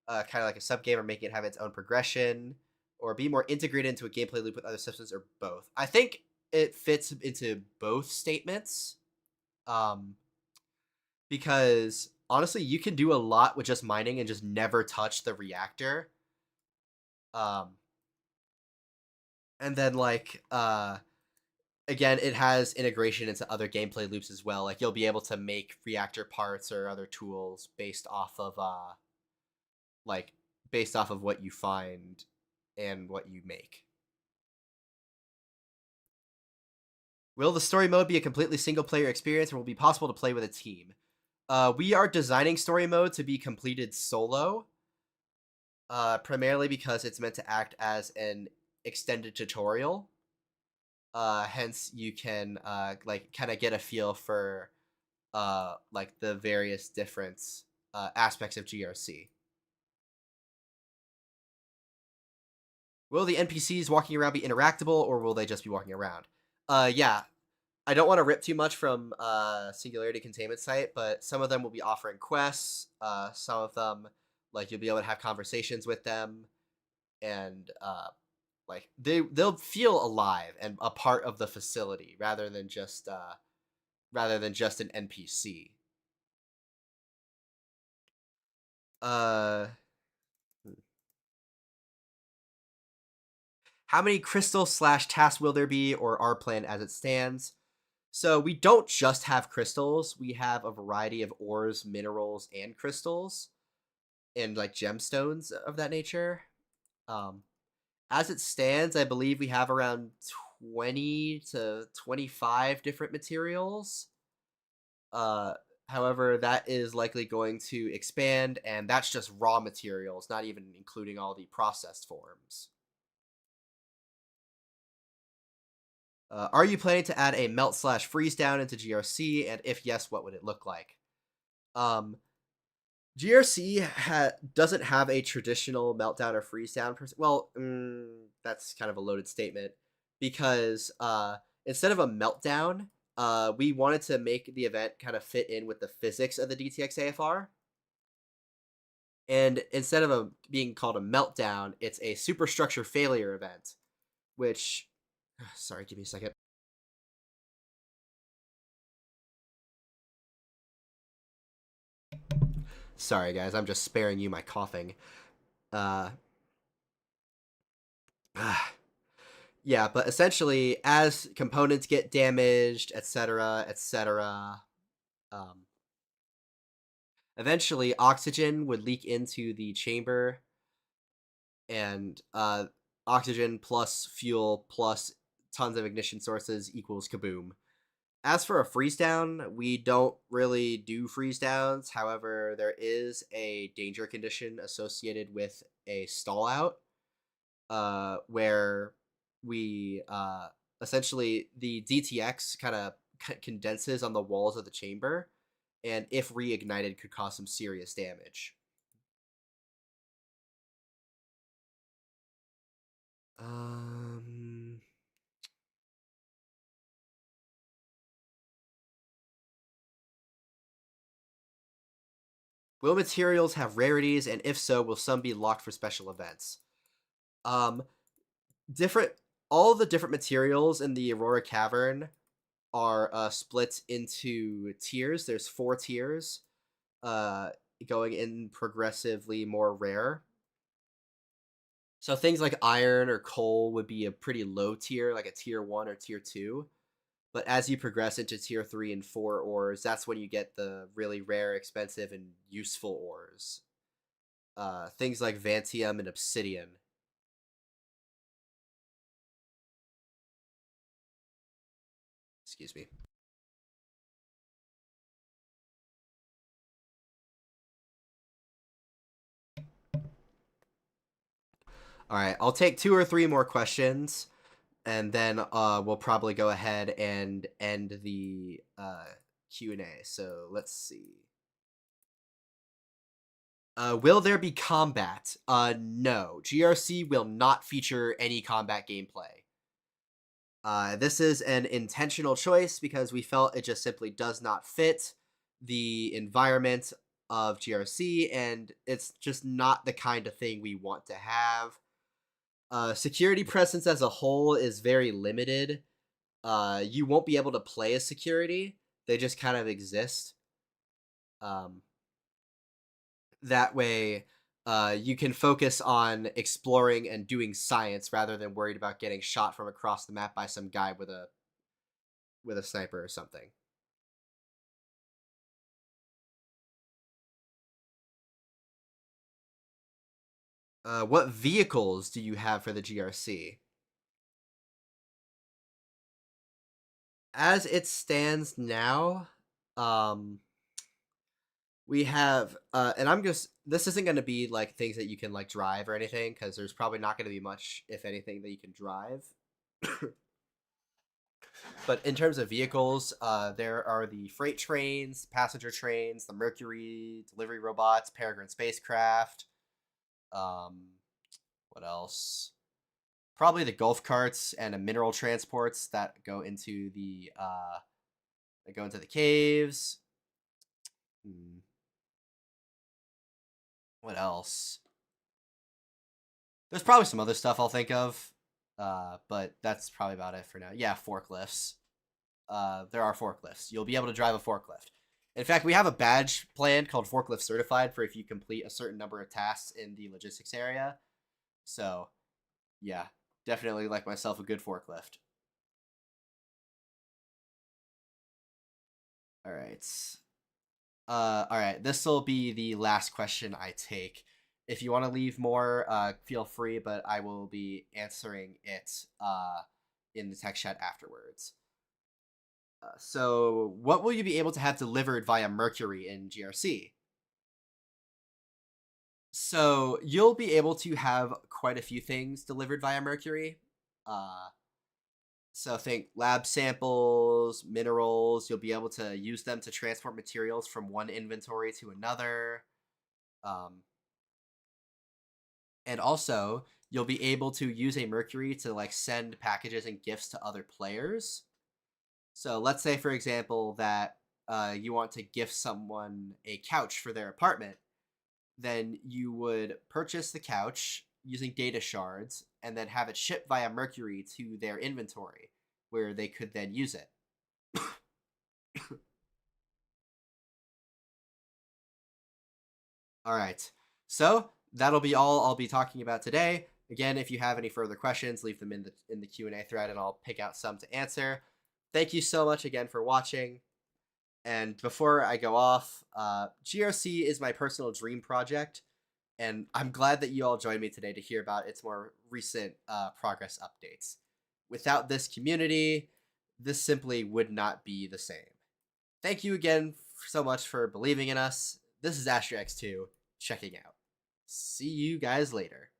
kind of like a sub-game, or make it have its own progression, or be more integrated into a gameplay loop with other systems, or both? I think it fits into both statements, because honestly, you can do a lot with just mining and just never touch the reactor. And then again, it has integration into other gameplay loops as well. Like you'll be able to make reactor parts or other tools based off of what you find and what you make. Will the story mode be a completely single player experience, or will it be possible to play with a team? We are designing story mode to be completed solo, primarily because it's meant to act as an extended tutorial. Hence, you can kind of get a feel for the various different aspects of GRC. Will the NPCs walking around be interactable, or will they just be walking around? Yeah, I don't want to rip too much from Singularity Containment Site, but some of them will be offering quests. Some of them, you'll be able to have conversations with them, and they'll feel alive and a part of the facility rather than just an NPC. How many crystals/tasks will there be, or are planned as it stands? So we don't just have crystals. We have a variety of ores, minerals, and crystals, and gemstones of that nature. As it stands, I believe we have around 20 to 25 different materials. However, that is likely going to expand, and that's just raw materials, not even including all the processed forms. Are you planning to add a melt/freeze down into GRC, and if yes, what would it look like? GRC doesn't have a traditional meltdown or freeze down. Well, that's kind of a loaded statement, because instead of a meltdown, we wanted to make the event kind of fit in with the physics of the DTX AFR. And instead of being called a meltdown, it's a superstructure failure event, which... Sorry, give me a second. Sorry, guys, I'm just sparing you my coughing. Yeah, but essentially, as components get damaged, etc., etc., eventually oxygen would leak into the chamber, and oxygen plus fuel plus tons of ignition sources equals kaboom. As for a freeze down, we don't really do freeze downs. However, there is a danger condition associated with a stall out, where we essentially the DTX kind of condenses on the walls of the chamber, and if reignited, could cause some serious damage. Will materials have rarities, and if so, will some be locked for special events? All the different materials in the Aurora Cavern are split into tiers. There's 4 tiers, going in progressively more rare. So things like iron or coal would be a pretty low tier, like a tier 1 or tier 2. But as you progress into tier 3 and 4 ores, that's when you get the really rare, expensive, and useful ores. Things like Vantium and Obsidian. Excuse me. All right, I'll take 2 or 3 more questions, and then we'll probably go ahead and end the Q&A. So let's see. Will there be combat? No. GRC will not feature any combat gameplay. This is an intentional choice because we felt it just simply does not fit the environment of GRC, and it's just not the kind of thing we want to have. Security presence as a whole is very limited. You won't be able to play as security. They just kind of exist. That way, you can focus on exploring and doing science rather than worried about getting shot from across the map by some guy with a sniper or something. What vehicles do you have for the GRC? As it stands now, we have, and this isn't going to be like things that you can like drive or anything, because there's probably not going to be much, if anything, that you can drive. But in terms of vehicles, there are the freight trains, passenger trains, the Mercury, delivery robots, Peregrine spacecraft. What else? Probably the Gulf carts and the mineral transports that go into the caves. What else? There's probably some other stuff I'll think of, but that's probably about it for now. Yeah, forklifts. There are forklifts. You'll be able to drive a forklift. In fact, we have a badge planned called Forklift Certified for if you complete a certain number of tasks in the logistics area. So, yeah, definitely like myself a good forklift. All right. All right, this will be the last question I take. If you want to leave more, feel free, but I will be answering it in the text chat afterwards. So, what will you be able to have delivered via Mercury in GRC? So, you'll be able to have quite a few things delivered via Mercury. So think lab samples, minerals. You'll be able to use them to transport materials from one inventory to another. And also, you'll be able to use a Mercury to like send packages and gifts to other players. So let's say, for example, that you want to gift someone a couch for their apartment. Then you would purchase the couch using data shards and then have it shipped via Mercury to their inventory, where they could then use it. All right, so that'll be all I'll be talking about today. Again, if you have any further questions, leave them in the Q&A thread, and I'll pick out some to answer. Thank you so much again for watching. And before I go off, GRC is my personal dream project, and I'm glad that you all joined me today to hear about its more recent progress updates. Without this community, this simply would not be the same. Thank you again so much for believing in us. This is AstraX2, checking out. See you guys later.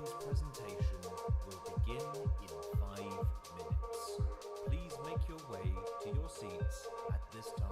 Seam's presentation will begin in 5 minutes. Please make your way to your seats at this time.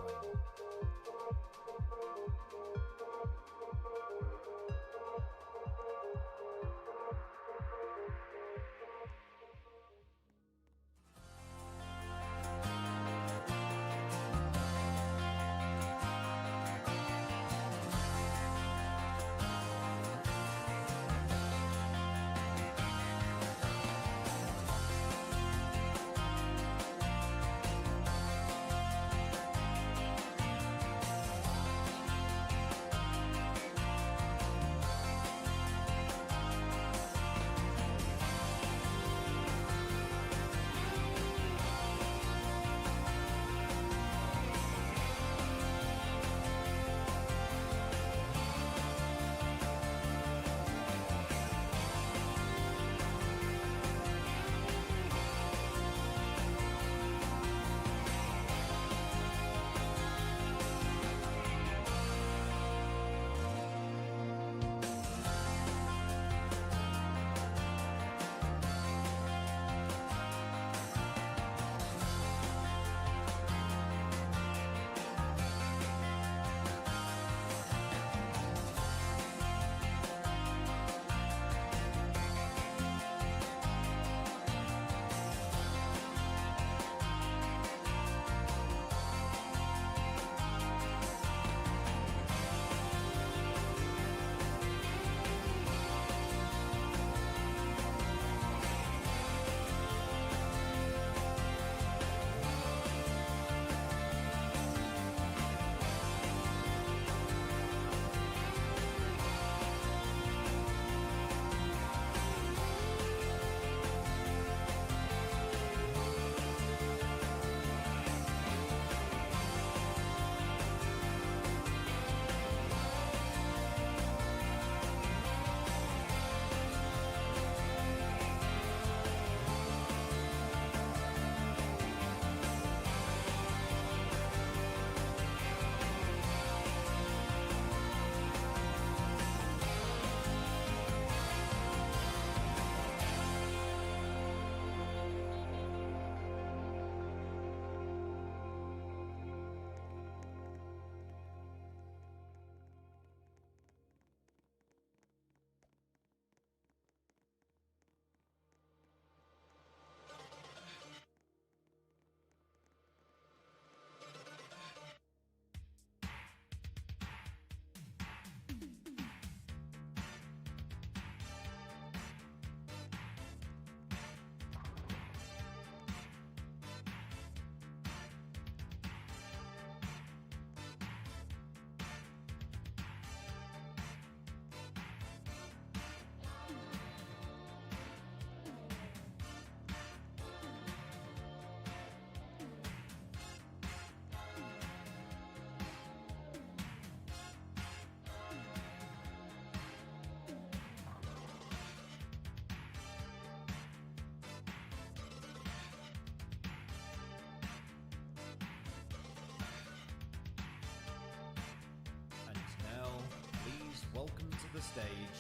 Welcome to the stage,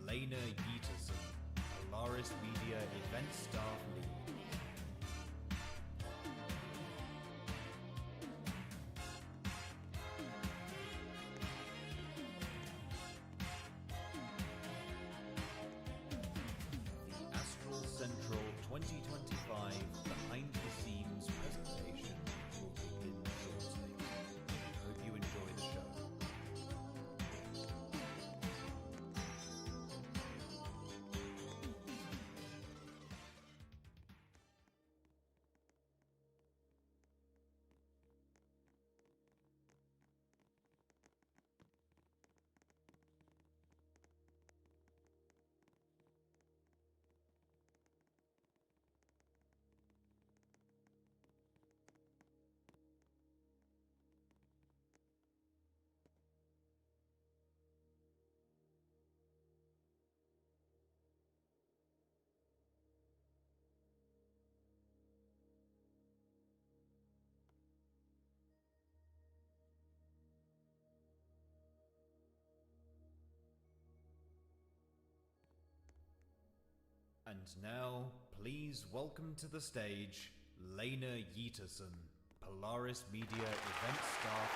Lena Yeaterson, Polaris Media Event Staff Lead. The Astral Central 2025 Behind the Scenes presentation will begin shortly. Hope you enjoy the show. And now, please welcome to the stage, Lena Yeaterson, Polaris Media Event Staff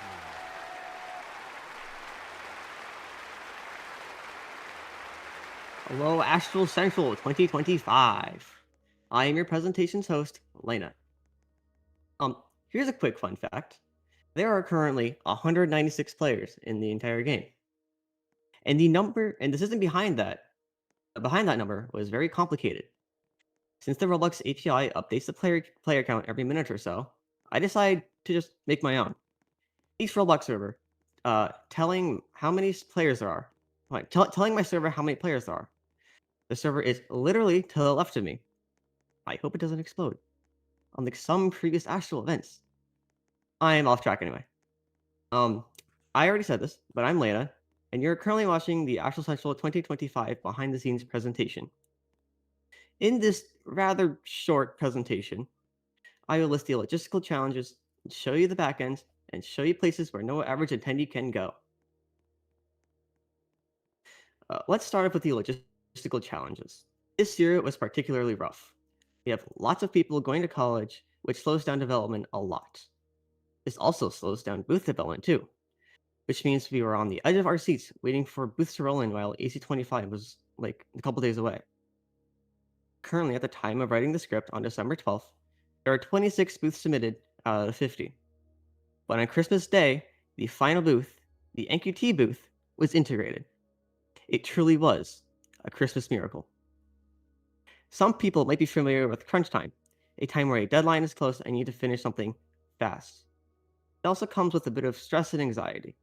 Lead. Hello, Astral Central 2025. I am your presentation's host, Lena. Here's a quick fun fact. There are currently 196 players in the entire game. And the system behind that number was very complicated. Since the Roblox API updates the player count every minute or so, I decided to just make my own. Each Roblox server, telling how many players there are. Telling my server how many players there are. The server is literally to the left of me. I hope it doesn't explode. Unlike some previous Astral events. I am off track anyway. I already said this, but I'm Lena, and you're currently watching the Astral Central 2025 behind the scenes presentation. In this rather short presentation, I will list the logistical challenges, show you the backends, and show you places where no average attendee can go. Let's start off with the logistical challenges. This year was particularly rough. We have lots of people going to college, which slows down development a lot. This also slows down booth development too, which means we were on the edge of our seats waiting for booths to roll in while AC25 was like a couple days away. Currently, at the time of writing the script on December 12th, there are 26 booths submitted out of 50. But on Christmas Day, the final booth, the NQT booth, was integrated. It truly was a Christmas miracle. Some people might be familiar with crunch time, a time where a deadline is close and you need to finish something fast. It also comes with a bit of stress and anxiety.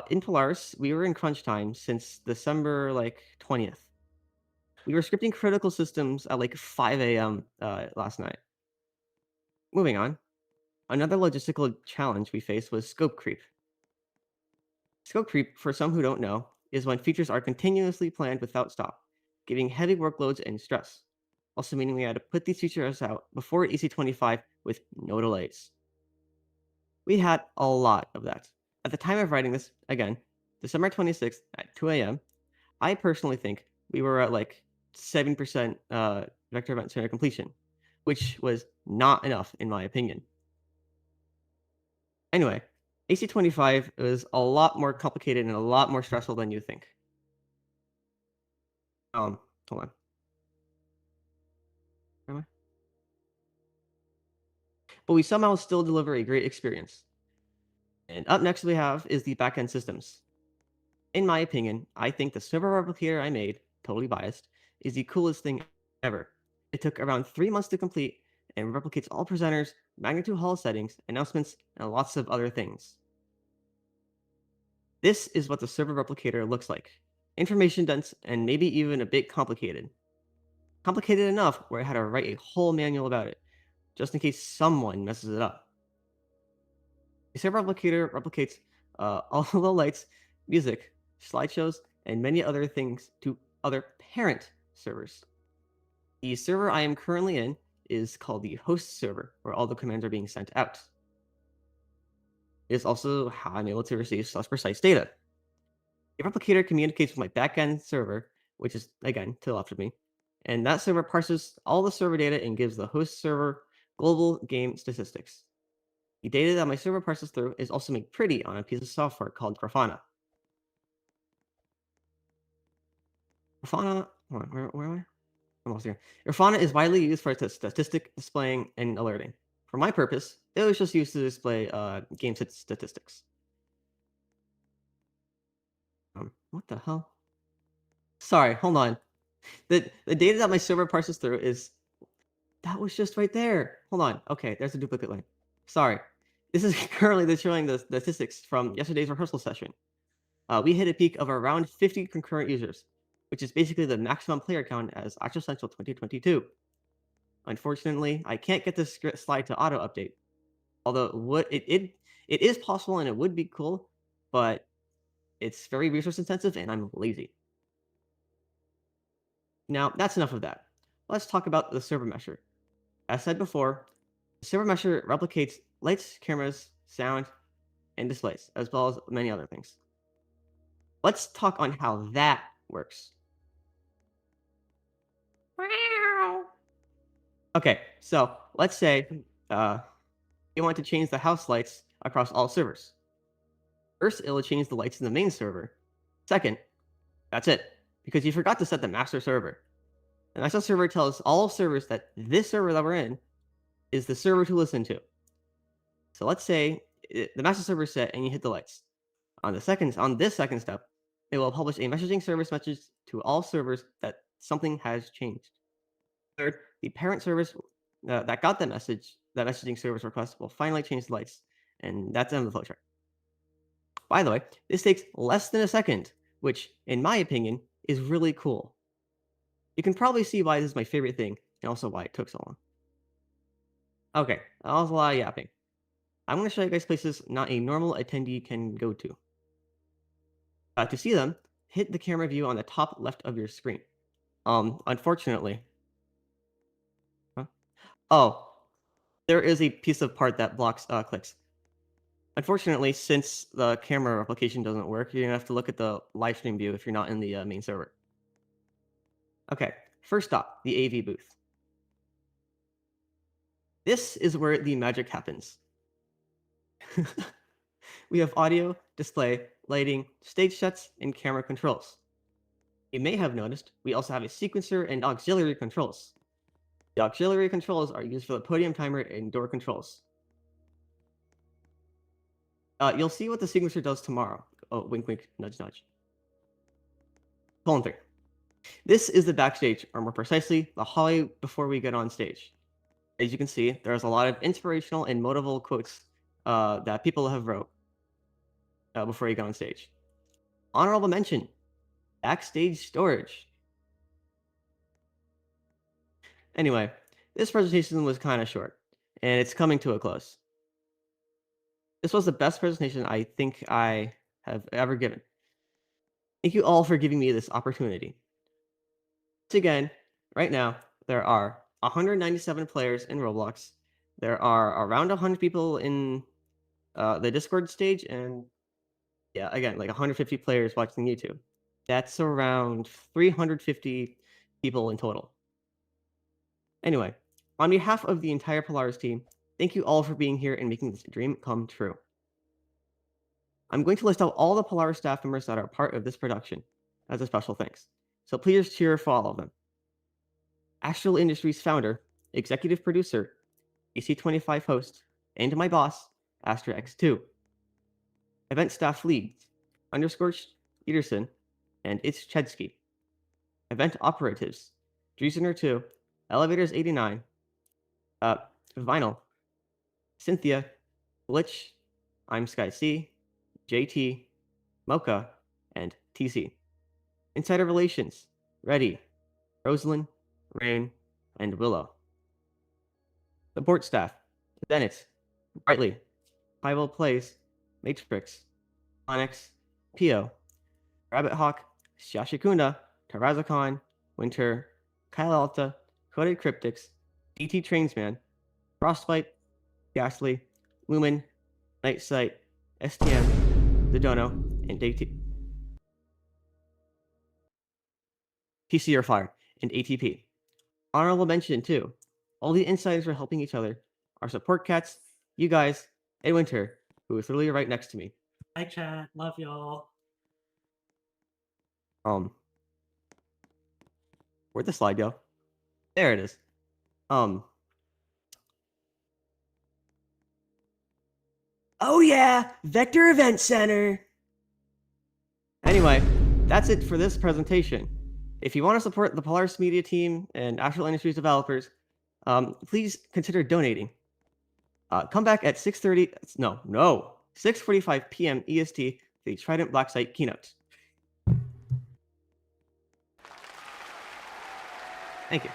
In Polaris, we were in crunch time since December 20th. We were scripting critical systems at 5 a.m. Last night. Moving on, another logistical challenge we faced was scope creep. Scope creep, for some who don't know, is when features are continuously planned without stop, giving heavy workloads and stress, also meaning we had to put these features out before EC25 with no delays. We had a lot of that. At the time of writing this, again, December 26th at 2 a.m., I personally think we were at 7% vector event center completion, which was not enough in my opinion. Anyway, AC25 is a lot more complicated and a lot more stressful than you think. Hold on. Where am I? But we somehow still deliver a great experience. And up next we have is the backend systems. In my opinion, I think the server replicator I made, totally biased, is the coolest thing ever. It took around 3 months to complete and replicates all presenters, magnitude hall settings, announcements, and lots of other things. This is what the server replicator looks like. Information dense and maybe even a bit complicated. Complicated enough where I had to write a whole manual about it, just in case someone messes it up. The server replicator replicates all the lights, music, slideshows, and many other things to other parent servers. The server I am currently in is called the host server, where all the commands are being sent out. It is also how I'm able to receive such precise data. The replicator communicates with my backend server, which is, again, to the left of me, and that server parses all the server data and gives the host server global game statistics. The data that my server parses through is also made pretty on a piece of software called Grafana. Grafana, where am I? I'm almost here. Grafana is widely used for statistic displaying and alerting. For my purpose, it was just used to display game statistics. What the hell? Sorry, hold on. The data that my server parses through that was just right there. Hold on. Okay, there's a duplicate line. Sorry. This is currently showing the statistics from yesterday's rehearsal session. We hit a peak of around 50 concurrent users, which is basically the maximum player count as Astral Central 2022. Unfortunately, I can't get this slide to auto update. Although it is possible and it would be cool, but it's very resource intensive and I'm lazy. Now, that's enough of that. Let's talk about the server mesher. As said before, the server mesher replicates lights, cameras, sound, and displays, as well as many other things. Let's talk on how that works. Okay, so let's say you want to change the house lights across all servers. First, it will change the lights in the main server. Second, that's it, because you forgot to set the master server. The master server tells all servers that this server that we're in is the server to listen to. So let's say the master server is set and you hit the lights. On this second step, it will publish a messaging service message to all servers that something has changed. Third, the parent service that got that messaging service request will finally change the lights, and that's the end of the flowchart. By the way, this takes less than a second, which, in my opinion, is really cool. You can probably see why this is my favorite thing, and also why it took so long. Okay, that was a lot of yapping. I'm going to show you guys places not a normal attendee can go to. To see them, hit the camera view on the top left of your screen. Unfortunately... Huh? Oh, there is a piece of part that blocks clicks. Unfortunately, since the camera replication doesn't work, you're going to have to look at the live stream view if you're not in the main server. Okay, first stop, the AV booth. This is where the magic happens. We have audio, display, lighting, stage sets, and camera controls. You may have noticed we also have a sequencer and auxiliary controls. The auxiliary controls are used for the podium timer and door controls. You'll see what the sequencer does tomorrow. Oh, wink, wink, nudge, nudge. Column 3. This is the backstage, or more precisely, the hallway before we get on stage. As you can see, there's a lot of inspirational and motivational quotes that people have wrote before you get on stage. Honorable mention, backstage storage. Anyway, this presentation was kind of short, and it's coming to a close. This was the best presentation I think I have ever given. Thank you all for giving me this opportunity. Once again, right now, there are 197 players in Roblox. There are around 100 people in the Discord stage, and yeah, again, like 150 players watching YouTube. That's around 350 people in total. Anyway, on behalf of the entire Polaris team, thank you all for being here and making this dream come true. I'm going to list out all the Polaris staff members that are part of this production as a special thanks, so please cheer for all of them. Astral Industries founder, executive producer, AC25 host, and my boss, Astra X2. Event staff lead, Underscorched, Peterson, and It's Chedsky. Event operatives, Dreesener 2, Elevators 89, Vinyl, Cynthia, Glitch, I'm Sky C, JT, Mocha, and TC. Insider Relations, Reddy, Rosalind, Rain, and Willow. Support staff, Bennett, Brightly, Hywel Playz, Matrix, Onyx, Pio, Rabbit Hawk, Shashikuna, Tarazakon, Winter, Kyle Alta, Coded Cryptics, DT Trainsman, Frostbite, Ghastly, Lumen, Nightsight, STM, Dodono, and DT. TCR Fire, and ATP. Honorable mention too. All the insiders are helping each other. Our support cats, you guys, and Winter, who is literally right next to me. Hi chat, love y'all. Where'd the slide go? There it is. Oh yeah, Vector Event Center. Anyway, that's it for this presentation. If you want to support the Polaris Media team and Astral Industries developers, please consider donating. Come back at 6:45 p.m. EST for the Trident Black Site keynote. Thank you.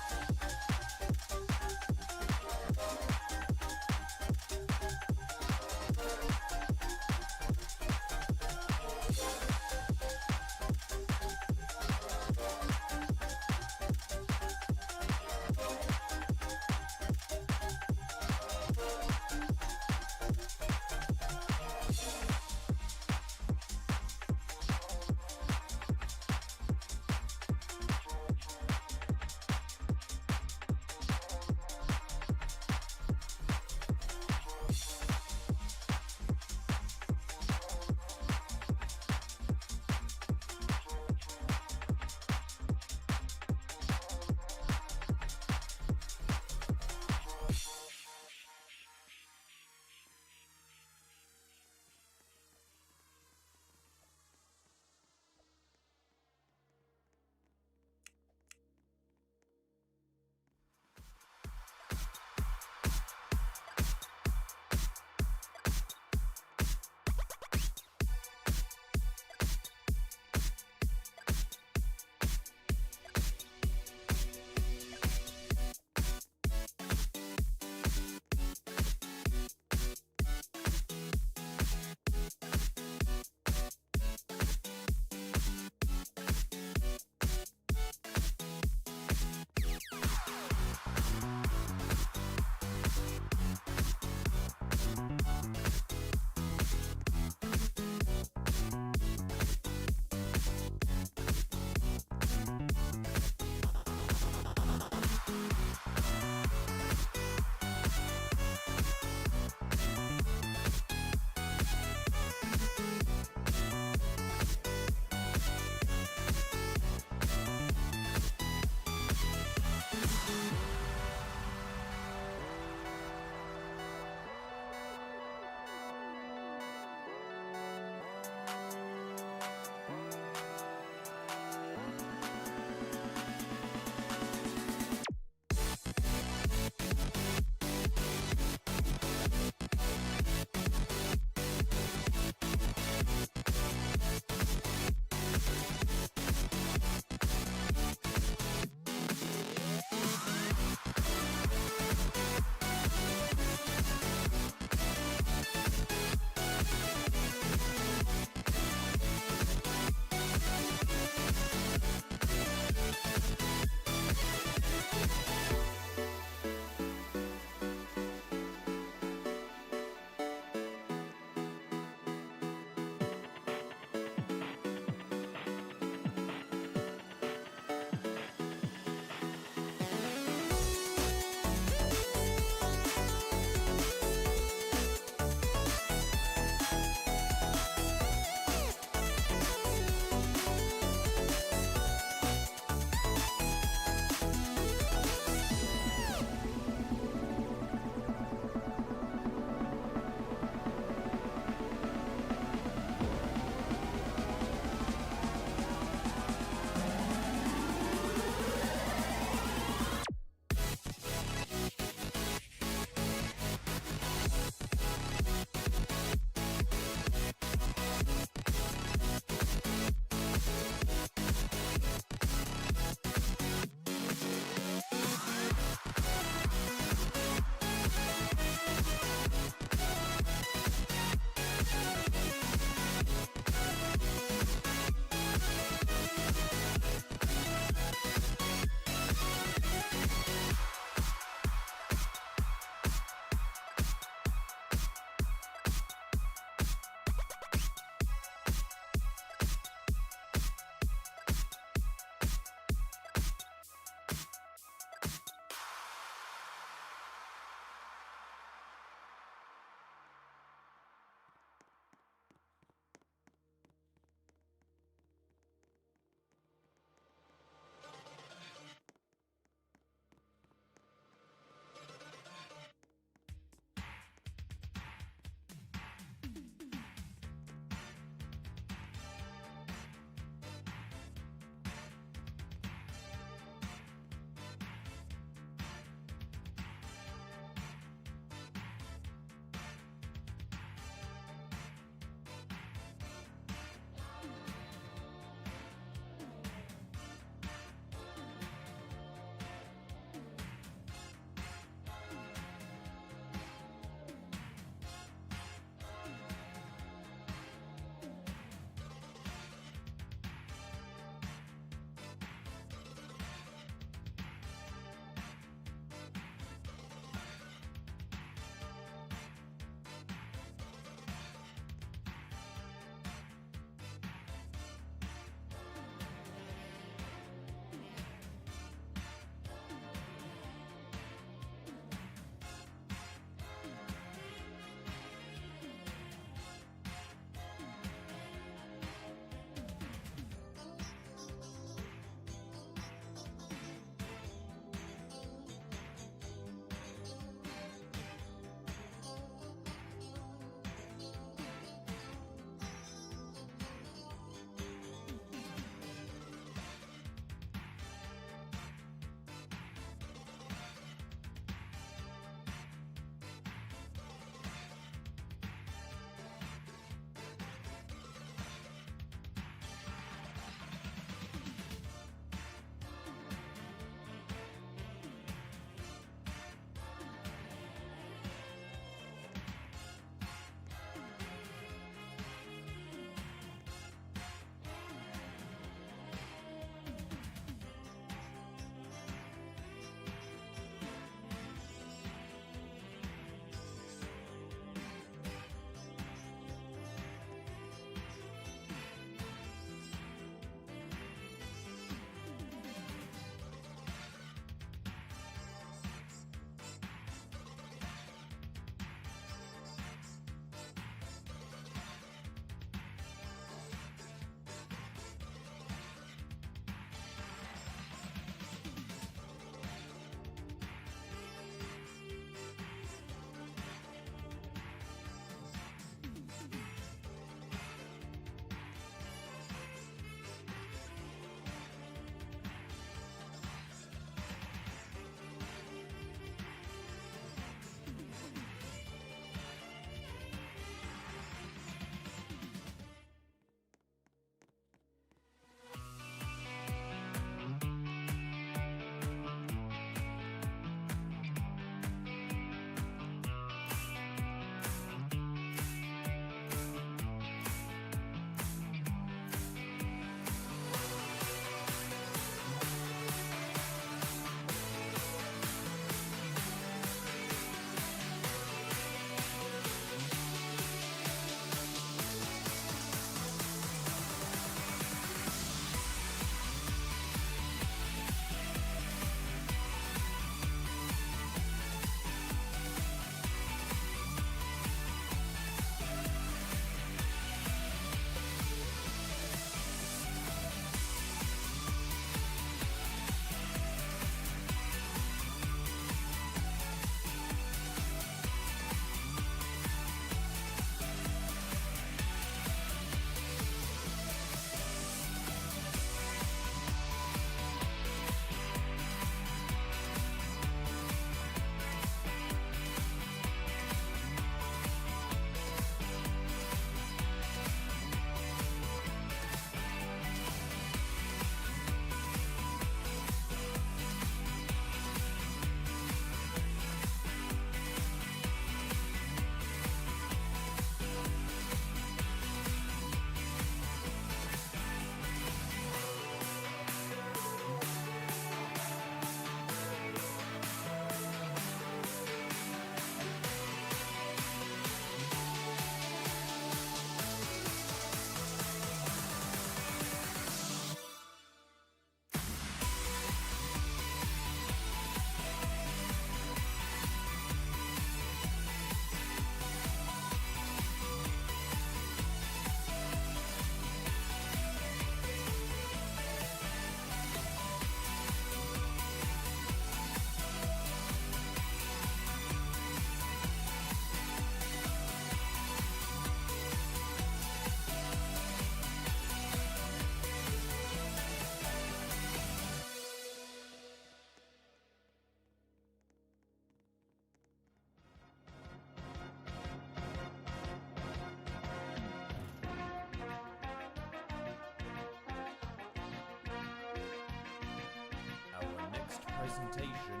presentation,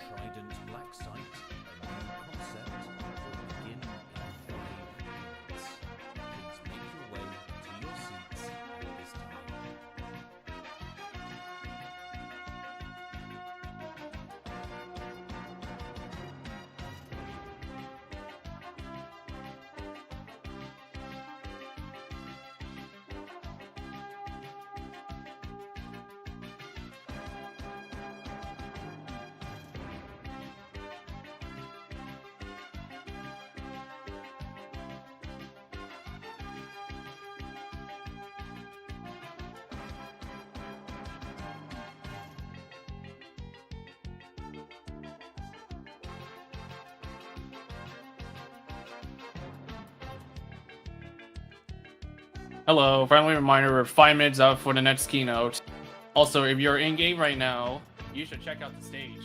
Trident Black Sight, a new concept, will begin in 5 minutes. Please make your way to your seats at this time. Hello, friendly reminder, we're 5 minutes out for the next keynote. Also, if you're in-game right now, you should check out the stage.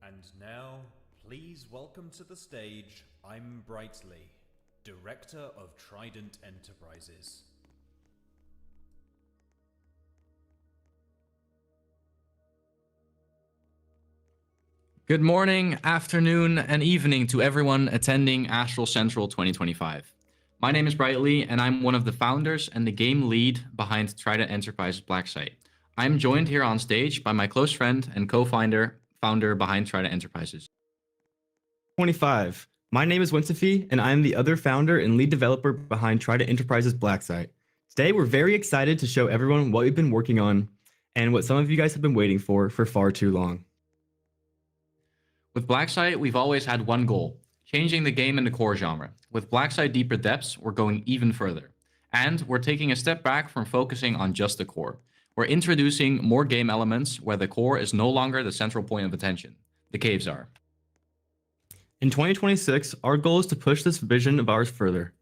And now, please welcome to the stage I'm Brightly, Director of Trident Enterprises. Good morning, afternoon, and evening to everyone attending Astral Central 2025. My name is Brightly, and I'm one of the founders and the game lead behind Trident Enterprises Black Site. I'm joined here on stage by my close friend and co-founder behind Trident Enterprises. 25. My name is Winsofi, and I'm the other founder and lead developer behind Trident Enterprises Black Site. Today, we're very excited to show everyone what we've been working on and what some of you guys have been waiting for far too long. With Black Site, we've always had one goal: changing the game in the core genre. With Black Site Deeper Depths, we're going even further. And we're taking a step back from focusing on just the core. We're introducing more game elements where the core is no longer the central point of attention. The caves are. In 2026, our goal is to push this vision of ours further.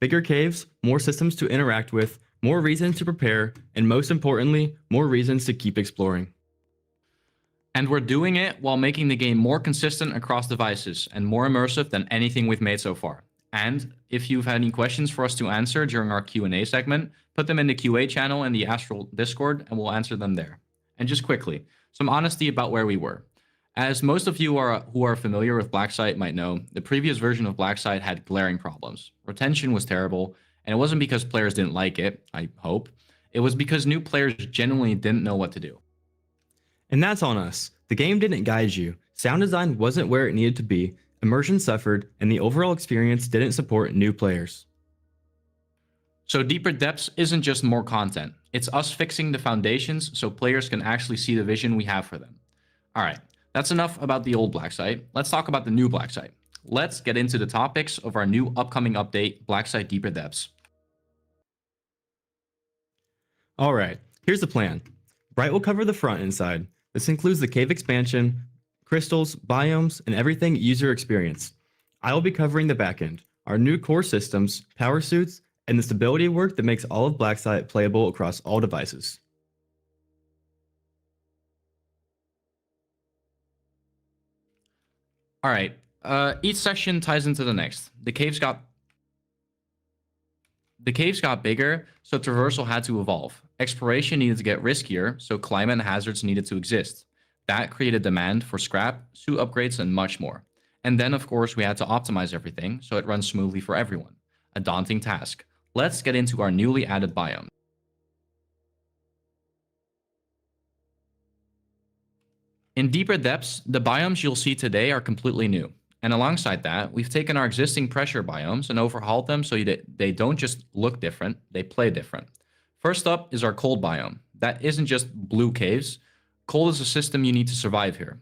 Bigger caves, more systems to interact with, more reasons to prepare, and most importantly, more reasons to keep exploring. And we're doing it while making the game more consistent across devices and more immersive than anything we've made so far. And if you've had any questions for us to answer during our Q&A segment, put them in the QA channel in the Astral Discord and we'll answer them there. And just quickly, some honesty about where we were. As most of you who are familiar with Black Site might know, the previous version of Black Site had glaring problems. Retention was terrible, and it wasn't because players didn't like it, I hope. It was because new players genuinely didn't know what to do. And that's on us. The game didn't guide you. Sound design wasn't where it needed to be. Immersion suffered, and the overall experience didn't support new players. So Deeper Depths isn't just more content. It's us fixing the foundations so players can actually see the vision we have for them. All right, that's enough about the old Black Site. Let's talk about the new Black Site. Let's get into the topics of our new upcoming update, Black Site Deeper Depths. All right, here's the plan. Bright will cover the front and side. This includes the cave expansion, crystals, biomes, and everything user experience. I will be covering the backend, our new core systems, power suits, and the stability work that makes all of Black Site playable across all devices. All right, each section ties into the next. The caves got bigger, so traversal had to evolve. Exploration needed to get riskier, so climate and hazards needed to exist. That created demand for scrap, suit upgrades, and much more. And then, of course, we had to optimize everything so it runs smoothly for everyone. A daunting task. Let's get into our newly added biome. In Deeper Depths, the biomes you'll see today are completely new. And alongside that, we've taken our existing pressure biomes and overhauled them so they don't just look different, they play different. First up is our cold biome. That isn't just blue caves. Cold is a system you need to survive here.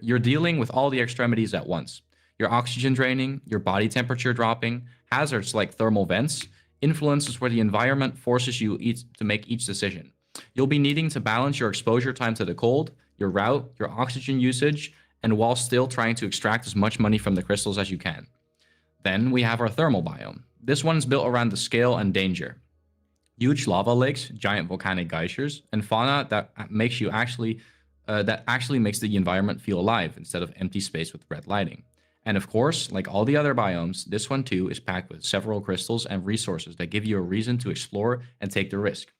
You're dealing with all the extremities at once. Your oxygen draining, your body temperature dropping, hazards like thermal vents, influences where the environment forces you to make each decision. You'll be needing to balance your exposure time to the cold, your route, your oxygen usage, and while still trying to extract as much money from the crystals as you can. Then we have our thermal biome. This one's built around the scale and danger. Huge lava lakes, giant volcanic geysers, and fauna that actually makes the environment feel alive instead of empty space with red lighting. And of course, like all the other biomes, this one too is packed with several crystals and resources that give you a reason to explore and take the risk.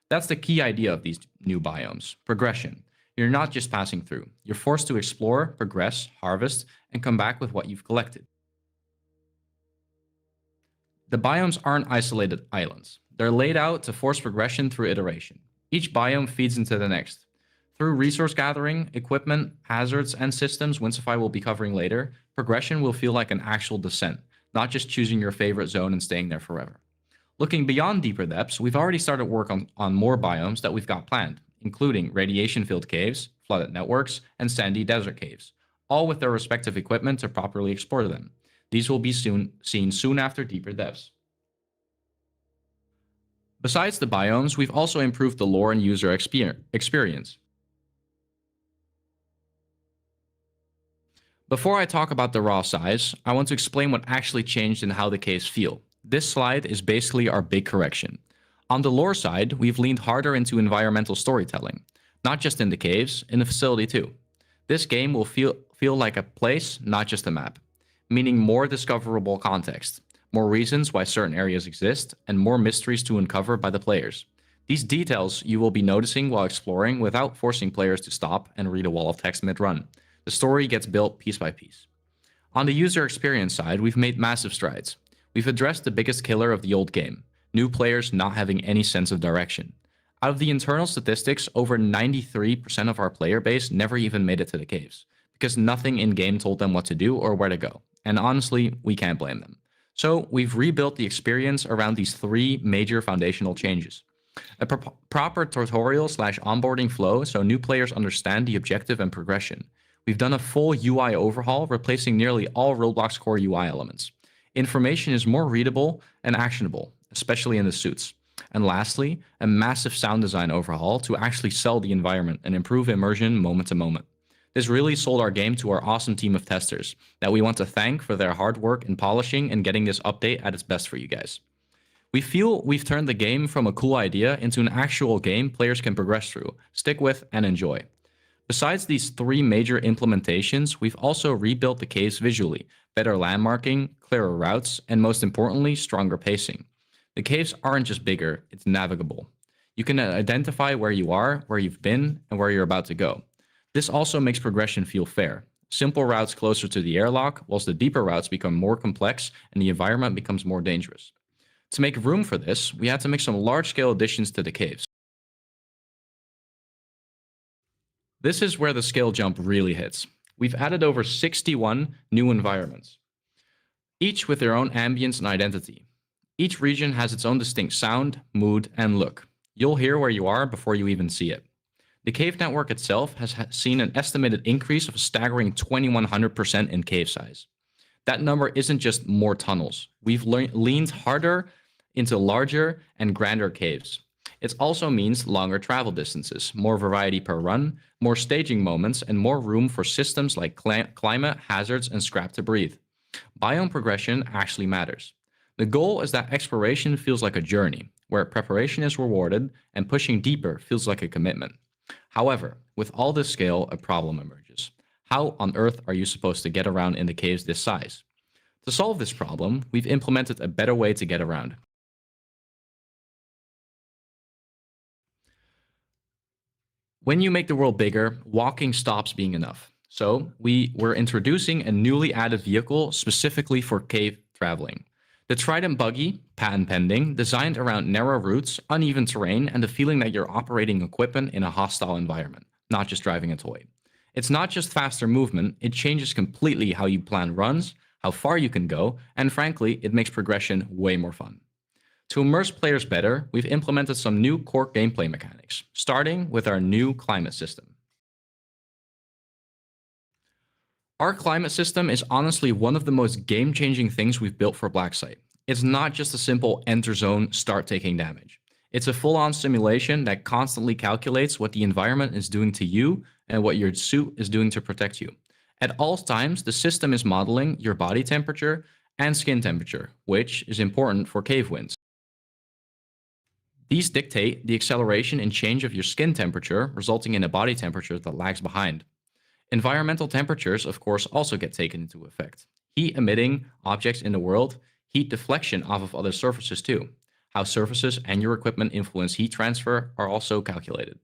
That's the key idea of these new biomes: progression. You're not just passing through. You're forced to explore, progress, harvest, and come back with what you've collected. The biomes aren't isolated islands. They're laid out to force progression through iteration. Each biome feeds into the next. Through resource gathering, equipment, hazards, and systems Winsofi will be covering later, progression will feel like an actual descent, not just choosing your favorite zone and staying there forever. Looking beyond Deeper Depths, we've already started work on more biomes that we've got planned, including radiation-filled caves, flooded networks, and sandy desert caves, all with their respective equipment to properly explore them. These will be seen soon after Deeper Depths. Besides the biomes, we've also improved the lore and user experience. Before I talk about the raw size, I want to explain what actually changed and how the caves feel. This slide is basically our big correction. On the lore side, we've leaned harder into environmental storytelling, not just in the caves, in the facility too. This game will feel like a place, not just a map, meaning more discoverable context. more reasons why certain areas exist, and more mysteries to uncover by the players. These details you will be noticing while exploring without forcing players to stop and read a wall of text mid-run. The story gets built piece by piece. On the user experience side, we've made massive strides. We've addressed the biggest killer of the old game, new players not having any sense of direction. Out of the internal statistics, over 93% of our player base never even made it to the caves, because nothing in-game told them what to do or where to go. And honestly, we can't blame them. So we've rebuilt the experience around these 3 major foundational changes. A proper tutorial / onboarding flow so new players understand the objective and progression. We've done a full UI overhaul, replacing nearly all Roblox core UI elements. Information is more readable and actionable, especially in the suits. And lastly, a massive sound design overhaul to actually sell the environment and improve immersion moment to moment. This really sold our game to our awesome team of testers that we want to thank for their hard work in polishing and getting this update at its best for you guys. We feel we've turned the game from a cool idea into an actual game players can progress through, stick with, and enjoy. Besides these 3 major implementations, we've also rebuilt the caves visually, better landmarking, clearer routes, and most importantly, stronger pacing. The caves aren't just bigger, it's navigable. You can identify where you are, where you've been, and where you're about to go. This also makes progression feel fair. Simple routes closer to the airlock, whilst the deeper routes become more complex and the environment becomes more dangerous. To make room for this, we had to make some large-scale additions to the caves. This is where the scale jump really hits. We've added over 61 new environments, each with their own ambience and identity. Each region has its own distinct sound, mood, and look. You'll hear where you are before you even see it. The cave network itself has seen an estimated increase of a staggering 2100% in cave size. That number isn't just more tunnels. We've leaned harder into larger and grander caves. It also means longer travel distances, more variety per run, more staging moments, and more room for systems like climate, hazards, and scrap to breathe. Biome progression actually matters. The goal is that exploration feels like a journey, where preparation is rewarded and pushing deeper feels like a commitment. However, with all this scale, a problem emerges. How on earth are you supposed to get around in the caves this size? To solve this problem, we've implemented a better way to get around. When you make the world bigger, walking stops being enough. So we're introducing a newly added vehicle specifically for cave traveling. The Trident Buggy, patent pending, designed around narrow routes, uneven terrain, and the feeling that you're operating equipment in a hostile environment, not just driving a toy. It's not just faster movement, it changes completely how you plan runs, how far you can go, and frankly, it makes progression way more fun. To immerse players better, we've implemented some new core gameplay mechanics, starting with our new climate system. Our climate system is honestly one of the most game-changing things we've built for Blacksite. It's not just a simple enter zone, start taking damage. It's a full-on simulation that constantly calculates what the environment is doing to you and what your suit is doing to protect you. At all times, the system is modeling your body temperature and skin temperature, which is important for cave winds. These dictate the acceleration and change of your skin temperature, resulting in a body temperature that lags behind. Environmental temperatures, of course, also get taken into effect. Heat emitting objects in the world, heat deflection off of other surfaces too. How surfaces and your equipment influence heat transfer are also calculated.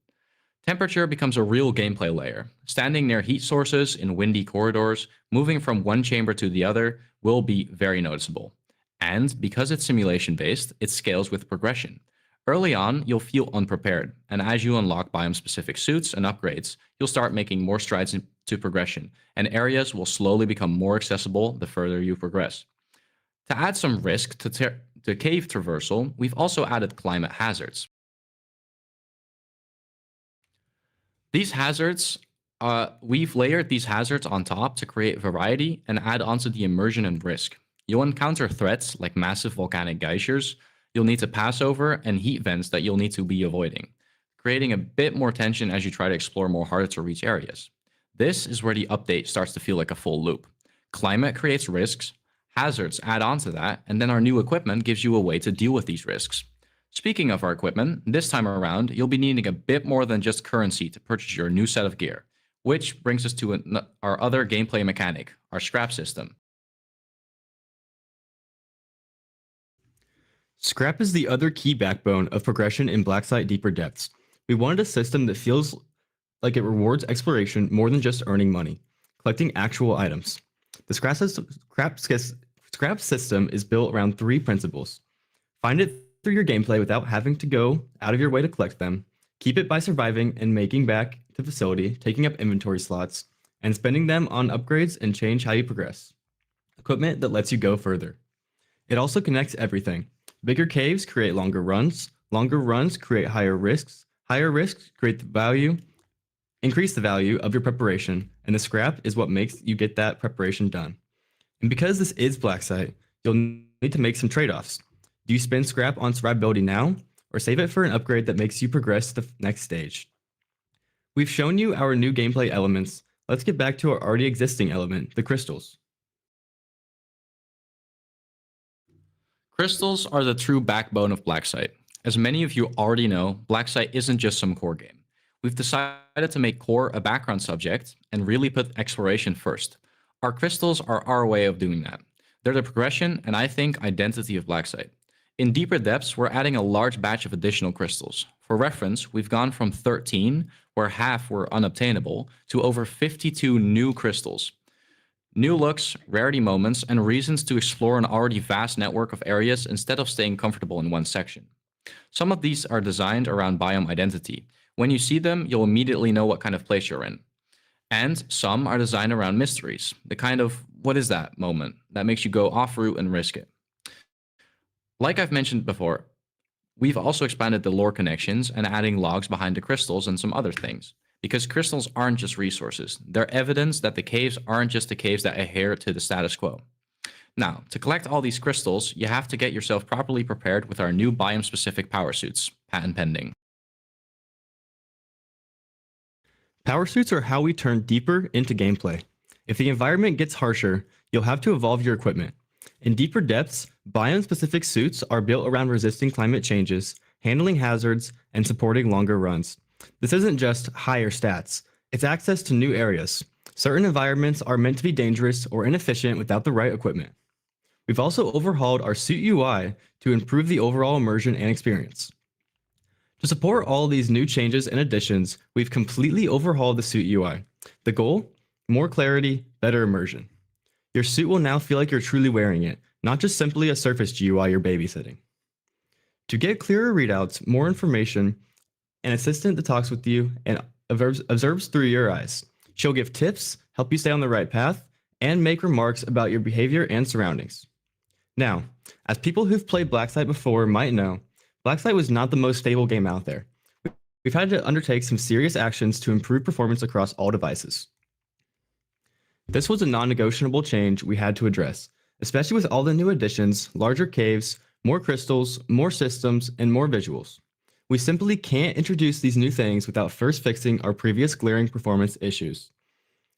Temperature becomes a real gameplay layer. Standing near heat sources in windy corridors, moving from one chamber to the other will be very noticeable. And because it's simulation-based, it scales with progression. Early on, you'll feel unprepared, and as you unlock biome-specific suits and upgrades, you'll start making more strides into progression, and areas will slowly become more accessible the further you progress. To add some risk to cave traversal, we've also added climate hazards. These hazards, we've layered these hazards on top to create variety and add onto the immersion and risk. You'll encounter threats like massive volcanic geysers, you'll need to pass over, and heat vents that you'll need to be avoiding, creating a bit more tension as you try to explore more harder to reach areas. This is where the update starts to feel like a full loop. Climate creates risks, hazards add on to that, and then our new equipment gives you a way to deal with these risks. Speaking of our equipment, this time around, you'll be needing a bit more than just currency to purchase your new set of gear, which brings us to our other gameplay mechanic, our scrap system. Scrap is the other key backbone of progression in Blacksite Deeper Depths. We wanted a system that feels like it rewards exploration more than just earning money, collecting actual items. The scrap system is built around 3 principles. Find it through your gameplay without having to go out of your way to collect them, keep it by surviving and making back to facility, taking up inventory slots, and spending them on upgrades and change how you progress. Equipment that lets you go further. It also connects everything. Bigger caves create longer runs create higher risks create the value, increase the value of your preparation, and the scrap is what makes you get that preparation done. And because this is Blacksite, you'll need to make some trade-offs. Do you spend scrap on survivability now, or save it for an upgrade that makes you progress to the next stage? We've shown you our new gameplay elements. Let's get back to our already existing element, the crystals. Crystals are the true backbone of Blacksite. As many of you already know, Blacksite isn't just some core game. We've decided to make core a background subject and really put exploration first. Our crystals are our way of doing that. They're the progression and I think identity of Blacksite. In Deeper Depths, we're adding a large batch of additional crystals. For reference, we've gone from 13, where half were unobtainable, to over 52 new crystals. New looks, rarity moments, and reasons to explore an already vast network of areas instead of staying comfortable in one section. Some of these are designed around biome identity. When you see them, you'll immediately know what kind of place you're in. And some are designed around mysteries, the kind of what is that moment that makes you go off route and risk it. Like I've mentioned before, we've also expanded the lore connections and adding logs behind the crystals and some other things. Because crystals aren't just resources, they're evidence that the caves aren't just the caves that adhere to the status quo. Now, to collect all these crystals, you have to get yourself properly prepared with our new biome-specific power suits, patent pending. Power suits are how we turn deeper into gameplay. If the environment gets harsher, you'll have to evolve your equipment. In Deeper Depths, biome-specific suits are built around resisting climate changes, handling hazards, and supporting longer runs. This isn't just higher stats, it's access to new areas. Certain environments are meant to be dangerous or inefficient without the right equipment. We've also overhauled our suit UI to improve the overall immersion and experience. To support all these new changes and additions, we've completely overhauled the suit UI. The goal? More clarity, better immersion. Your suit will now feel like you're truly wearing it, not just simply a surface GUI you're babysitting. To get clearer readouts, more information, an assistant that talks with you and observes through your eyes. She'll give tips, help you stay on the right path, and make remarks about your behavior and surroundings. Now, as people who've played Blacksite before might know, Blacksite was not the most stable game out there. We've had to undertake some serious actions to improve performance across all devices. This was a non-negotiable change we had to address, especially with all the new additions, larger caves, more crystals, more systems, and more visuals. We simply can't introduce these new things without first fixing our previous glaring performance issues.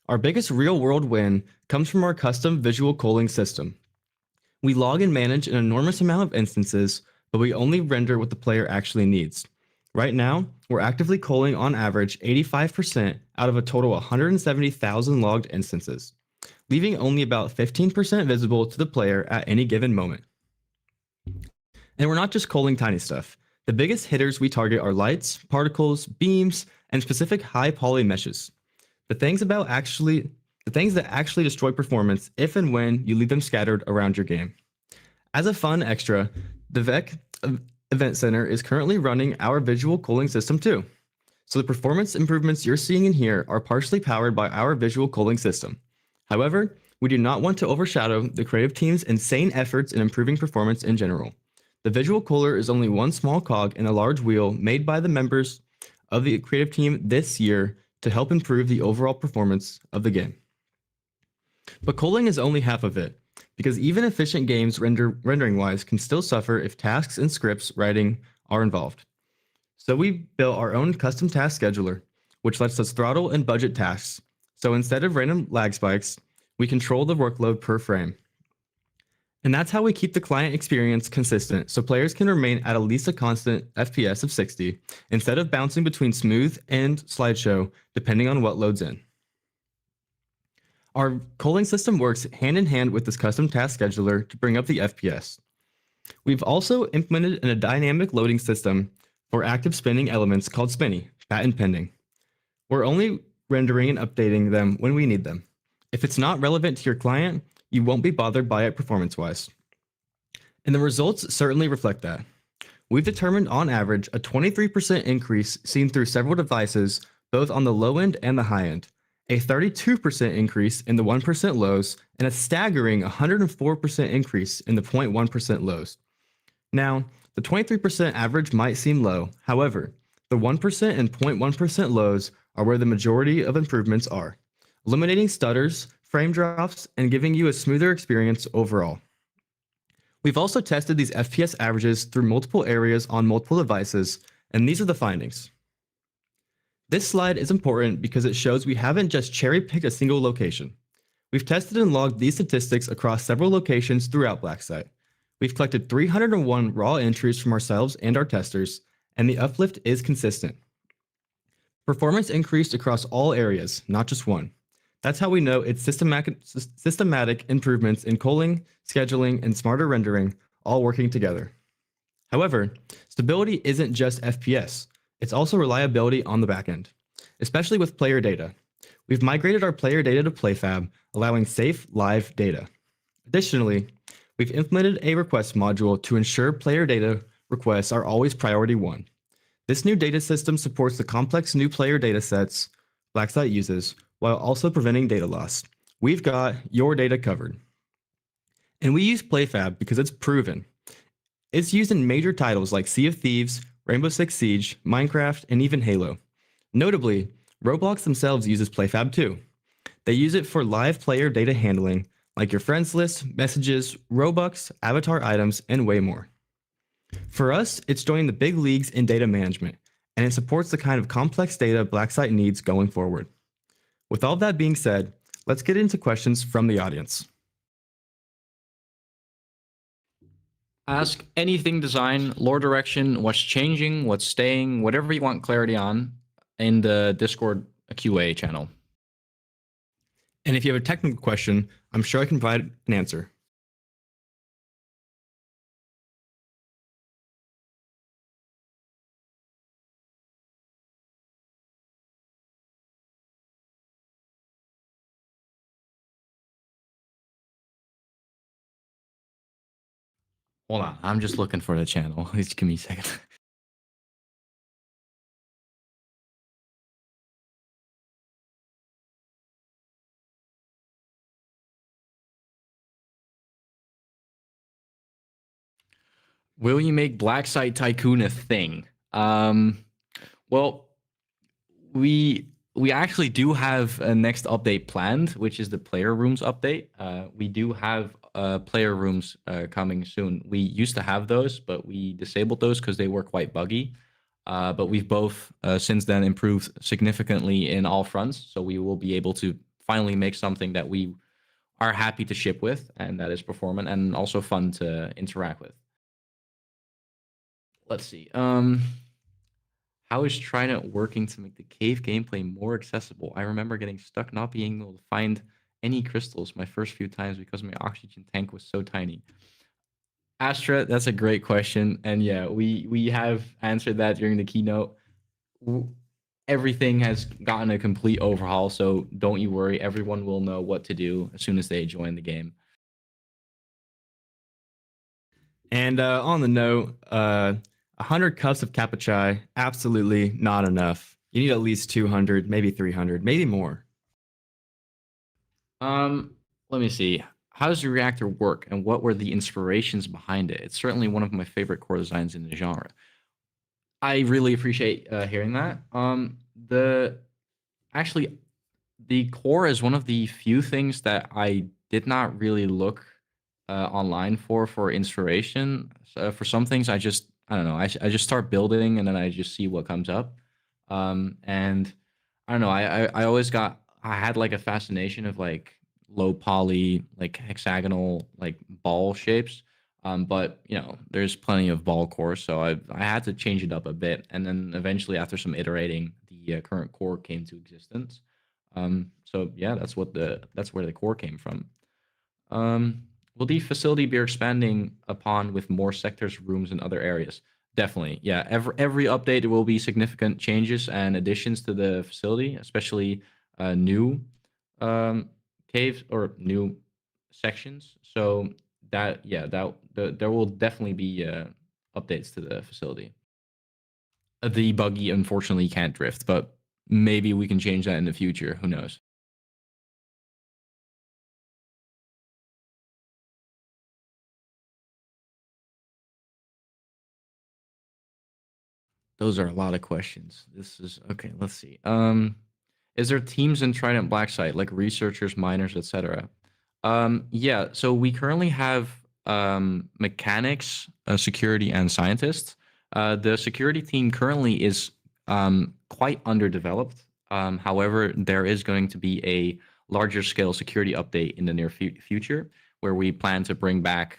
Our biggest real-world win comes from our custom visual culling system. We log and manage an enormous amount of instances, but we only render what the player actually needs. Right now, we're actively culling on average 85% out of a total 170,000 logged instances, leaving only about 15% visible to the player at any given moment. And we're not just culling tiny stuff. The biggest hitters we target are lights, particles, beams, and specific high poly meshes. The things that actually destroy performance if and when you leave them scattered around your game. As a fun extra, the VEC Event Center is currently running our visual culling system too. So the performance improvements you're seeing in here are partially powered by our visual culling system. However, we do not want to overshadow the creative team's insane efforts in improving performance in general. The visual culler is only one small cog in a large wheel made by the members of the creative team this year to help improve the overall performance of the game. But culling is only half of it, because even efficient games rendering-wise can still suffer if tasks and scripts writing are involved. So we built our own custom task scheduler, which lets us throttle and budget tasks. So instead of random lag spikes, we control the workload per frame. And that's how we keep the client experience consistent, so players can remain at least a constant FPS of 60, instead of bouncing between smooth and slideshow, depending on what loads in. Our culling system works hand in hand with this custom task scheduler to bring up the FPS. We've also implemented a dynamic loading system for active spinning elements called Spinny, patent pending. We're only rendering and updating them when we need them. If it's not relevant to your client, you won't be bothered by it performance-wise. And the results certainly reflect that. We've determined on average a 23% increase seen through several devices, both on the low end and the high end, a 32% increase in the 1% lows, and a staggering 104% increase in the 0.1% lows. Now, the 23% average might seem low. However, the 1% and 0.1% lows are where the majority of improvements are, eliminating stutters, frame drops, and giving you a smoother experience overall. We've also tested these FPS averages through multiple areas on multiple devices, and these are the findings. This slide is important because it shows we haven't just cherry-picked a single location. We've tested and logged these statistics across several locations throughout BlackSite. We've collected 301 raw entries from ourselves and our testers, and the uplift is consistent. Performance increased across all areas, not just one. That's how we know it's systematic improvements in culling, scheduling, and smarter rendering, all working together. However, stability isn't just FPS, it's also reliability on the backend, especially with player data. We've migrated our player data to PlayFab, allowing safe, live data. Additionally, we've implemented a request module to ensure player data requests are always priority 1. This new data system supports the complex new player data sets BlackSite uses, while also preventing data loss. We've got your data covered. And we use PlayFab because it's proven. It's used in major titles like Sea of Thieves, Rainbow Six Siege, Minecraft, and even Halo. Notably, Roblox themselves uses PlayFab too. They use it for live player data handling, like your friends list, messages, Robux, avatar items, and way more. For us, it's joining the big leagues in data management, and it supports the kind of complex data BlackSite needs going forward. With all that being said, let's get into questions from the audience. Ask anything design, lore direction, what's changing, what's staying, whatever you want clarity on in the Discord QA channel. And if you have a technical question, I'm sure I can provide an answer. Hold on, I'm just looking for the channel. Just give me a second. Will you make BlackSite Tycoon a thing? Well, we actually do have a next update planned, which is the player rooms update. We do have player rooms coming soon. We used to have those, but we disabled those because they were quite buggy. But we've both since then improved significantly in all fronts, so we will be able to finally make something that we are happy to ship with, and that is performant and also fun to interact with. Let's see. How is Trident working to make the cave gameplay more accessible? I remember getting stuck not being able to find any crystals my first few times because my oxygen tank was so tiny. Astra, that's a great question. And yeah, we have answered that during the keynote. Everything has gotten a complete overhaul, so don't you worry. Everyone will know what to do as soon as they join the game. And on the note, 100 cups of Cappuccino, absolutely not enough. You need at least 200, maybe 300, maybe more. Let me see. How does the reactor work, and what were the inspirations behind it? It's certainly one of my favorite core designs in the genre. I really appreciate hearing that. The core is one of the few things that I did not really look online for inspiration. So for some things, I don't know. I just start building and then I just see what comes up. And I don't know. I had like a fascination of like low poly, like hexagonal, like ball shapes. But you know, there's plenty of ball cores, so I had to change it up a bit. And then eventually, after some iterating, the current core came to existence. So yeah, that's where the core came from. Will the facility be expanding upon with more sectors, rooms, and other areas? Definitely, yeah. Every update there will be significant changes and additions to the facility, especially new caves or new sections. So that yeah, there will definitely be updates to the facility. The buggy unfortunately can't drift, but maybe we can change that in the future. Who knows? Those are a lot of questions. This is okay. Let's see. Is there teams in Trident Blacksite like researchers, miners, etc.? Yeah. So we currently have mechanics, security, and scientists. The security team currently is quite underdeveloped. However, there is going to be a larger scale security update in the near future where we plan to bring back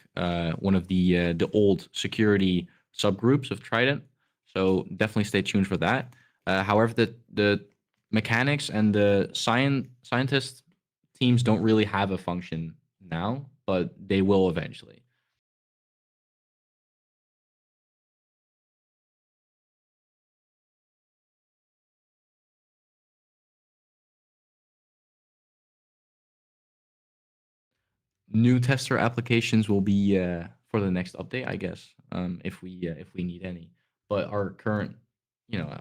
one of the old security subgroups of Trident. So definitely stay tuned for that. However, the mechanics and the scientist teams don't really have a function now, but they will eventually. New tester applications will be for the next update, I guess, if we need any. But our current,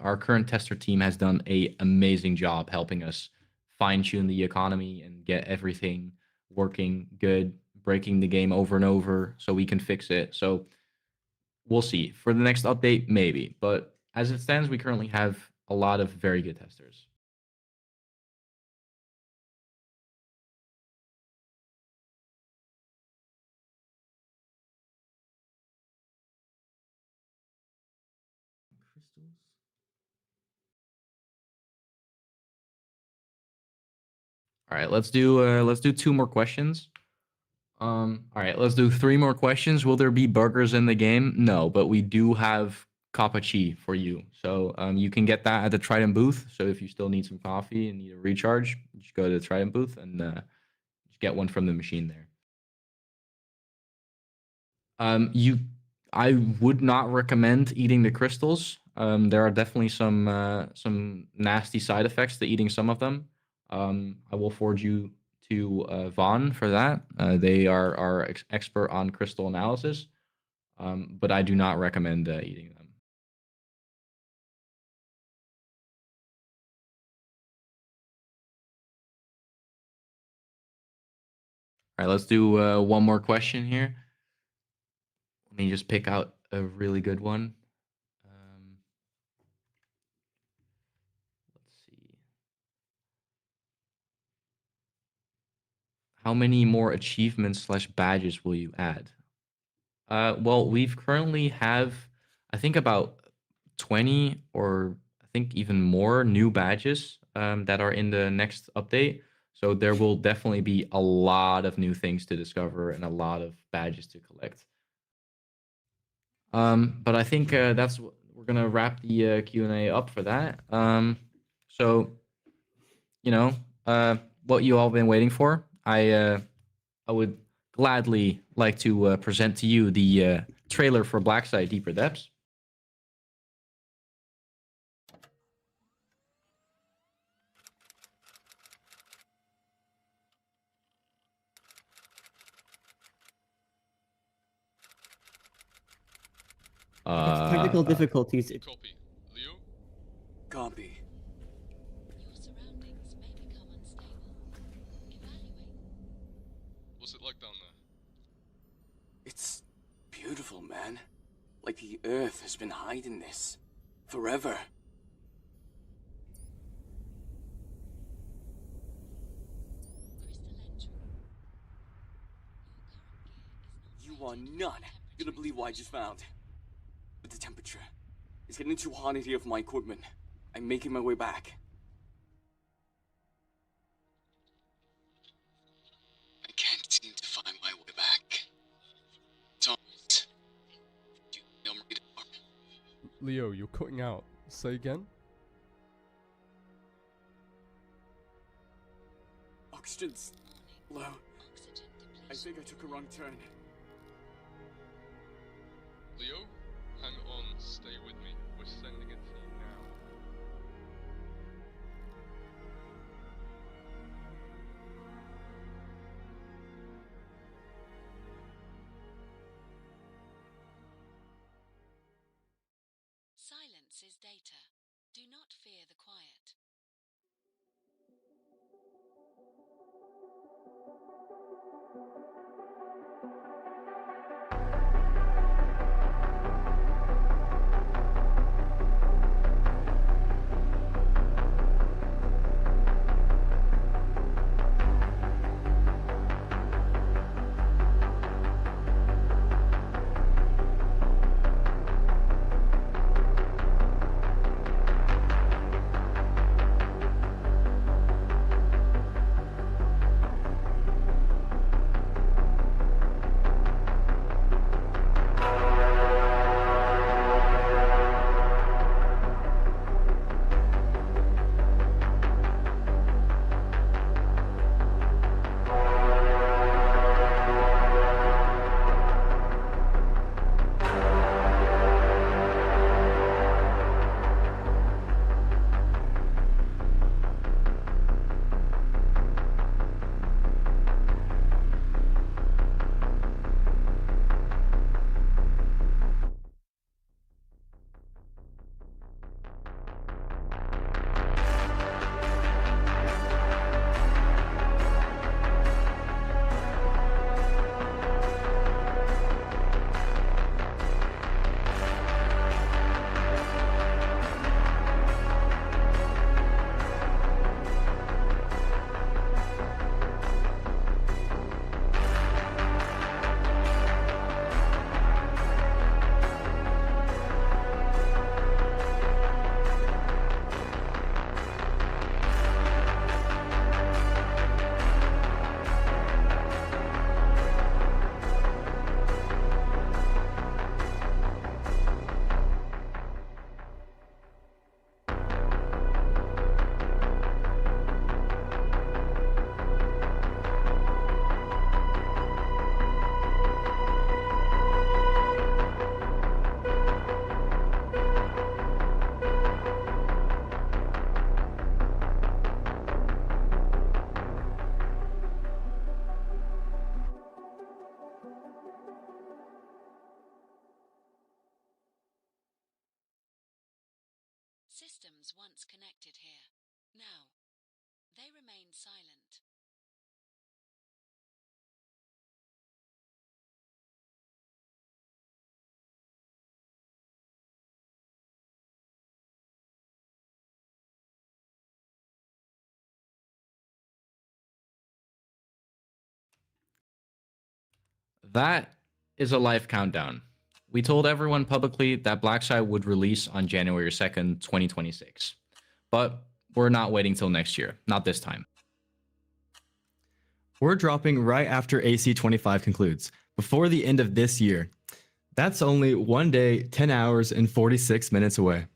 our current tester team has done a amazing job helping us fine tune the economy and get everything working good, breaking the game over and over so we can fix it. So we'll see for the next update, maybe. But as it stands, we currently have a lot of very good testers. All right, let's do 2 more questions. All right, let's do 3 more questions. Will there be burgers in the game? No, but we do have Kapachi for you. So you can get that at the Trident booth. So if you still need some coffee and need a recharge, just go to the Trident booth and just get one from the machine there. I would not recommend eating the crystals. There are definitely some nasty side effects to eating some of them. I will forward you to Vaughn for that. They are our expert on crystal analysis, but I do not recommend eating them. All right, let's do one more question here. Let me just pick out a really good one. Let's see. How many more achievements / badges will you add? Well, we've currently have, I think about 20 or I think even more new badges that are in the next update. So there will definitely be a lot of new things to discover and a lot of badges to collect. But I think we're gonna wrap the Q&A up for that. So, what you all been waiting for, I would gladly like to present to you the trailer for Blacksite Deeper Depths. It's technical difficulties. Copy. Leo? Copy. What's it like down there? It's beautiful, man. Like the Earth has been hiding this forever. You are not gonna believe what I just found. But the temperature is getting too hot in here for my equipment. I'm making my way back. I can't seem to find my way back. Thomas, do you know my radar? Leo, you're cutting out. Say again? Oxygen's low. I think I took a wrong turn. Leo, hang on, stay with me. We're sending a team now. Silence is data. Do not fear the quiet. Systems once connected here. Now, they remain silent. That is a life countdown. We told everyone publicly that BlackSky would release on January 2nd, 2026. But we're not waiting till next year. Not this time. We're dropping right after AC25 concludes, before the end of this year. That's only 1 day, 10 hours, and 46 minutes away.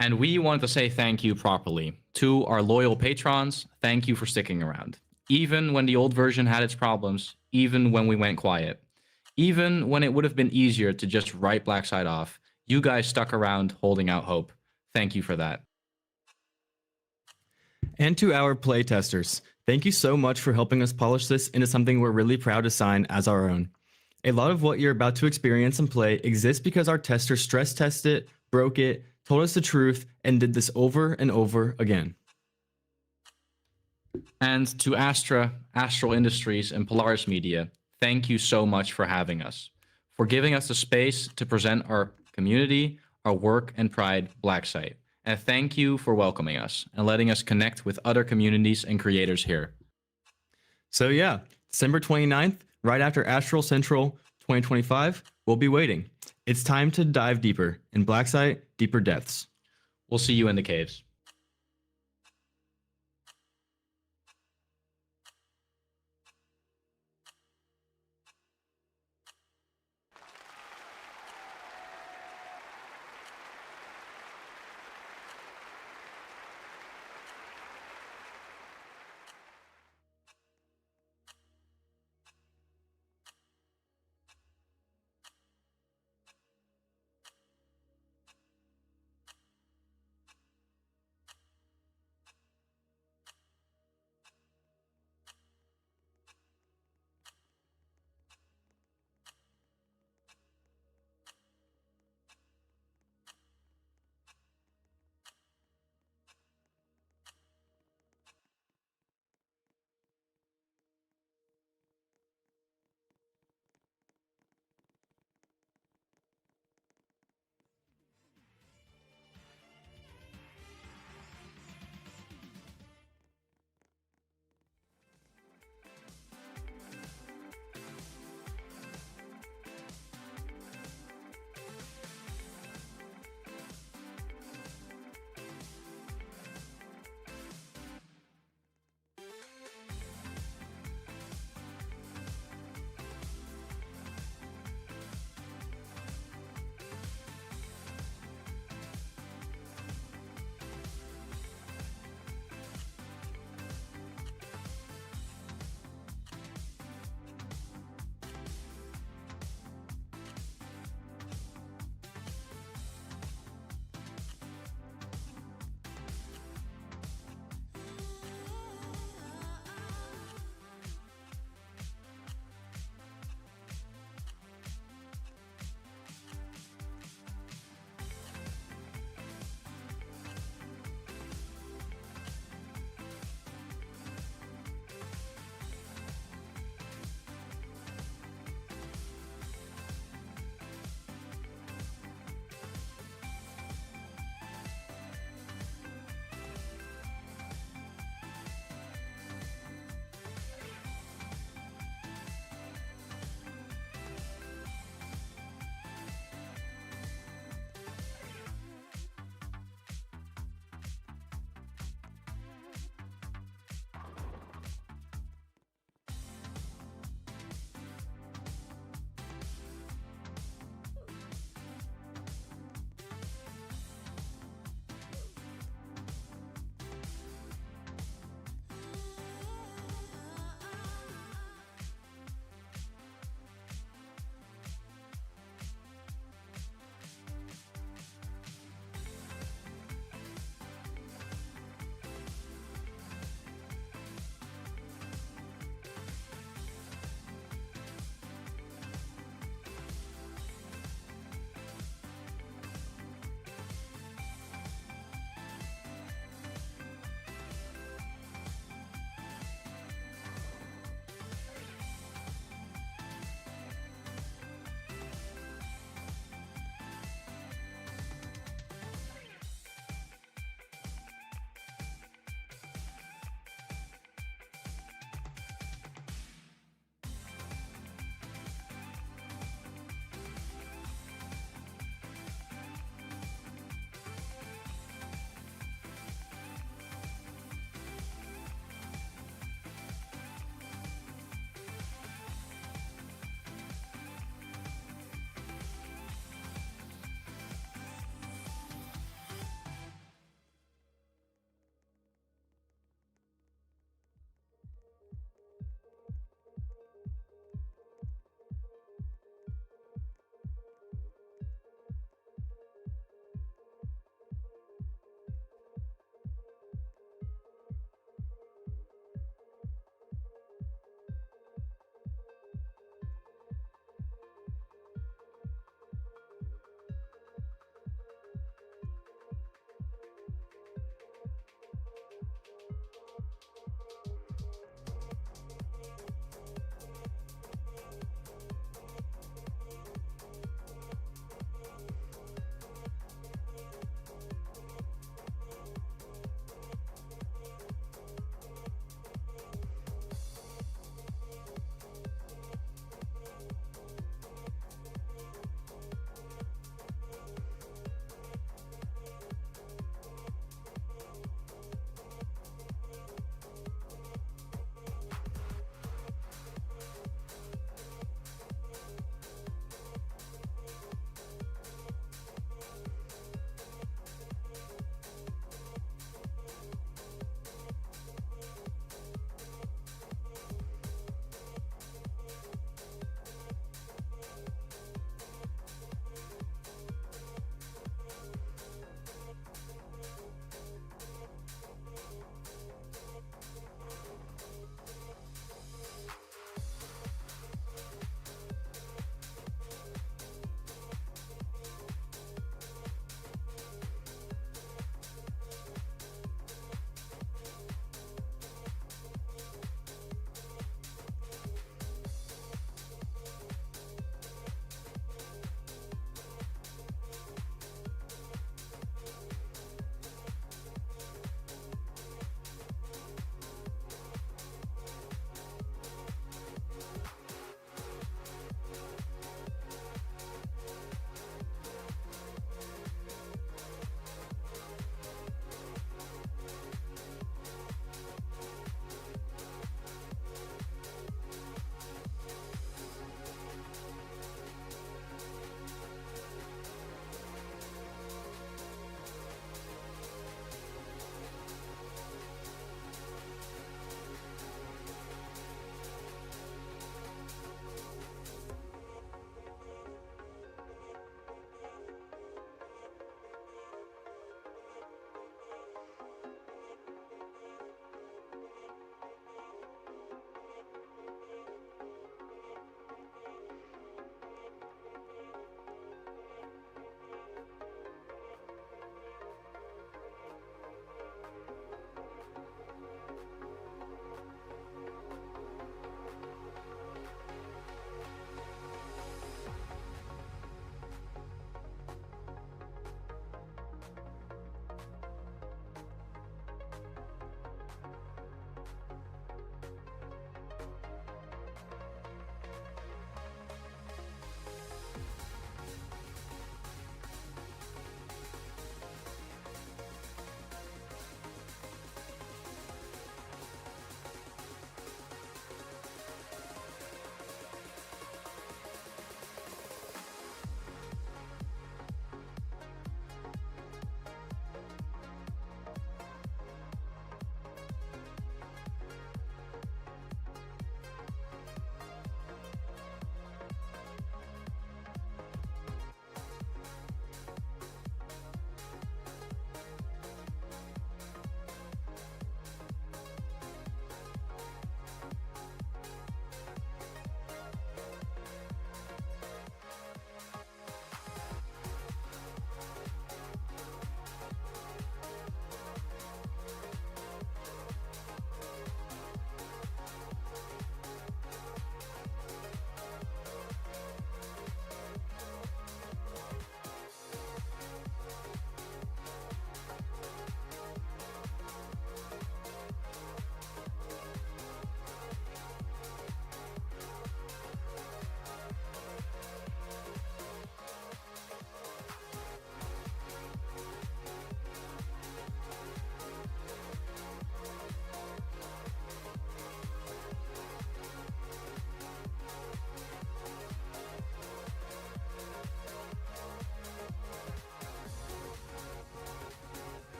And we want to say thank you properly to our loyal patrons. Thank you for sticking around. Even when the old version had its problems, even when we went quiet, even when it would have been easier to just write BlackSky off, you guys stuck around holding out hope. Thank you for that. And to our playtesters, thank you so much for helping us polish this into something we're really proud to sign as our own. A lot of what you're about to experience and play exists because our testers stress tested it, broke it, told us the truth, and did this over and over again. And to Astra, Astral Industries, and Polaris Media, thank you so much for having us, for giving us the space to present our community, our work, and pride, BlackSky. And thank you for welcoming us and letting us connect with other communities and creators here. So yeah, December 29th, right after Astral Central 2025, we'll be waiting. It's time to dive deeper in BlackSky, deeper depths. We'll see you in the caves.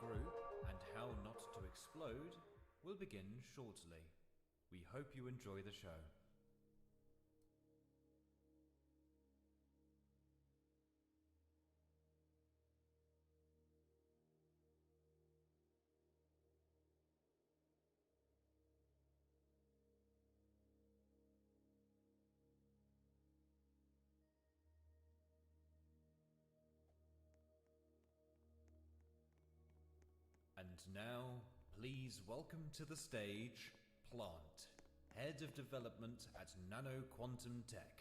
group and how not to explode will begin shortly. We hope you enjoy the show. And now, please welcome to the stage, Plant, Head of Development at Nano Quantum Tech.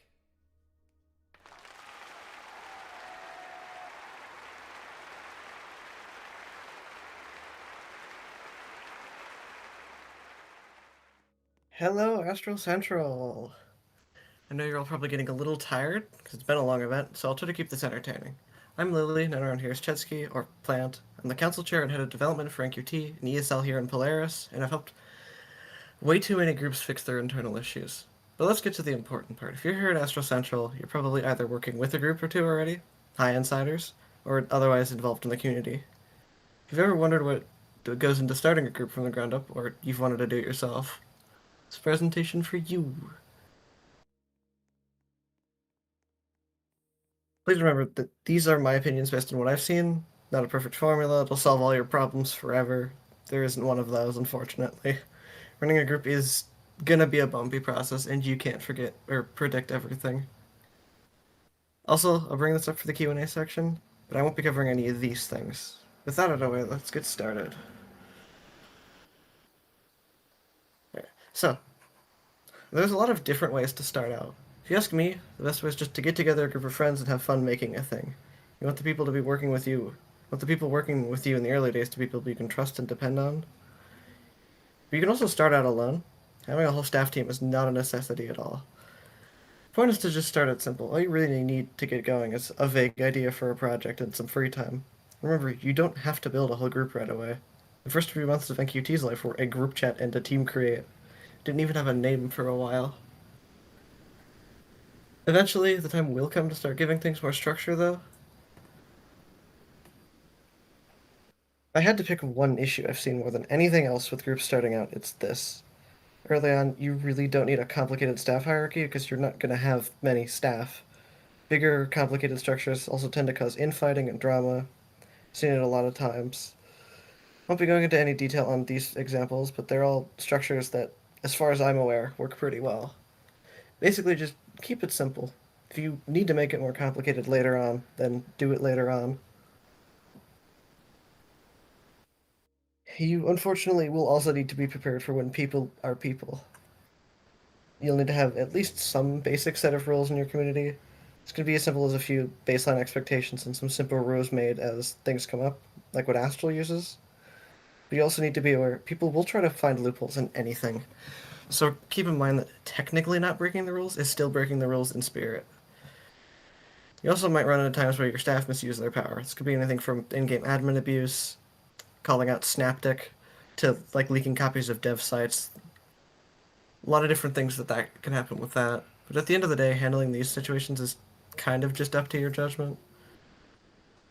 Hello, Astral Central. I know you're all probably getting a little tired because it's been a long event, so I'll try to keep this entertaining. I'm Lily, known around here as Chetsky, or Plant. I'm the Council Chair and Head of Development for NQT and ESL here in Polaris, and I've helped way too many groups fix their internal issues. But let's get to the important part. If you're here at Astral Central, you're probably either working with a group or two already, high insiders, or otherwise involved in the community. If you've ever wondered what goes into starting a group from the ground up, or you've wanted to do it yourself, this presentation for you. Please remember that these are my opinions based on what I've seen, not a perfect formula. It'll solve all your problems forever. There isn't one of those, unfortunately. Running a group is gonna be a bumpy process, and you can't forget or predict everything. Also, I'll bring this up for the Q&A section, but I won't be covering any of these things. With that out of the way, let's get started. Okay. So, there's a lot of different ways to start out. If you ask me, the best way is just to get together a group of friends and have fun making a thing. You want the people to be working with you. You want the people working with you in the early days to be people you can trust and depend on. But you can also start out alone. Having a whole staff team is not a necessity at all. The point is to just start out simple. All you really need to get going is a vague idea for a project and some free time. Remember, you don't have to build a whole group right away. The first few months of NQT's life were a group chat and a team create. Didn't even have a name for a while. Eventually, the time will come to start giving things more structure, though. If I had to pick one issue I've seen more than anything else with groups starting out, it's this. Early on, you really don't need a complicated staff hierarchy because you're not going to have many staff. Bigger, complicated structures also tend to cause infighting and drama. I've seen it a lot of times. I won't be going into any detail on these examples, but they're all structures that, as far as I'm aware, work pretty well. Basically, just keep it simple. If you need to make it more complicated later on, then do it later on. You, unfortunately, will also need to be prepared for when people are people. You'll need to have at least some basic set of rules in your community. It's going to be as simple as a few baseline expectations and some simple rules made as things come up, like what Astral uses. But you also need to be aware people will try to find loopholes in anything. So keep in mind that technically not breaking the rules is still breaking the rules in spirit. You also might run into times where your staff misuse their power. This could be anything from in-game admin abuse, calling out Snapdick, to like leaking copies of dev sites. A lot of different things that can happen with that. But at the end of the day, handling these situations is kind of just up to your judgment.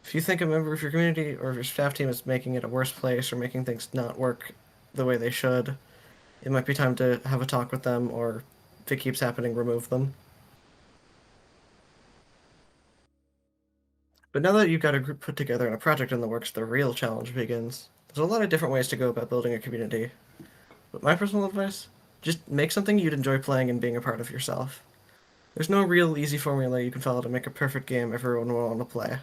If you think a member of your community or of your staff team is making it a worse place or making things not work the way they should, it might be time to have a talk with them, or if it keeps happening, remove them. But now that you've got a group put together and a project in the works, the real challenge begins. There's a lot of different ways to go about building a community. But my personal advice, just make something you'd enjoy playing and being a part of yourself. There's no real easy formula you can follow to make a perfect game everyone will want to play.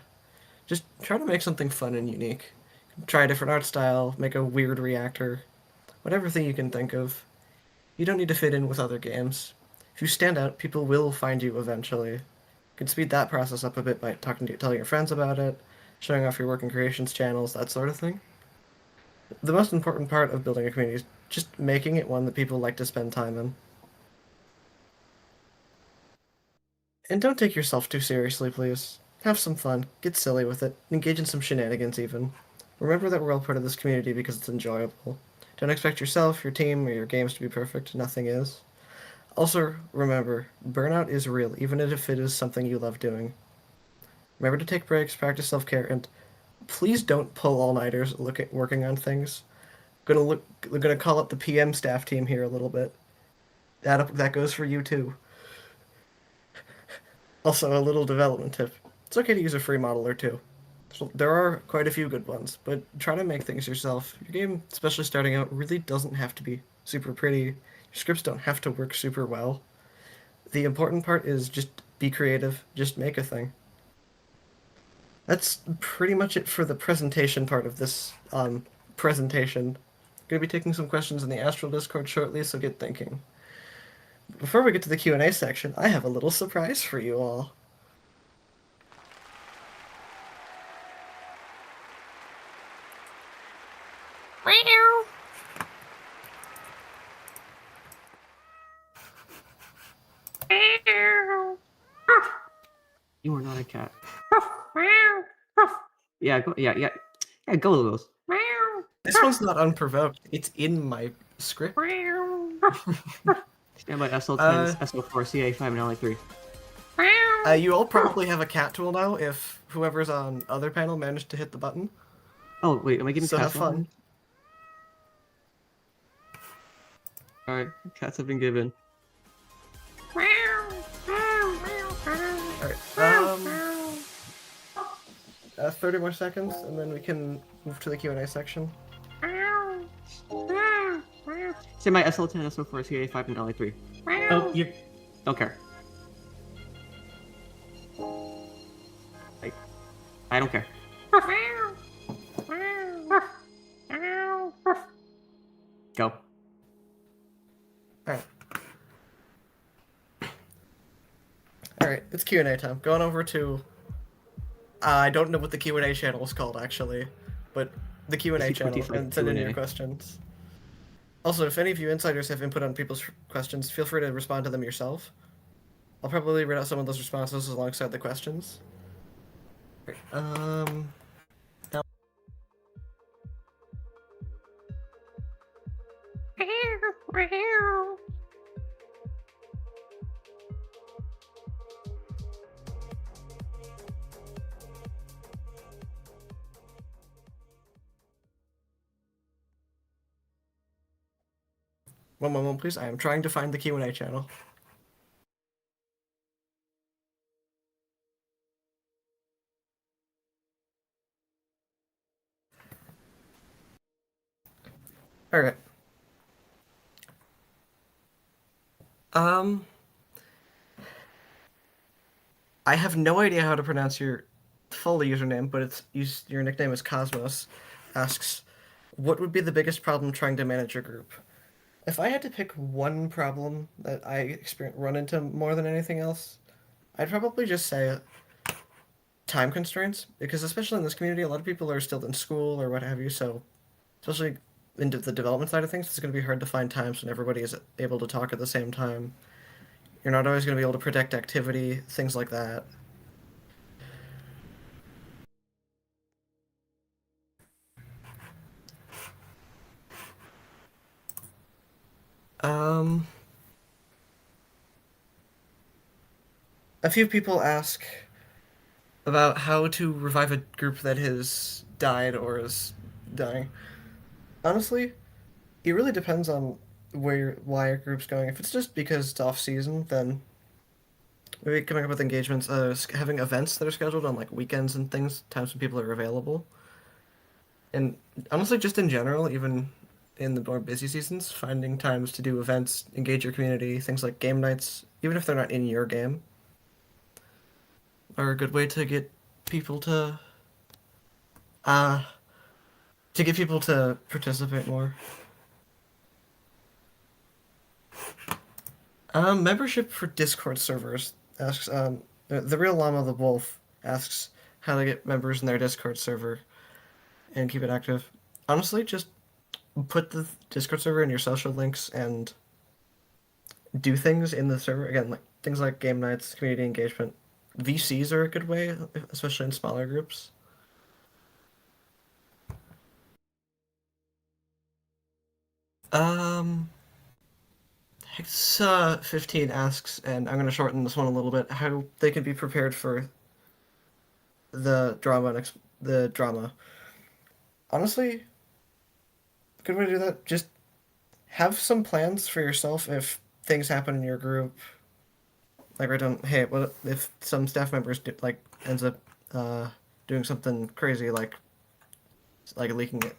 Just try to make something fun and unique. Try a different art style, make a weird reactor, whatever thing you can think of. You don't need to fit in with other games. If you stand out, people will find you eventually. You can speed that process up a bit by telling your friends about it, showing off your work in creations channels, that sort of thing. The most important part of building a community is just making it one that people like to spend time in. And don't take yourself too seriously, please. Have some fun, get silly with it, engage in some shenanigans even. Remember that we're all part of this community because it's enjoyable. Don't expect yourself, your team, or your games to be perfect. Nothing is. Also, remember, burnout is real, even if it is something you love doing. Remember to take breaks, practice self-care, and please don't pull all-nighters working on things. Gonna call up the PM staff team here a little bit. That goes for you too. Also, a little development tip. It's okay to use a free model or two. So there are quite a few good ones, but try to make things yourself. Your game, especially starting out, really doesn't have to be super pretty. Your scripts don't have to work super well. The important part is just be creative, just make a thing. That's pretty much it for the presentation part of this presentation. Gonna be taking some questions in the Astral Discord shortly, so get thinking. Before we get to the Q&A section, I have a little surprise for you all. You are not a cat. Yeah, go, yeah, go Lewis. This one's not unprovoked. It's in my script. Stand by SL10, SL4, CA5, and LA3. You all probably have a cat tool now if whoever's on other panel managed to hit the button. Oh, wait, am I getting So have cats fun. Alright, cats have been given. Alright, 30 more seconds, and then we can move to the Q&A section. Stand by SL10, SL4, CA5, and LA3. Oh, you. Don't care. I don't care. Go. Alright, it's Q&A time. Going over to... I don't know what the Q&A channel is called, actually, but the Q&A channel, and send in your questions. Also, if any of you insiders have input on people's questions, feel free to respond to them yourself. I'll probably read out some of those responses alongside the questions. Now... One moment, please. I am trying to find the Q&A channel. Alright. I have no idea how to pronounce your full username, but your nickname is Cosmos. Asks, what would be the biggest problem trying to manage your group? If I had to pick one problem that I run into more than anything else, I'd probably just say time constraints, because especially in this community, a lot of people are still in school or what have you, so especially into the development side of things, it's going to be hard to find times when everybody is able to talk at the same time. You're not always going to be able to predict activity, things like that. A few people ask about how to revive a group that has died or is dying. Honestly, it really depends on why a group's going. If it's just because it's off season, then maybe coming up with engagements, having events that are scheduled on like weekends and things, times when people are available. And honestly, just in general, even in the more busy seasons, finding times to do events, engage your community, things like game nights, even if they're not in your game, are a good way to get people to participate more. Membership for Discord servers asks, the real Llama the Wolf asks how to get members in their Discord server and keep it active. Honestly, just put the Discord server in your social links and do things in the server. Again, like things like game nights, community engagement. VCs are a good way, especially in smaller groups. Hex15 asks, and I'm going to shorten this one a little bit, how they can be prepared for the drama the drama. Honestly, good way to do that. Just have some plans for yourself if things happen in your group. Like write down, hey, what if some staff members ends up doing something crazy like leaking it,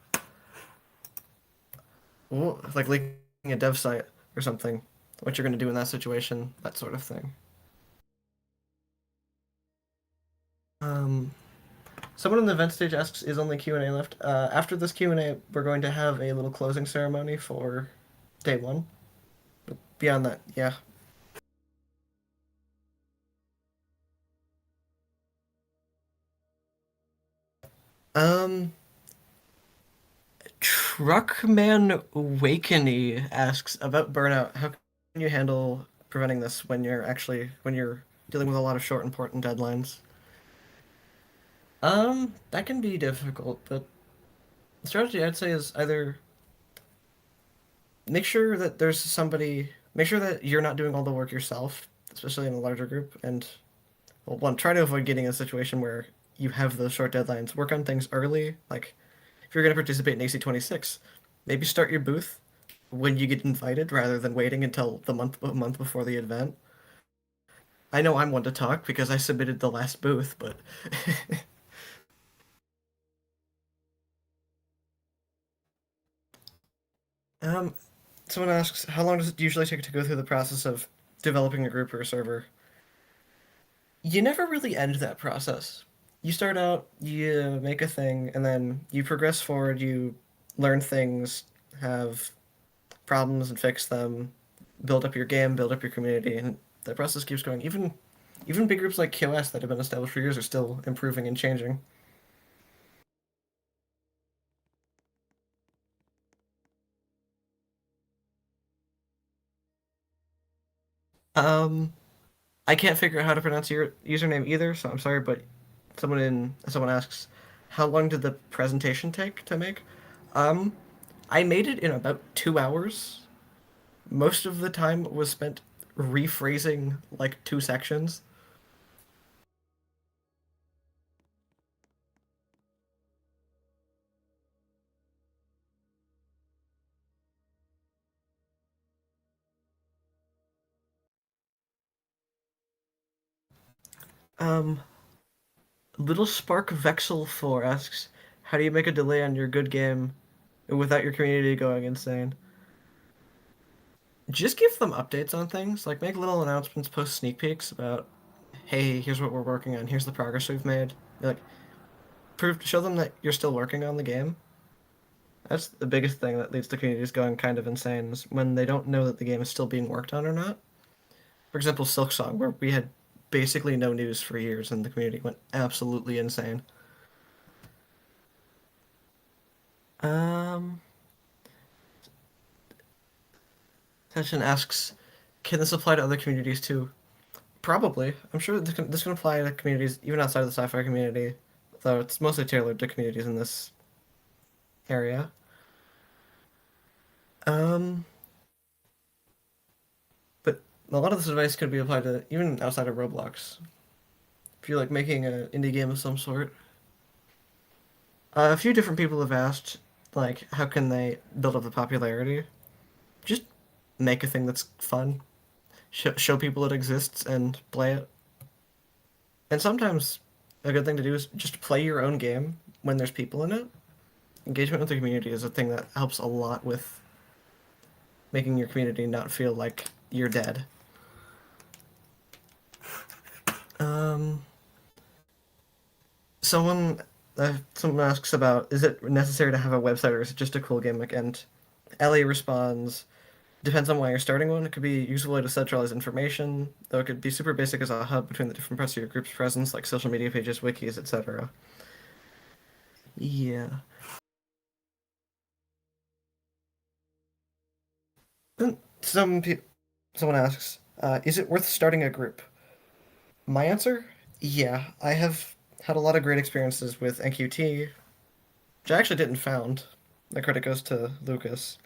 like leaking a dev site or something. What you're going to do in that situation, that sort of thing. Someone in the event stage asks, is only Q&A left? After this Q&A, we're going to have a little closing ceremony for day 1. But beyond that, yeah. Truckman Wakeny asks about burnout. How can you handle preventing this when you're dealing with a lot of short, important deadlines? That can be difficult, but the strategy I'd say is either make sure that you're not doing all the work yourself, especially in a larger group, and one, try to avoid getting in a situation where you have those short deadlines. Work on things early, like if you're going to participate in AC26, maybe start your booth when you get invited rather than waiting until a month before the event. I know I'm one to talk because I submitted the last booth, but someone asks, how long does it usually take to go through the process of developing a group or a server? You never really end that process. You start out, you make a thing, and then you progress forward, you learn things, have problems and fix them, build up your game, build up your community, and the process keeps going. Even big groups like QS that have been established for years are still improving and changing. I can't figure out how to pronounce your username either, so I'm sorry, but someone asks, how long did the presentation take to make? I made it in about 2 hours. Most of the time was spent rephrasing like 2 sections. Little Spark Vexel 4 asks, how do you make a delay on your good game without your community going insane? Just give them updates on things, like make little announcements, post sneak peeks about, hey, here's what we're working on, here's the progress we've made. Like, show them that you're still working on the game. That's the biggest thing that leads to communities going kind of insane, is when they don't know that the game is still being worked on or not. For example, Silksong, where we had basically no news for years and the community went absolutely insane. Session asks, can this apply to other communities too? Probably. I'm sure this can apply to communities even outside of the sci-fi community, though it's mostly tailored to communities in this area. But a lot of this advice could be applied to even outside of Roblox. If you're like making an indie game of some sort. A few different people have asked, like, how can they build up the popularity? Just make a thing that's fun. Show people it exists and play it. And sometimes a good thing to do is just play your own game when there's people in it. Engagement with the community is a thing that helps a lot with making your community not feel like you're dead. Someone asks about, is it necessary to have a website or is it just a cool gimmick? And Ellie responds, depends on why you're starting one. It could be a useful way to centralize information, though it could be super basic as a hub between the different parts of your group's presence, like social media pages, wikis, etc. Yeah. Then someone asks, is it worth starting a group? My answer, yeah. I have had a lot of great experiences with NQT, which I actually didn't found. The credit goes to Lucas.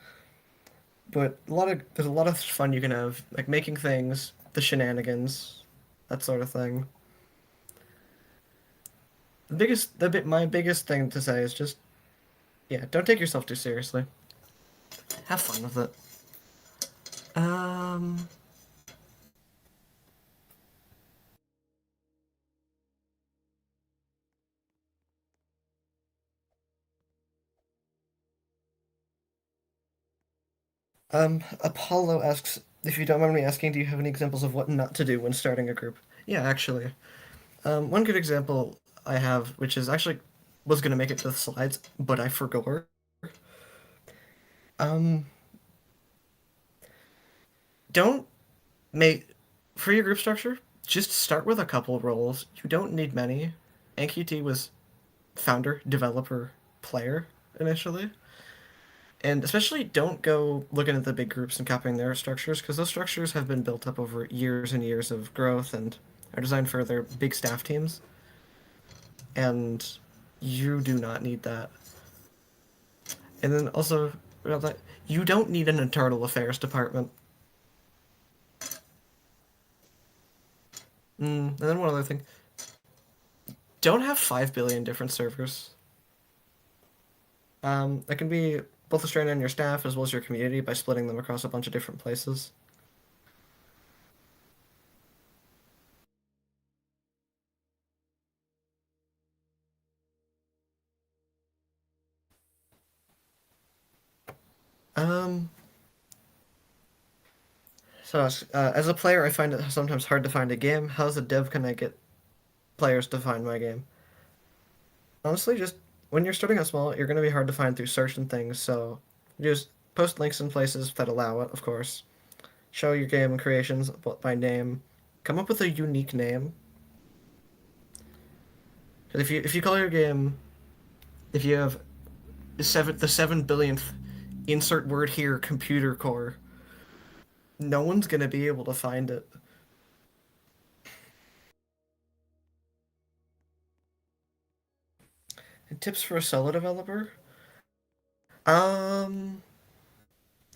But there's a lot of fun you can have, like making things, the shenanigans, that sort of thing. my biggest thing to say is just, yeah, don't take yourself too seriously. Have fun with it. Apollo asks, if you don't mind me asking, do you have any examples of what not to do when starting a group? Yeah, actually. One good example I have, which is actually was going to make it to the slides, but I forgot. Don't make, for your group structure, just start with a couple roles. You don't need many. NQT was founder, developer, player initially. And especially don't go looking at the big groups and copying their structures, because those structures have been built up over years and years of growth and are designed for their big staff teams. And you do not need that. And then also, about that, you don't need an internal affairs department. And then one other thing. Don't have 5 billion different servers. That can be both a strain on your staff as well as your community by splitting them across a bunch of different places. So, as a player, I find it sometimes hard to find a game. How as a dev can I get players to find my game? Honestly, just when you're starting out small, you're going to be hard to find through search and things, so just post links in places that allow it, of course. Show your game creations by name. Come up with a unique name. If you call your game, if you have the 7 billionth insert word here computer core, no one's gonna be able to find it. And tips for a solo developer? I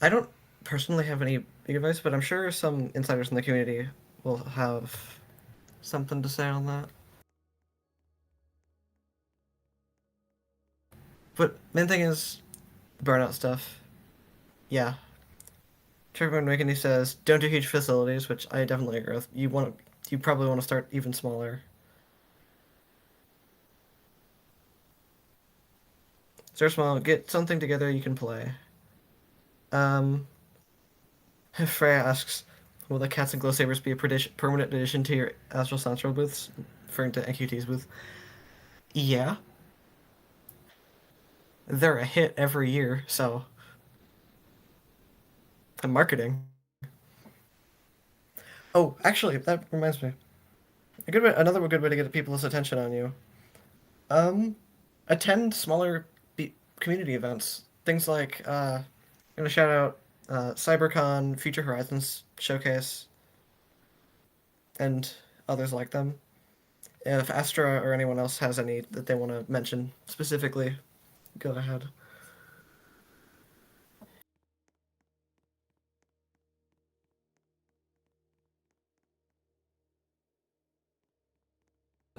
don't personally have any big advice, but I'm sure some insiders in the community will have something to say on that. But main thing is burnout stuff. Yeah. Trevor McKinney says, don't do huge facilities, which I definitely agree with. You probably want to start even smaller. Start small, get something together you can play. Freya asks, will the Cats and Glow Sabers be a permanent addition to your Astral Central booths? Referring to NQT's booth. Yeah. They're a hit every year, so. And marketing. Oh, actually, that reminds me. Another good way to get people's attention on you. Attend smaller community events. Things like, I'm gonna shout out CyberCon, Future Horizons Showcase, and others like them. If Astra or anyone else has any that they want to mention specifically, go ahead.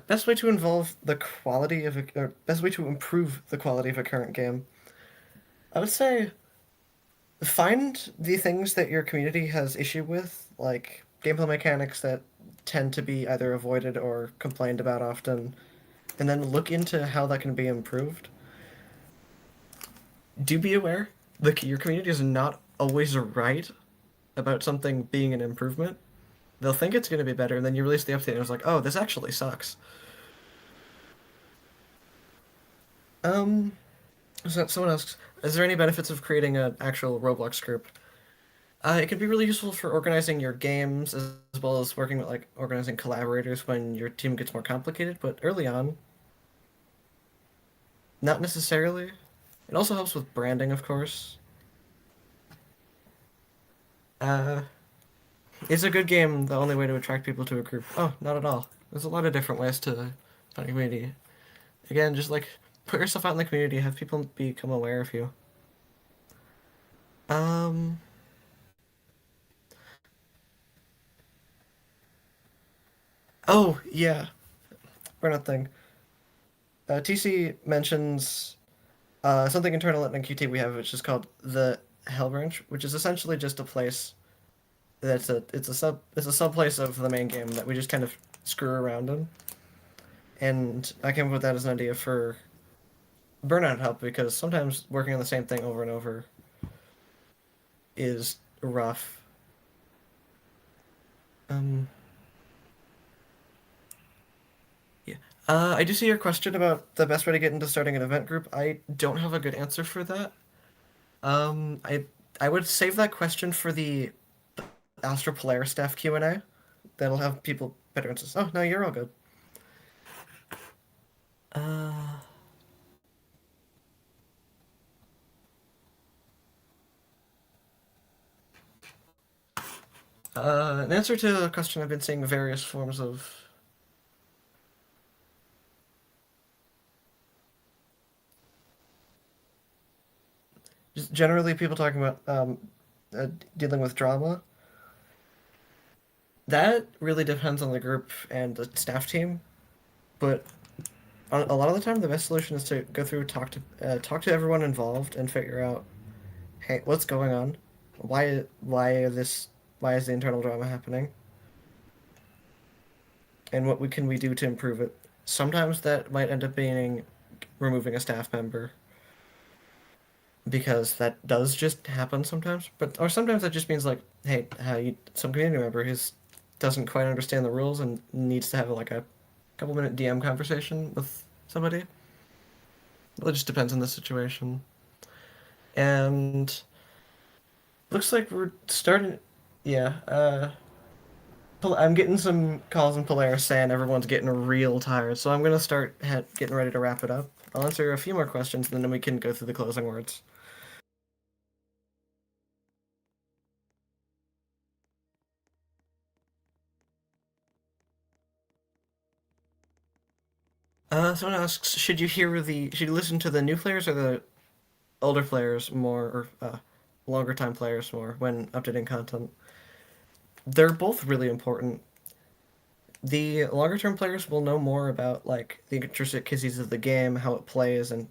Best way to improve the quality of a current game. I would say find the things that your community has issue with, like gameplay mechanics that tend to be either avoided or complained about often, and then look into how that can be improved. Do be aware that your community is not always right about something being an improvement. They'll think it's going to be better, and then you release the update, and it's like, oh, this actually sucks. So someone asks, is there any benefits of creating an actual Roblox group? It can be really useful for organizing your games, as well as working with, organizing collaborators when your team gets more complicated, but early on, not necessarily. It also helps with branding, of course. Is a good game the only way to attract people to a group? Oh, not at all. There's a lot of different ways to find a community. Again, just put yourself out in the community, have people become aware of you. Oh, yeah. Burnout thing. TC mentions something internal at NQT we have, which is called the Hell Branch, which is essentially just a place it's a sub place of the main game that we just kind of screw around in. And I came up with that as an idea for burnout help, because sometimes working on the same thing over and over is rough. Yeah. I do see your question about the best way to get into starting an event group. I don't have a good answer for that. I would save that question for the Astral Polaris staff Q&A. That'll have people better answers. Oh, no, you're all good. In answer to the question, I've been seeing various forms of just generally people talking about dealing with drama. That really depends on the group and the staff team, but a lot of the time the best solution is to go through, talk to everyone involved and figure out, hey, what's going on? Why is the internal drama happening? And what can we do to improve it? Sometimes that might end up being removing a staff member, because that does just happen sometimes. Or sometimes that just means like, hey, some community member who doesn't quite understand the rules and needs to have like a couple minute DM conversation with somebody. It just depends on the situation. And looks like we're starting. Yeah. I'm getting some calls in Polaris saying everyone's getting real tired, so I'm gonna start getting ready to wrap it up. I'll answer a few more questions, and then we can go through the closing words. Someone asks, should you listen to the new players or the older players more, or longer time players more when updating content? They're both really important. The longer term players will know more about like the intricacies of the game, how it plays, and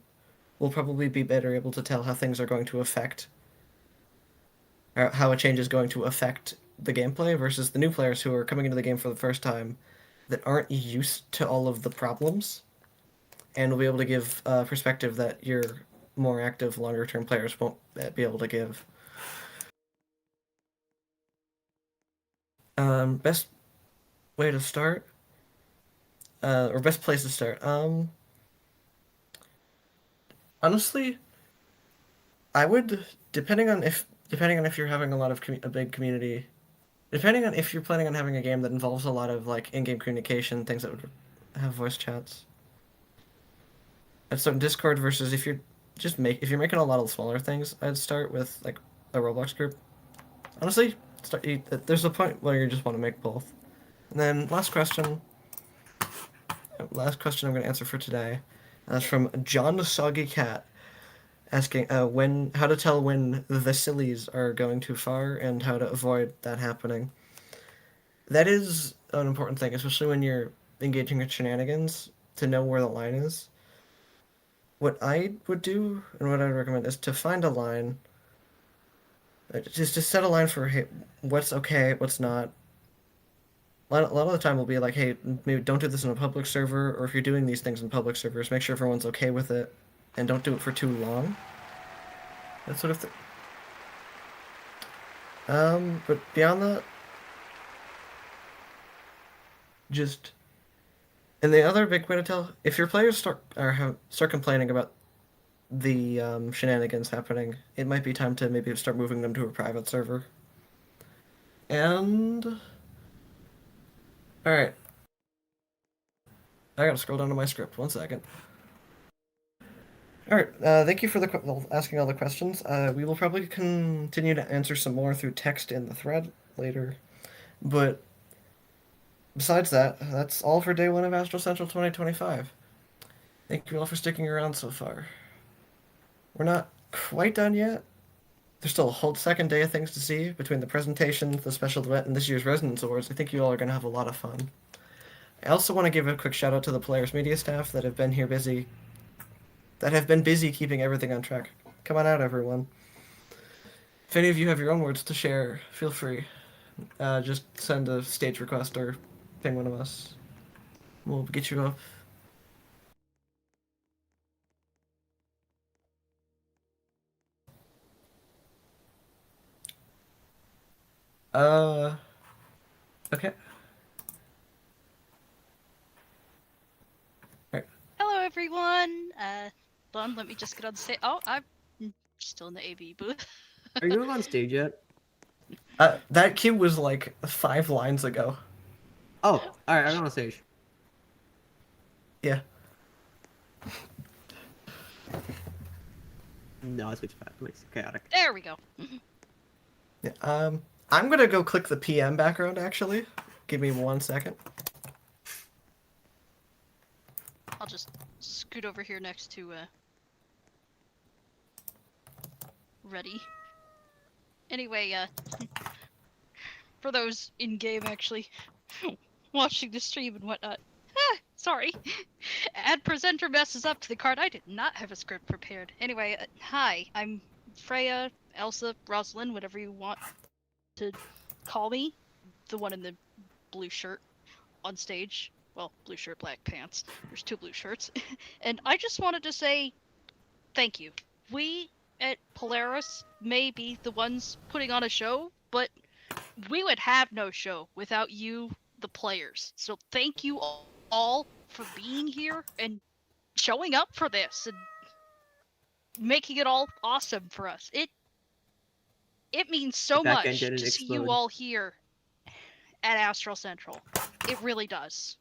will probably be better able to tell how things are going to affect, or how a change is going to affect the gameplay, versus the new players who are coming into the game for the first time that aren't used to all of the problems, and will be able to give a perspective that your more active, longer-term players won't be able to give. Best way to start, or best place to start. Honestly, I would, depending on if you're having a big community, depending on if you're planning on having a game that involves a lot of like in-game communication, things that would have voice chats. I'd start in Discord, versus if you're making a lot of smaller things, I'd start with like a Roblox group. Honestly, there's a point where you just want to make both. And then last question I'm going to answer for today. That's from John Soggy Cat, asking how to tell when the sillies are going too far and how to avoid that happening. That is an important thing, especially when you're engaging with shenanigans, to know where the line is. What I would do, and what I'd recommend, is to find a line. Just to set a line for, hey, what's okay, what's not. A lot of the time will be like, hey, maybe don't do this in a public server, or if you're doing these things in public servers, make sure everyone's okay with it, and don't do it for too long. That sort of thing. But beyond that, just... And the other big way to tell, if your players start complaining about the shenanigans happening, it might be time to maybe start moving them to a private server. And... Alright. I gotta scroll down to my script. 1 second. Alright, thank you for asking all the questions. We will probably continue to answer some more through text in the thread later. But besides that, that's all for day 1 of Astral Central 2025. Thank you all for sticking around so far. We're not quite done yet. There's still a whole second day of things to see between the presentation, the special event, and this year's Resonance Awards. I think you all are going to have a lot of fun. I also want to give a quick shout out to the Players Media staff that have been busy keeping everything on track. Come on out, everyone. If any of you have your own words to share, feel free. Just send a stage request or ping one of us. We'll get you up. Okay. Hello, everyone. Hold on, let me just get on stage. Oh, I'm still in the AV booth. Are you on stage yet? That cue was like 5 lines ago. Oh, alright, I'm on stage. Yeah. No, it's fast. It's chaotic. There we go. Yeah, I'm gonna go click the PM background, actually. Give me 1 second. I'll just scoot over here next to, Ready. Anyway, for those in-game actually watching the stream and whatnot. Sorry. Add presenter messes up to the card. I did not have a script prepared. Anyway, hi, I'm Freya, Elsa, Rosalind, whatever you want to call me. The one in the blue shirt on stage. Well, blue shirt, black pants. There's 2 blue shirts. And I just wanted to say thank you. We at Polaris may be the ones putting on a show, but we would have no show without you, the players. So thank you all for being here and showing up for this and making it all awesome for us. It means so Back much end didn't to see explode. you all here at Astral Central. It really does.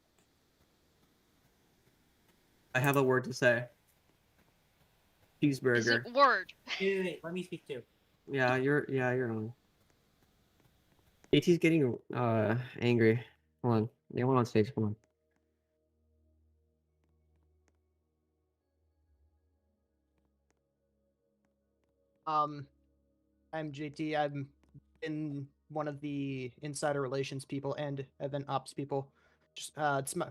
I have a word to say. Cheeseburger. Is it word? Wait, let me speak too. Yeah, you're on. AT's getting angry. Hold on. Yeah, one on stage. Come on. I'm JT. I'm in one of the insider relations people and event ops people. Just it's my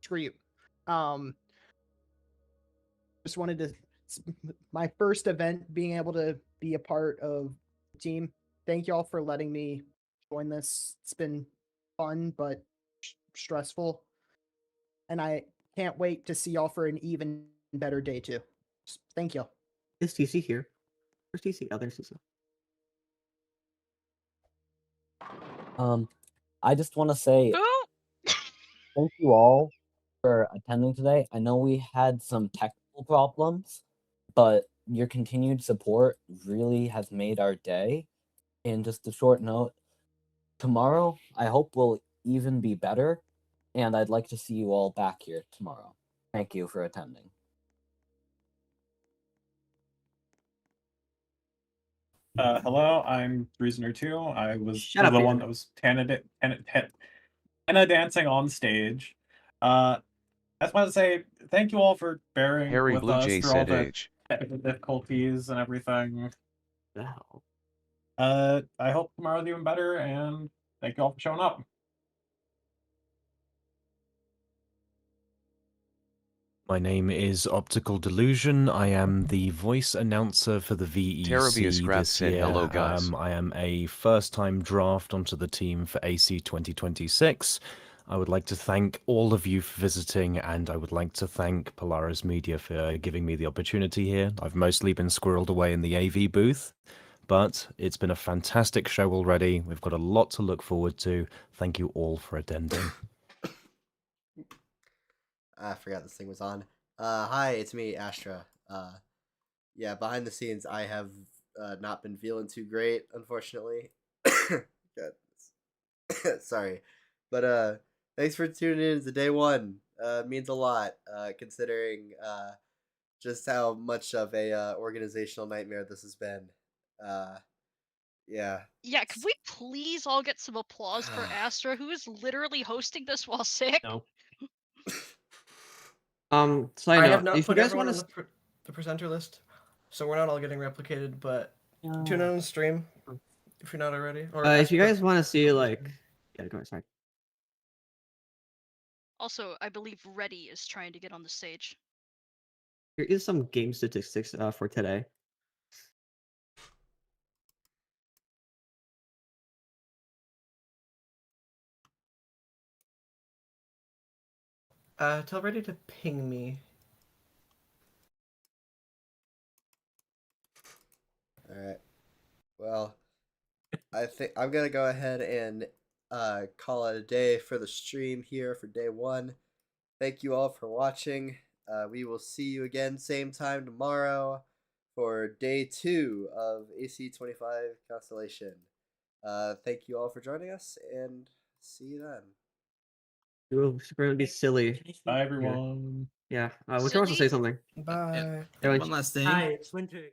screw you. Just wanted to. It's my first event, being able to be a part of the team. Thank y'all for letting me join this. It's been fun but stressful, and I can't wait to see y'all for an even better day too. Thank y'all. Is TC here? Where's TC? Oh, there's TC. I just want to say thank you all for attending today. I know we had some technical problems, but your continued support really has made our day. And just a short note, tomorrow I hope will even be better, and I'd like to see you all back here tomorrow. Thank you for attending. Hello, I'm Reasoner2. I was Shut up, the one Reasoner. that was Tana dancing on stage. I just want to say thank you all for bearing Harry with Blue us Jay through all said the age. technical difficulties and everything. Wow. I hope tomorrow's even better, and thank you all for showing up. My name is Optical Delusion. I am the voice announcer for the Terabius VEC Graf this said year. hello, guys. I am a first-time draft onto the team for AC 2026. I would like to thank all of you for visiting, and I would like to thank Polaris Media for giving me the opportunity here. I've mostly been squirreled away in the AV booth, but it's been a fantastic show already. We've got a lot to look forward to. Thank you all for attending. I forgot this thing was on. Hi, it's me, Astra. Yeah, behind the scenes, I have not been feeling too great, unfortunately. God. Sorry. But thanks for tuning in to day one. Means a lot, considering just how much of a organizational nightmare this has been. Yeah. Yeah, could we please all get some applause for Astra, who is literally hosting this while sick? No. I Side note, have not if you put guys everyone want on to, the presenter list, so we're not all getting replicated. But tune in on the stream if you're not already. Or if you guys want to see like Yeah, go ahead. Sorry. Also, I believe Reddy is trying to get on the stage. Here is some game statistics for today. Tell Reddy to ping me. All right. Well, I think I'm gonna go ahead and call it a day for the stream here for day 1. Thank you all for watching. We will see you again same time tomorrow for day 2 of AC25 Constellation. Thank you all for joining us, and see you then. It's going to be silly. Bye, everyone. Yeah. We can also say something. Bye. Yeah, One last thing. Hi, it's winter again.